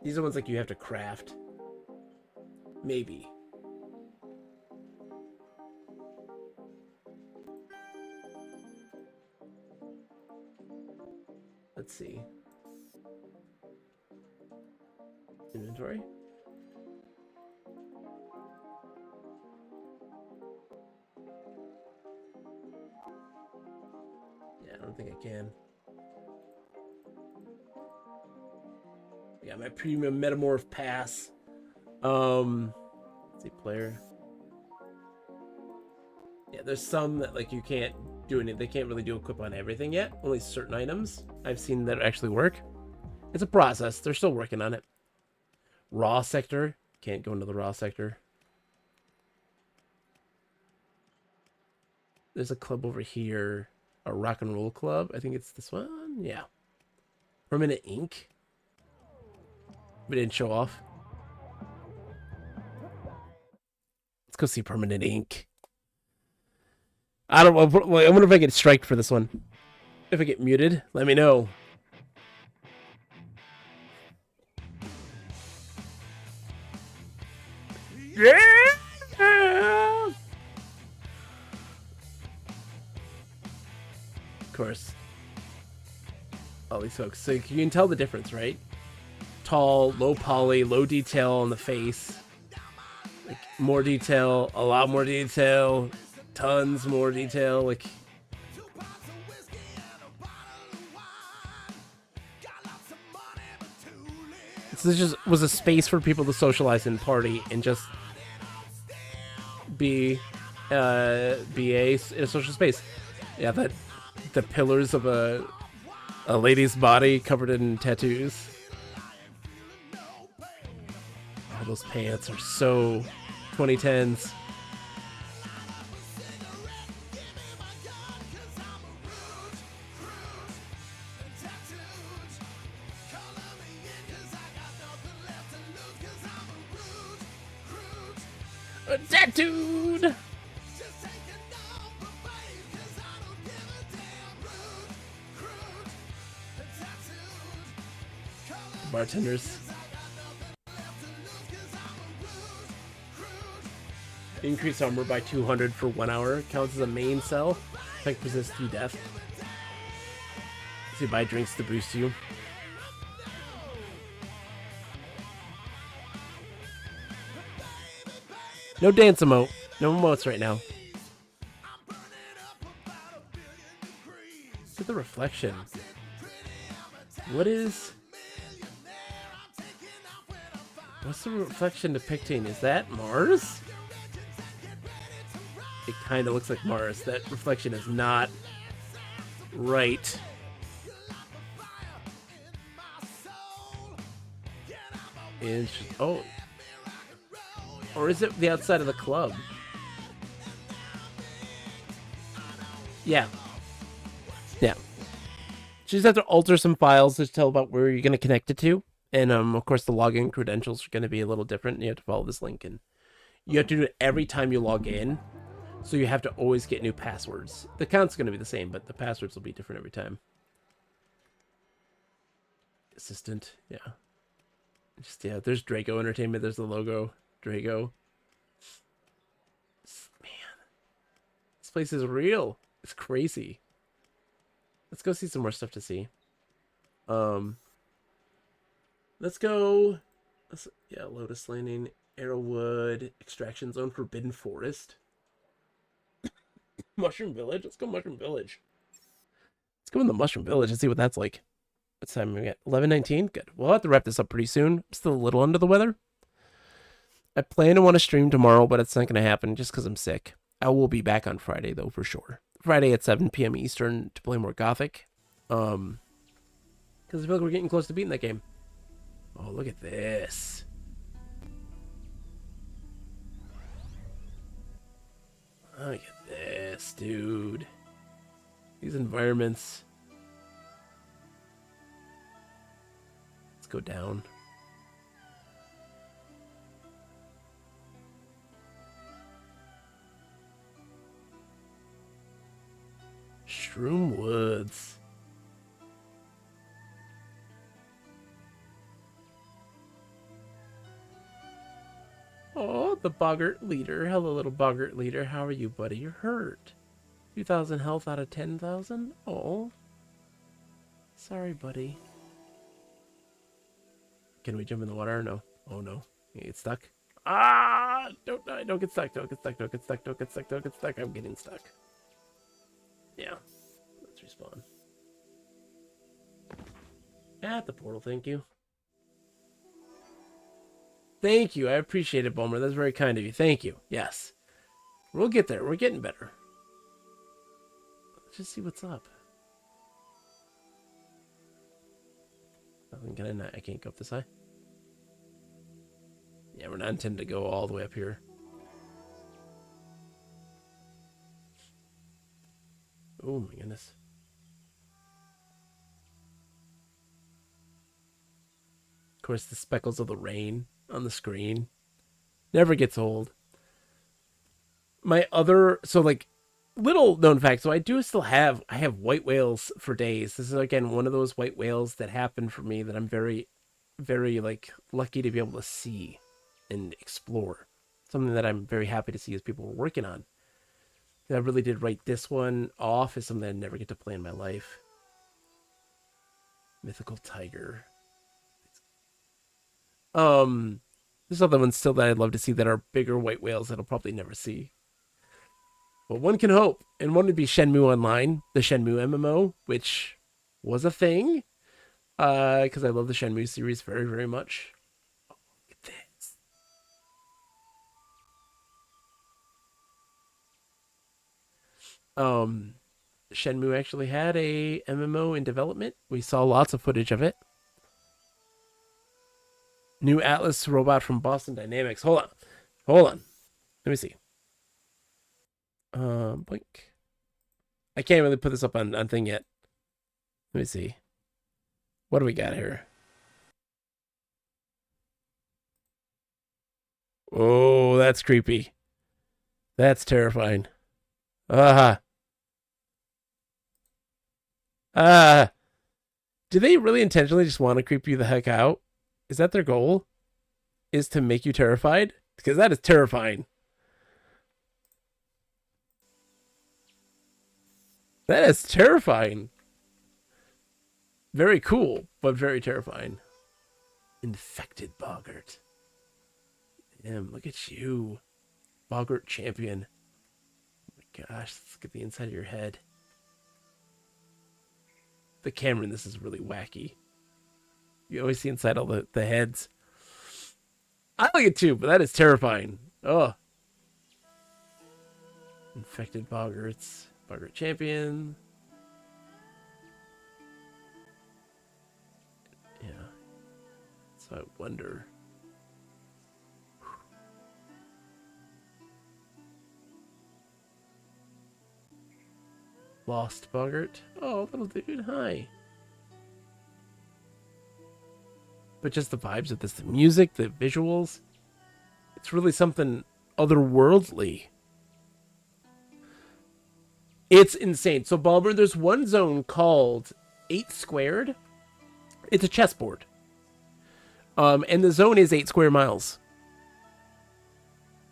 These are ones like you have to craft. Maybe. Let's see. Inventory. Yeah, I don't think I can. I got my premium metamorph pass. Let's see, player. Yeah, there's some that like you can't do any. They can't really do equip on everything yet. Only certain items I've seen that actually work. It's a process. They're still working on it. Raw sector. Can't go into the raw sector. There's a club over here. A rock and roll club. I think it's this one. Yeah. Permanent ink. We didn't show off. Let's go see permanent ink. I don't know. I wonder if I get striked for this one. If I get muted, let me know. Yeah! Of course. All these folks. So you can tell the difference, right? Tall, low poly, low detail on the face. Like more detail, a lot more detail, tons more detail. Like this just was a space for people to socialize and party and just be a social space. Yeah, that the pillars of a lady's body covered in tattoos. Oh, those pants are so 2010s. Tattooed. Bartenders. Increase armor by 200 for 1 hour. Counts as a main cell. Effect persists through death. So you buy drinks to boost you. No dance emote. No emotes right now. Look at the reflection. What is... What's the reflection depicting? Is that Mars? It kind of looks like Mars. That reflection is not right. Oh. Or is it the outside of the club? Yeah. Yeah. You just have to alter some files to tell about where you're going to connect it to. And, of course, the login credentials are going to be a little different. You have to follow this link. And you have to do it every time you log in. So you have to always get new passwords. The account's going to be the same, but the passwords will be different every time. assistant. Yeah. Just, yeah, there's Draco Entertainment. There's the logo. Draco. Man. This place is real. It's crazy. Let's go see some more stuff to see. Let's go. Yeah, Lotus Landing, Arrowwood, Extraction Zone, Forbidden Forest. Mushroom Village. Let's go Mushroom Village. Let's go in the Mushroom Village and see what that's like. What time are we at? 11:19? Good. We'll have to wrap this up pretty soon. I'm still a little under the weather. I plan to want to stream tomorrow, but it's not going to happen just because I'm sick. I will be back on Friday, though, for sure. Friday at 7 p.m. Eastern to play more Gothic. Because I feel like we're getting close to beating that game. Oh, look at this. Look at this, dude. These environments. Let's go down. Shroom Woods. Oh, the Boggart leader. Hello, little Boggart leader. How are you, buddy? You're hurt. 2,000 health out of 10,000? Oh. Sorry, buddy. Can we jump in the water or no? Oh, no. You get stuck? Ah! Don't die. Don't get stuck. Don't get stuck. Don't get stuck. Don't get stuck. Don't get stuck. I'm getting stuck. Yeah. Let's respawn. At the portal, thank you. Thank you. I appreciate it, Bulmer. That's very kind of you. Thank you. Yes. We'll get there. We're getting better. Let's just see what's up. Nothing can I not? I can't go up this high. Yeah, we're not intending to go all the way up here. Oh my goodness. Of course, the speckles of the rain on the screen never gets old. My other, so like, little known fact, so I do still have, I have white whales for days. This is again one of those white whales that happened for me that I'm very, very like lucky to be able to see and explore. Something that I'm very happy to see as people were working on. I really did write this one off as something I never get to play in my life. Mythical Tiger. There's other ones still that I'd love to see that are bigger white whales that I'll probably never see. But one can hope. And one would be Shenmue Online, the Shenmue MMO, which was a thing. Because I love the Shenmue series very, very much. Oh, look at this. Shenmue actually had a MMO in development. We saw lots of footage of it. New Atlas robot from Boston Dynamics. Hold on. Let me see. Blink. I can't really put this up on thing yet. Let me see. What do we got here? Oh, that's creepy. That's terrifying. Do they really intentionally just want to creep you the heck out? Is that their goal? Is to make you terrified? Because that is terrifying. That is terrifying. Very cool, but very terrifying. Infected Boggart. Damn, look at you. Boggart champion. Oh my gosh, let's get the inside of your head. The camera in this is really wacky. You always see inside all the heads. I like it too, but that is terrifying. Oh. Infected Boggarts. Boggart champion. Yeah. So I wonder. Lost Boggart. Oh, little dude. Hi. But just the vibes of this, the music, the visuals. It's really something otherworldly. It's insane. So, Balmer, there's one zone called 8 Squared. It's a chessboard. And the zone is 8 square miles.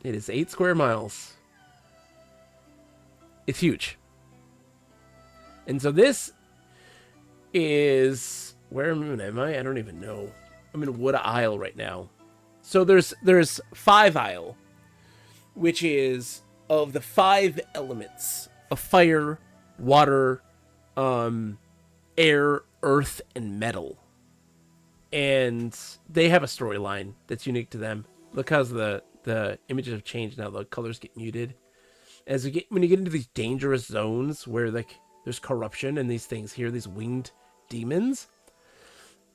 It is 8 square miles. It's huge. And so this is... Where am I? I don't even know. I'm in Wood Isle right now. So there's 5 Isle, which is of the 5 elements of fire, water, air, earth, and metal. And they have a storyline that's unique to them. Look how the images have changed now. The colors get muted. When you get into these dangerous zones where like there's corruption and these things here, these winged demons,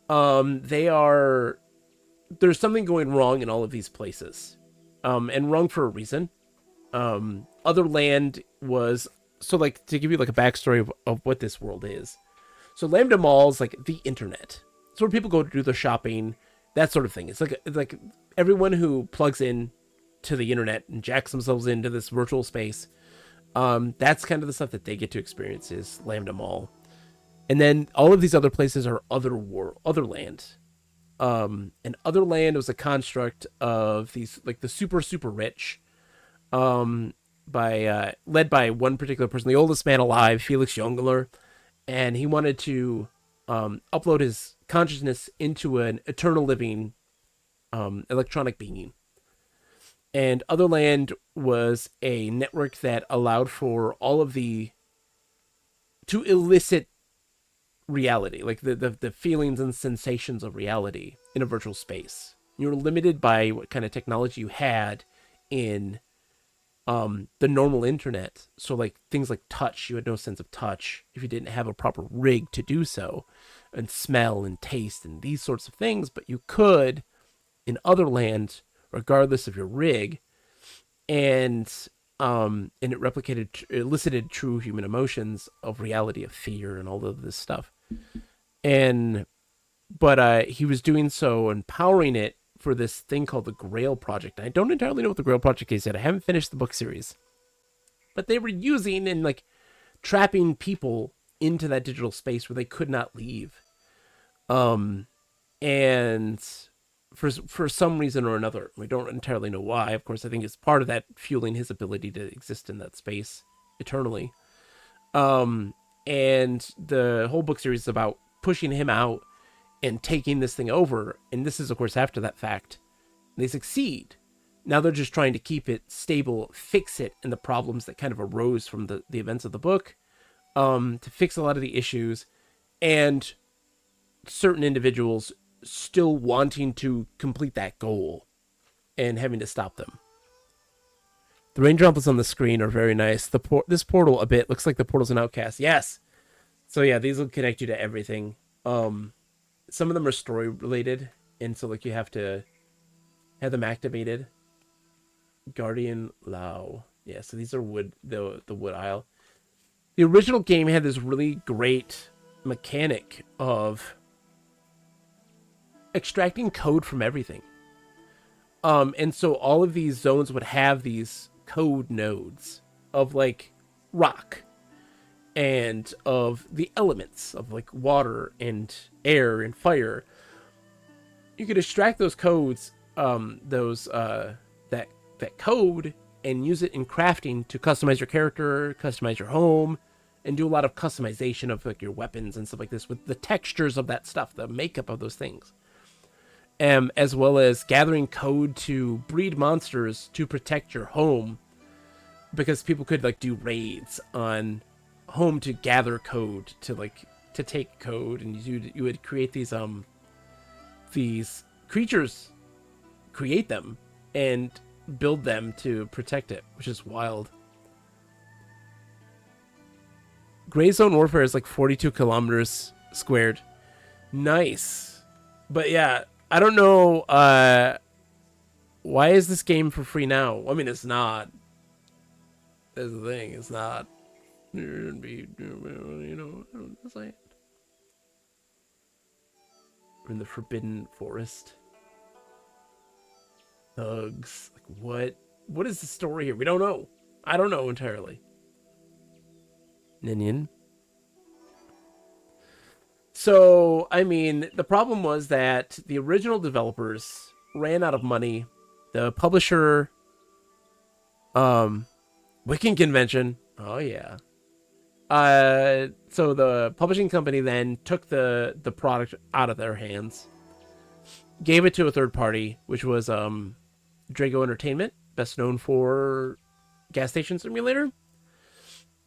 there's something going wrong in all of these places, and wrong for a reason. Otherland was, so like to give you like a backstory of what this world is. So Lambda Mall is like the internet. It's where people go to do their shopping, that sort of thing. It's like everyone who plugs in to the internet and jacks themselves into this virtual space. That's kind of the stuff that they get to experience is Lambda Mall. And then all of these other places are Otherland. And Otherland was a construct of these, like the super, super rich, led by one particular person, the oldest man alive, Felix Jungler. And he wanted to upload his consciousness into an eternal living electronic being. And Otherland was a network that allowed for all of to elicit reality, like the feelings and sensations of reality in a virtual space. You were limited by what kind of technology you had in the normal internet. So like things like touch, you had no sense of touch if you didn't have a proper rig to do so, and smell and taste and these sorts of things. But you could in Otherland, regardless of your rig, and it elicited true human emotions of reality, of fear, and all of this stuff. But he was doing so, empowering it for this thing called the Grail Project. I don't entirely know what the Grail Project is yet. I haven't finished the book series, but they were using and like trapping people into that digital space where they could not leave. And for some reason or another, we don't entirely know why. Of course, I think it's part of that fueling his ability to exist in that space eternally. And the whole book series is about pushing him out and taking this thing over. And this is, of course, after that fact. They succeed. Now they're just trying to keep it stable, fix it, and the problems that kind of arose from the events of the book, to fix a lot of the issues, and certain individuals still wanting to complete that goal and having to stop them. The raindrops on the screen are very nice. This portal a bit looks like the portal's an outcast. Yes. So yeah, these will connect you to everything. Some of them are story related, and so like you have to have them activated. Guardian Lao. Yeah, so these are the Wood Isle. The original game had this really great mechanic of extracting code from everything. And so all of these zones would have these code nodes of like rock and of the elements of like water and air and fire. You could extract those codes, that code, and use it in crafting to customize your character, customize your home, and do a lot of customization of like your weapons and stuff like this with the textures of that stuff, the makeup of those things. As well as gathering code to breed monsters to protect your home, because people could like do raids on home to gather code to take code, and you would create these creatures, create them and build them to protect it, which is wild. Gray Zone Warfare is like 42 kilometers squared. Nice. But yeah, I don't know, why is this game for free now? I mean, it's not. That's the thing, it's not. It shouldn't be, it's like... We're in the Forbidden Forest. Thugs. Like, what is the story here? We don't know. I don't know entirely. Ninian. So, I mean, the problem was that the original developers ran out of money. The publisher, Wiccan Convention. Oh yeah. So the publishing company then took the product out of their hands, gave it to a third party, which was Drago Entertainment, best known for Gas Station Simulator,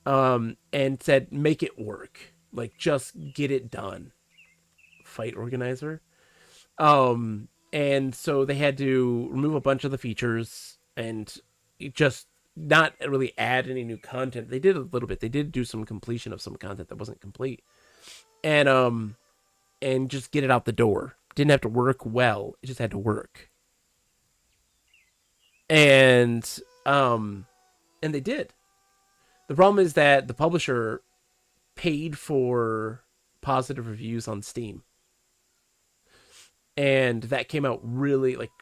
and said make it work, like just get it done. Fight organizer. And so they had to remove a bunch of the features and just not really add any new content. They did a little bit. They did do some completion of some content that wasn't complete. And just get it out the door. Didn't have to work well. It just had to work. And they did. The problem is that the publisher paid for positive reviews on Steam. And that came out really, like,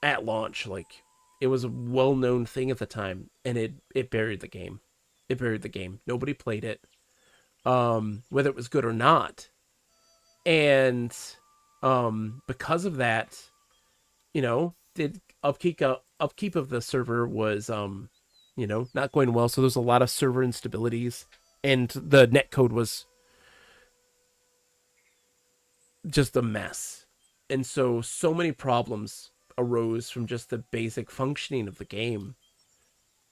at launch. Like, it was a well-known thing at the time, and it buried the game. It buried the game. Nobody played it, whether it was good or not. And because of that, the upkeep of the server was not going well. So there's a lot of server instabilities, and the netcode was just a mess. And so many problems arose from just the basic functioning of the game.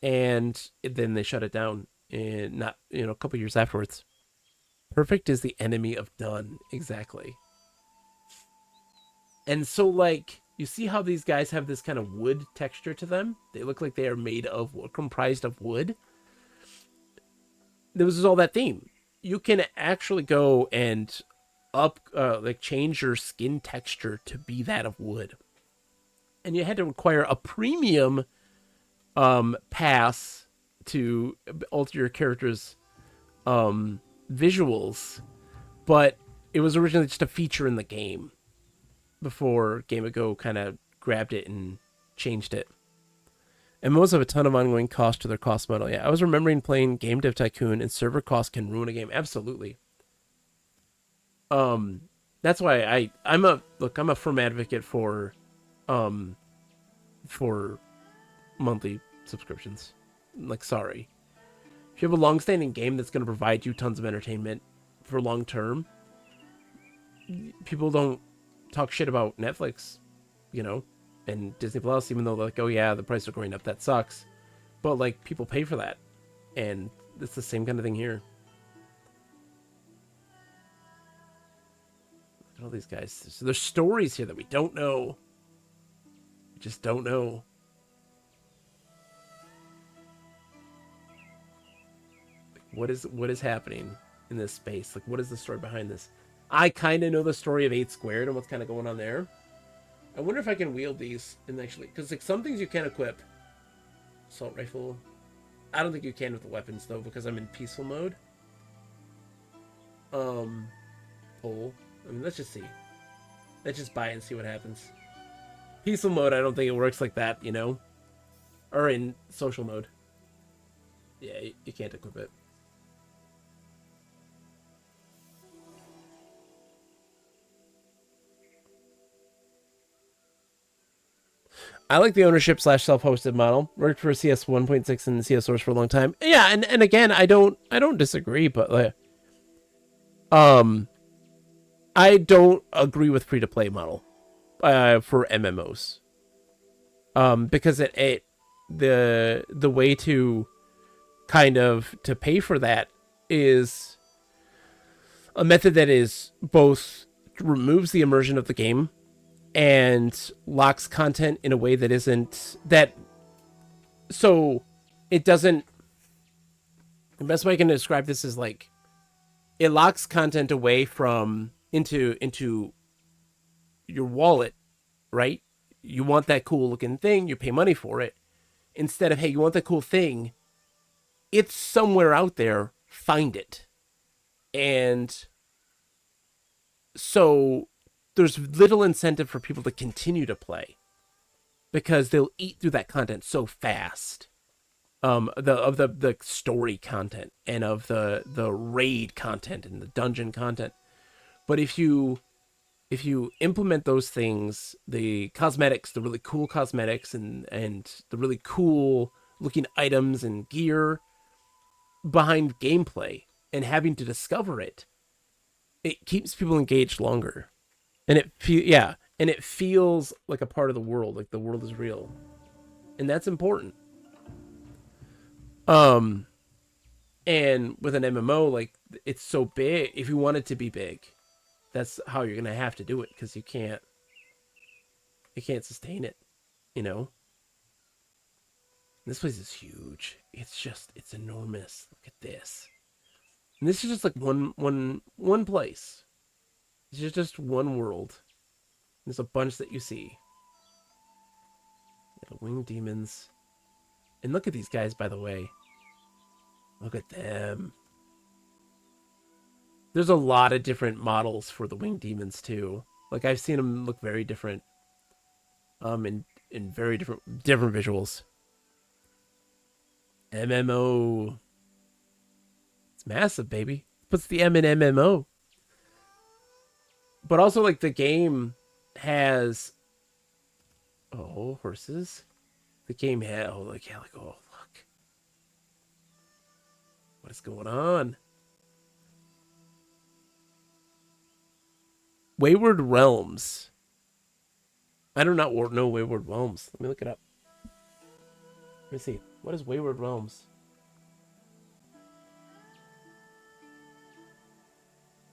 And then they shut it down in a couple years afterwards. Perfect is the enemy of done. Exactly. And so, like, you see how these guys have this kind of wood texture to them? They look like they are made of, comprised of wood. There was all that theme. You can actually go and change your skin texture to be that of wood, and you had to require a premium pass to alter your character's visuals, but it was originally just a feature in the game before Game of Go kind of grabbed it and changed it. And most have a ton of ongoing cost to their cost model. Yeah, I was remembering playing Game Dev Tycoon, and server costs can ruin a game. Absolutely. That's why I'm a firm advocate for monthly subscriptions. Like, sorry. If you have a long-standing game that's going to provide you tons of entertainment for long term, people don't talk shit about Netflix, and Disney Plus, even though they're like, oh yeah, the prices are going up, that sucks. But, like, people pay for that. And it's the same kind of thing here. All these guys. So there's stories here that we don't know. We just don't know. What is happening in this space? Like, what is the story behind this? I kind of know the story of 8 Squared and what's kind of going on there. I wonder if I can wield these and actually, because like some things you can equip. Assault rifle. I don't think you can with the weapons though, because I'm in peaceful mode. Pole. I mean, let's just see. Let's just buy it and see what happens. Peaceful mode, I don't think it works like that, Or in social mode. Yeah, you can't equip it. I like the ownership / self-hosted model. Worked for CS 1.6 and CS Source for a long time. Yeah, and again, I don't disagree, but like, I don't agree with free-to-play model for MMOs. Because the way to kind of to pay for that is a method that is both removes the immersion of the game and locks content in a way that isn't that, so it doesn't. The best way I can describe this is like it locks content away from into your wallet, right? You want that cool looking thing, you pay money for it. Instead of, hey, you want that cool thing, it's somewhere out there, find it. And so there's little incentive for people to continue to play because they'll eat through that content so fast. The story content and of the raid content and the dungeon content. But if you implement those things, the cosmetics, the really cool cosmetics and the really cool looking items and gear behind gameplay and having to discover it, it keeps people engaged longer. And and it feels like a part of the world, like the world is real. And that's important. And with an MMO, like, it's so big, if you want it to be big, that's how you're gonna have to do it, because you can't sustain it, you know. This place is huge. It's enormous. Look at this. And this is just like one place. It's just one world. There's a bunch that you see. The winged demons. And look at these guys, by the way. Look at them. There's a lot of different models for the winged demons too. Like, I've seen them look very different. In very different visuals. MMO. It's massive, baby. Puts the M in MMO. But also, like, the game has... Oh, horses. The game has... Oh, like, yeah, like, oh, look. What is going on? Wayward Realms. I do not know Wayward Realms. Let me look it up. Let me see. What is Wayward Realms?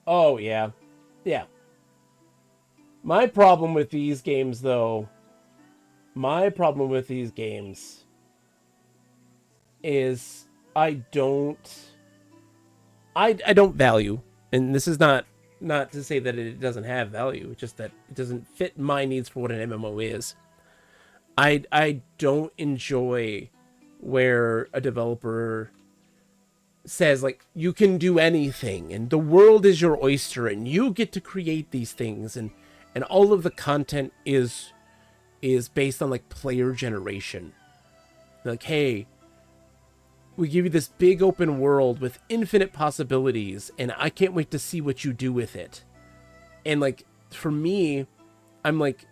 Oh, yeah. Yeah. My problem with these games, though... My problem with these games... is... I don't value... And this is not to say that it doesn't have value. It's just that it doesn't fit my needs for what an MMO is. I don't enjoy where a developer says, like, you can do anything and the world is your oyster and you get to create these things, and all of the content is based on, like, player generation. Like, hey, we give you this big open world with infinite possibilities and I can't wait to see what you do with it. And, like, for me, I'm like,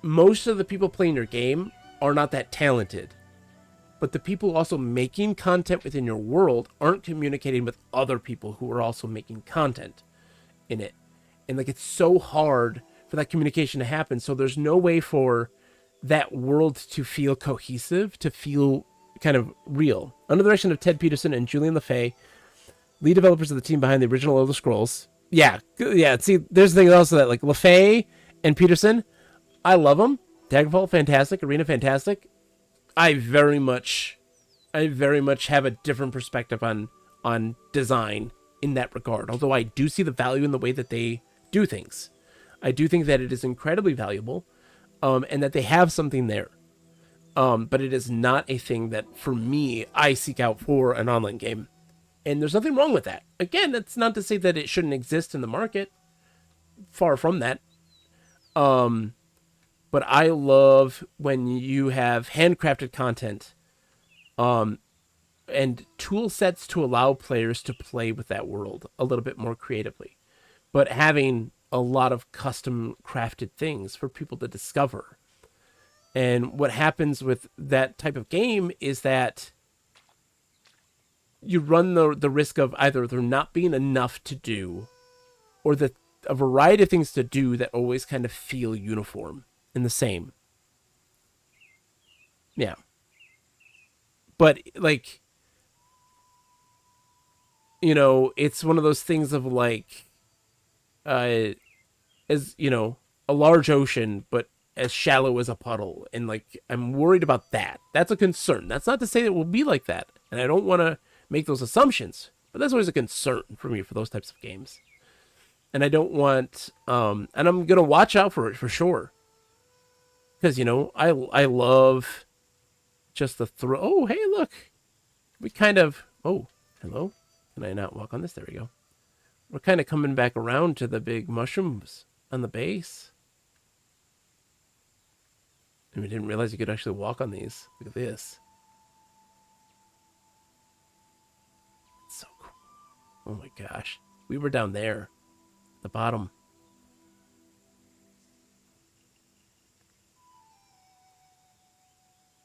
most of the people playing your game are not that talented. But the people also making content within your world aren't communicating with other people who are also making content in it. And, like, it's so hard for that communication to happen. So there's no way for that world to feel cohesive, to feel kind of real. Under the direction of Ted Peterson and Julian LeFay, lead developers of the team behind the original Elder Scrolls. Yeah. See, there's the thing also that, like, LeFay and Peterson, I love them. Daggerfall, fantastic. Arena, fantastic. I very much have a different perspective on design in that regard. Although I do see the value in the way that they do things. I do think that it is incredibly valuable, and that they have something there. But it is not a thing that, for me, I seek out for an online game. And there's nothing wrong with that. Again, that's not to say that it shouldn't exist in the market. Far from that. But I love when you have handcrafted content, and tool sets to allow players to play with that world a little bit more creatively, but having a lot of custom crafted things for people to discover. And what happens with that type of game is that you run the risk of either there not being enough to do, or a variety of things to do that always kind of feel uniform and the same. Yeah. But, like, you know, it's one of those things of, like, as, you know, a large ocean, but as shallow as a puddle. And, like, I'm worried about that. That's a concern. That's not to say it will be like that. And I don't want to make those assumptions, but that's always a concern for me for those types of games. And I don't want, and I'm going to watch out for it for sure. Because, you know, I love just the throw. Oh, hey, look. We kind of... Oh, hello. Can I not walk on this? There we go. We're kind of coming back around to the big mushrooms on the base. And we didn't realize you could actually walk on these. Look at this. It's so cool. Oh my gosh. We were down there. The bottom.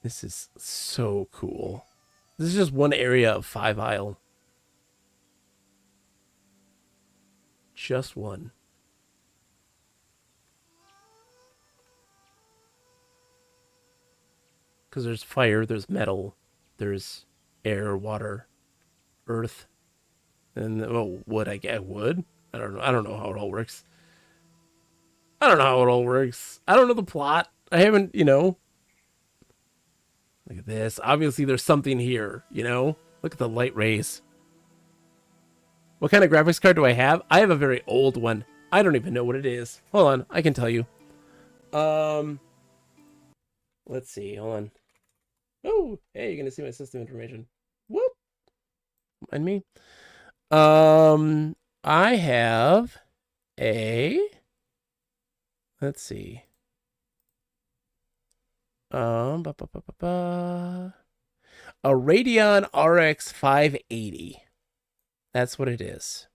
This is so cool. This is just one area of 5 Isle. Just one. Because there's fire, there's metal, there's air, water, earth, and wood. I get wood. I don't know. I don't know how it all works. I don't know how it all works. I don't know the plot. I haven't, Look at this. Obviously, there's something here, Look at the light rays. What kind of graphics card do I have? I have a very old one. I don't even know what it is. Hold on. I can tell you. Let's see. Hold on. Oh, hey, you're going to see my system information. Whoop. Mind me. I have a... Let's see. A Radeon RX 580. That's what it is.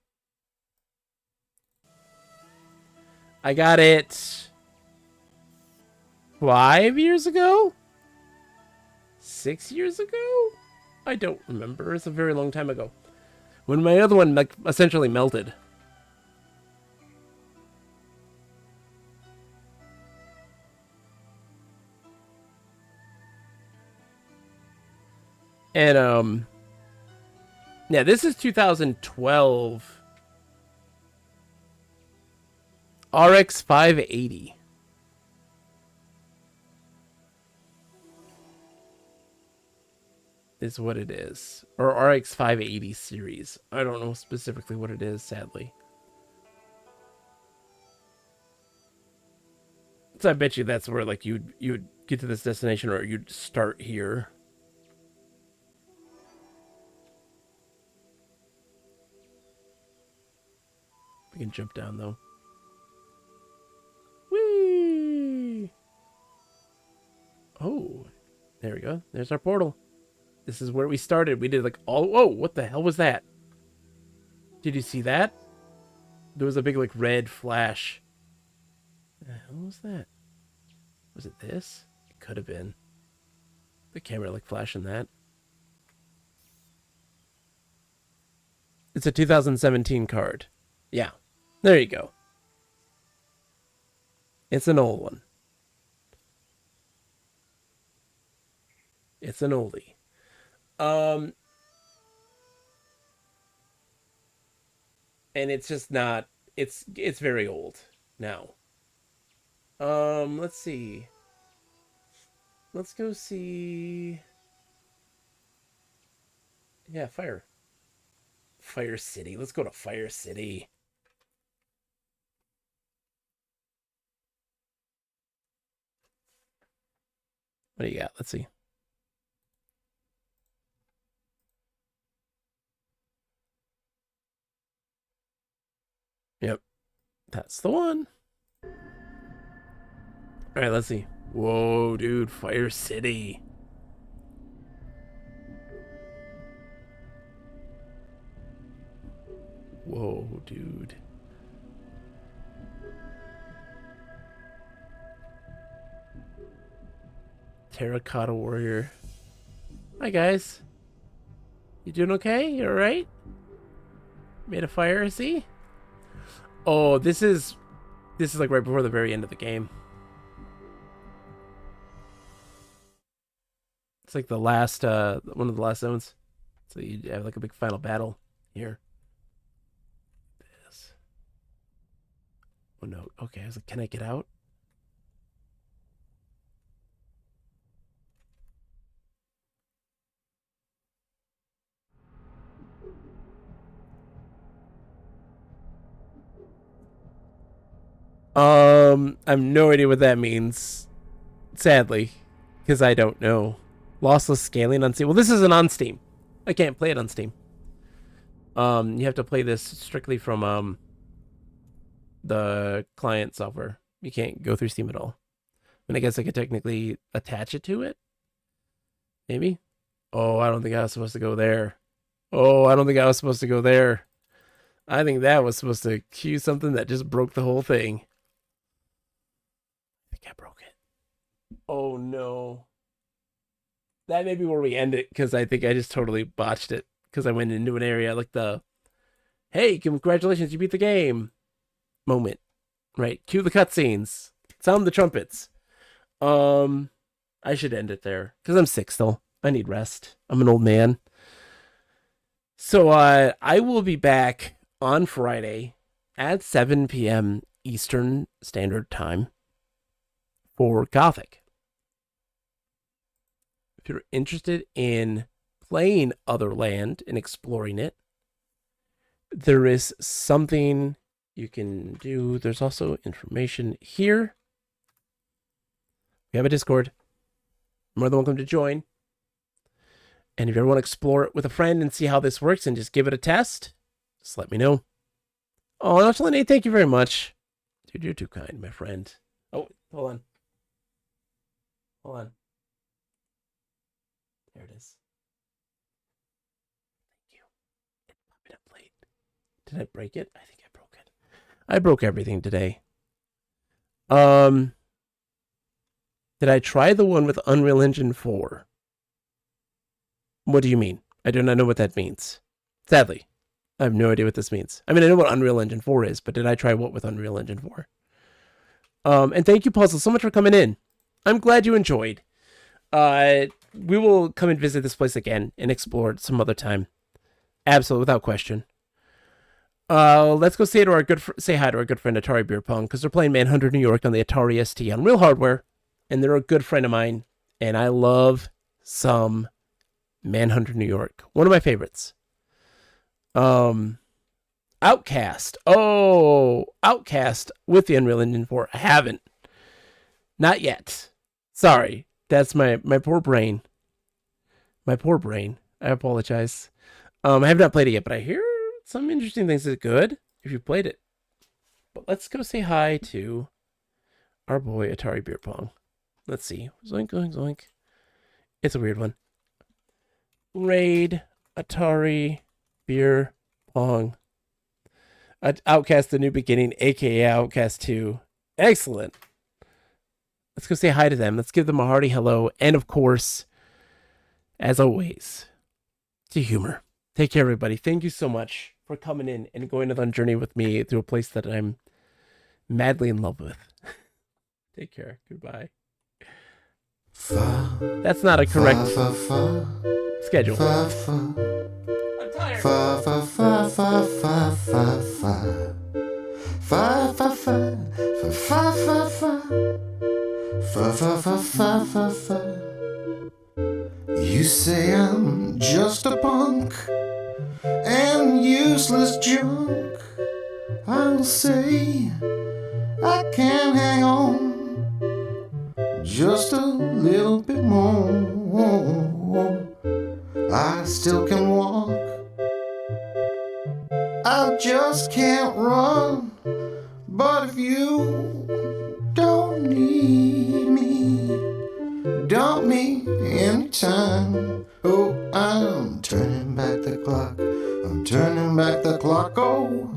I got it 5 years ago? 6 years ago? I don't remember. It's a very long time ago. When my other one essentially melted. And, yeah, this is 2012. RX 580. Is what it is. Or RX 580 series. I don't know specifically what it is, sadly. So I bet you that's where, like, you'd get to this destination, or you'd start here. We can jump down, though. Whee! Oh, there we go. There's our portal. This is where we started. We did like all... Whoa, what the hell was that? Did you see that? There was a big like red flash. What the hell was that? Was it this? It could have been. The camera like flashing that. It's a 2017 card. Yeah. There you go. It's an old one. It's an oldie. And it's just not, it's very old now. Let's see. Let's go see. Yeah, Fire City. Let's go to Fire City. What do you got? Let's see. Yep. That's the one. All right, let's see. Whoa, dude. Fire City. Whoa, dude. Terracotta Warrior. Hi, guys. You doing okay? You alright? Made a fire, I see? Oh, this is like right before the very end of the game. It's like the last, one of the last zones. So you have like a big final battle here. This. Oh no, okay, I was like, can I get out? I have no idea what that means. Sadly. Because I don't know. Lossless scaling on Steam. Well, this isn't on Steam. I can't play it on Steam. You have to play this strictly from the client software. You can't go through Steam at all. And I guess I could technically attach it to it. Maybe. Oh, I don't think I was supposed to go there. Oh, I don't think I was supposed to go there. I think that was supposed to cue something that just broke the whole thing. I think I broke it. Oh no. That may be where we end it, because I think I just totally botched it. Because I went into an area like the, hey, congratulations, you beat the game moment. Right? Cue the cutscenes. Sound the trumpets. I should end it there, because I'm sick still. I need rest. I'm an old man. So I will be back on Friday at 7 p.m. Eastern Standard Time for Gothic. If you're interested in playing Otherland and exploring it, there is something you can do. There's also information here. We have a Discord. You're more than welcome to join. And if you ever want to explore it with a friend and see how this works and just give it a test, just let me know. Oh, Nochelene, thank you very much. Dude, you're too kind, my friend. Oh, hold on. Hold on. There it is. Thank you. It popped up late. Did I break it? I think I broke it. I broke everything today. Did I try the one with Unreal Engine 4? What do you mean? I do not know what that means. Sadly, I have no idea what this means. I mean, I know what Unreal Engine 4 is, but did I try what with Unreal Engine 4? And thank you, Puzzle, so much for coming in. I'm glad you enjoyed. We will come and visit this place again and explore it some other time. Absolutely, without question. Let's go say hi to our good friend Atari Beer Pong, because they're playing Manhunter New York on the Atari ST on real hardware, and they're a good friend of mine, and I love some Manhunter New York. One of my favorites. Outcast. Oh, Outcast with the Unreal Engine 4. I haven't. Not yet. Sorry. That's my poor brain. My poor brain. I apologize. I have not played it yet, but I hear some interesting things. Is it good if you played it? But let's go say hi to our boy Atari Beer Pong. Let's see. Zoink, zoink, zoink. It's a weird one. Raid Atari Beer Pong. Outcast: The New Beginning, aka Outcast 2. Excellent. Let's go say hi to them. Let's give them a hearty hello. And of course, as always, to humor. Take care, everybody. Thank you so much for coming in and going on a journey with me through a place that I'm madly in love with. Take care. Goodbye. That's not a correct schedule. I'm tired. You say I'm just a punk and useless junk. I'll say I can hang on just a little bit more. I still can walk, I just can't run. But if you don't need me, dump me anytime. Oh, I'm turning back the clock. I'm turning back the clock. Oh,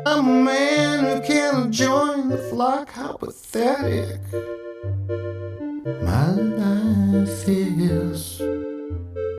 I'm a man who can't join the flock. How pathetic my life is.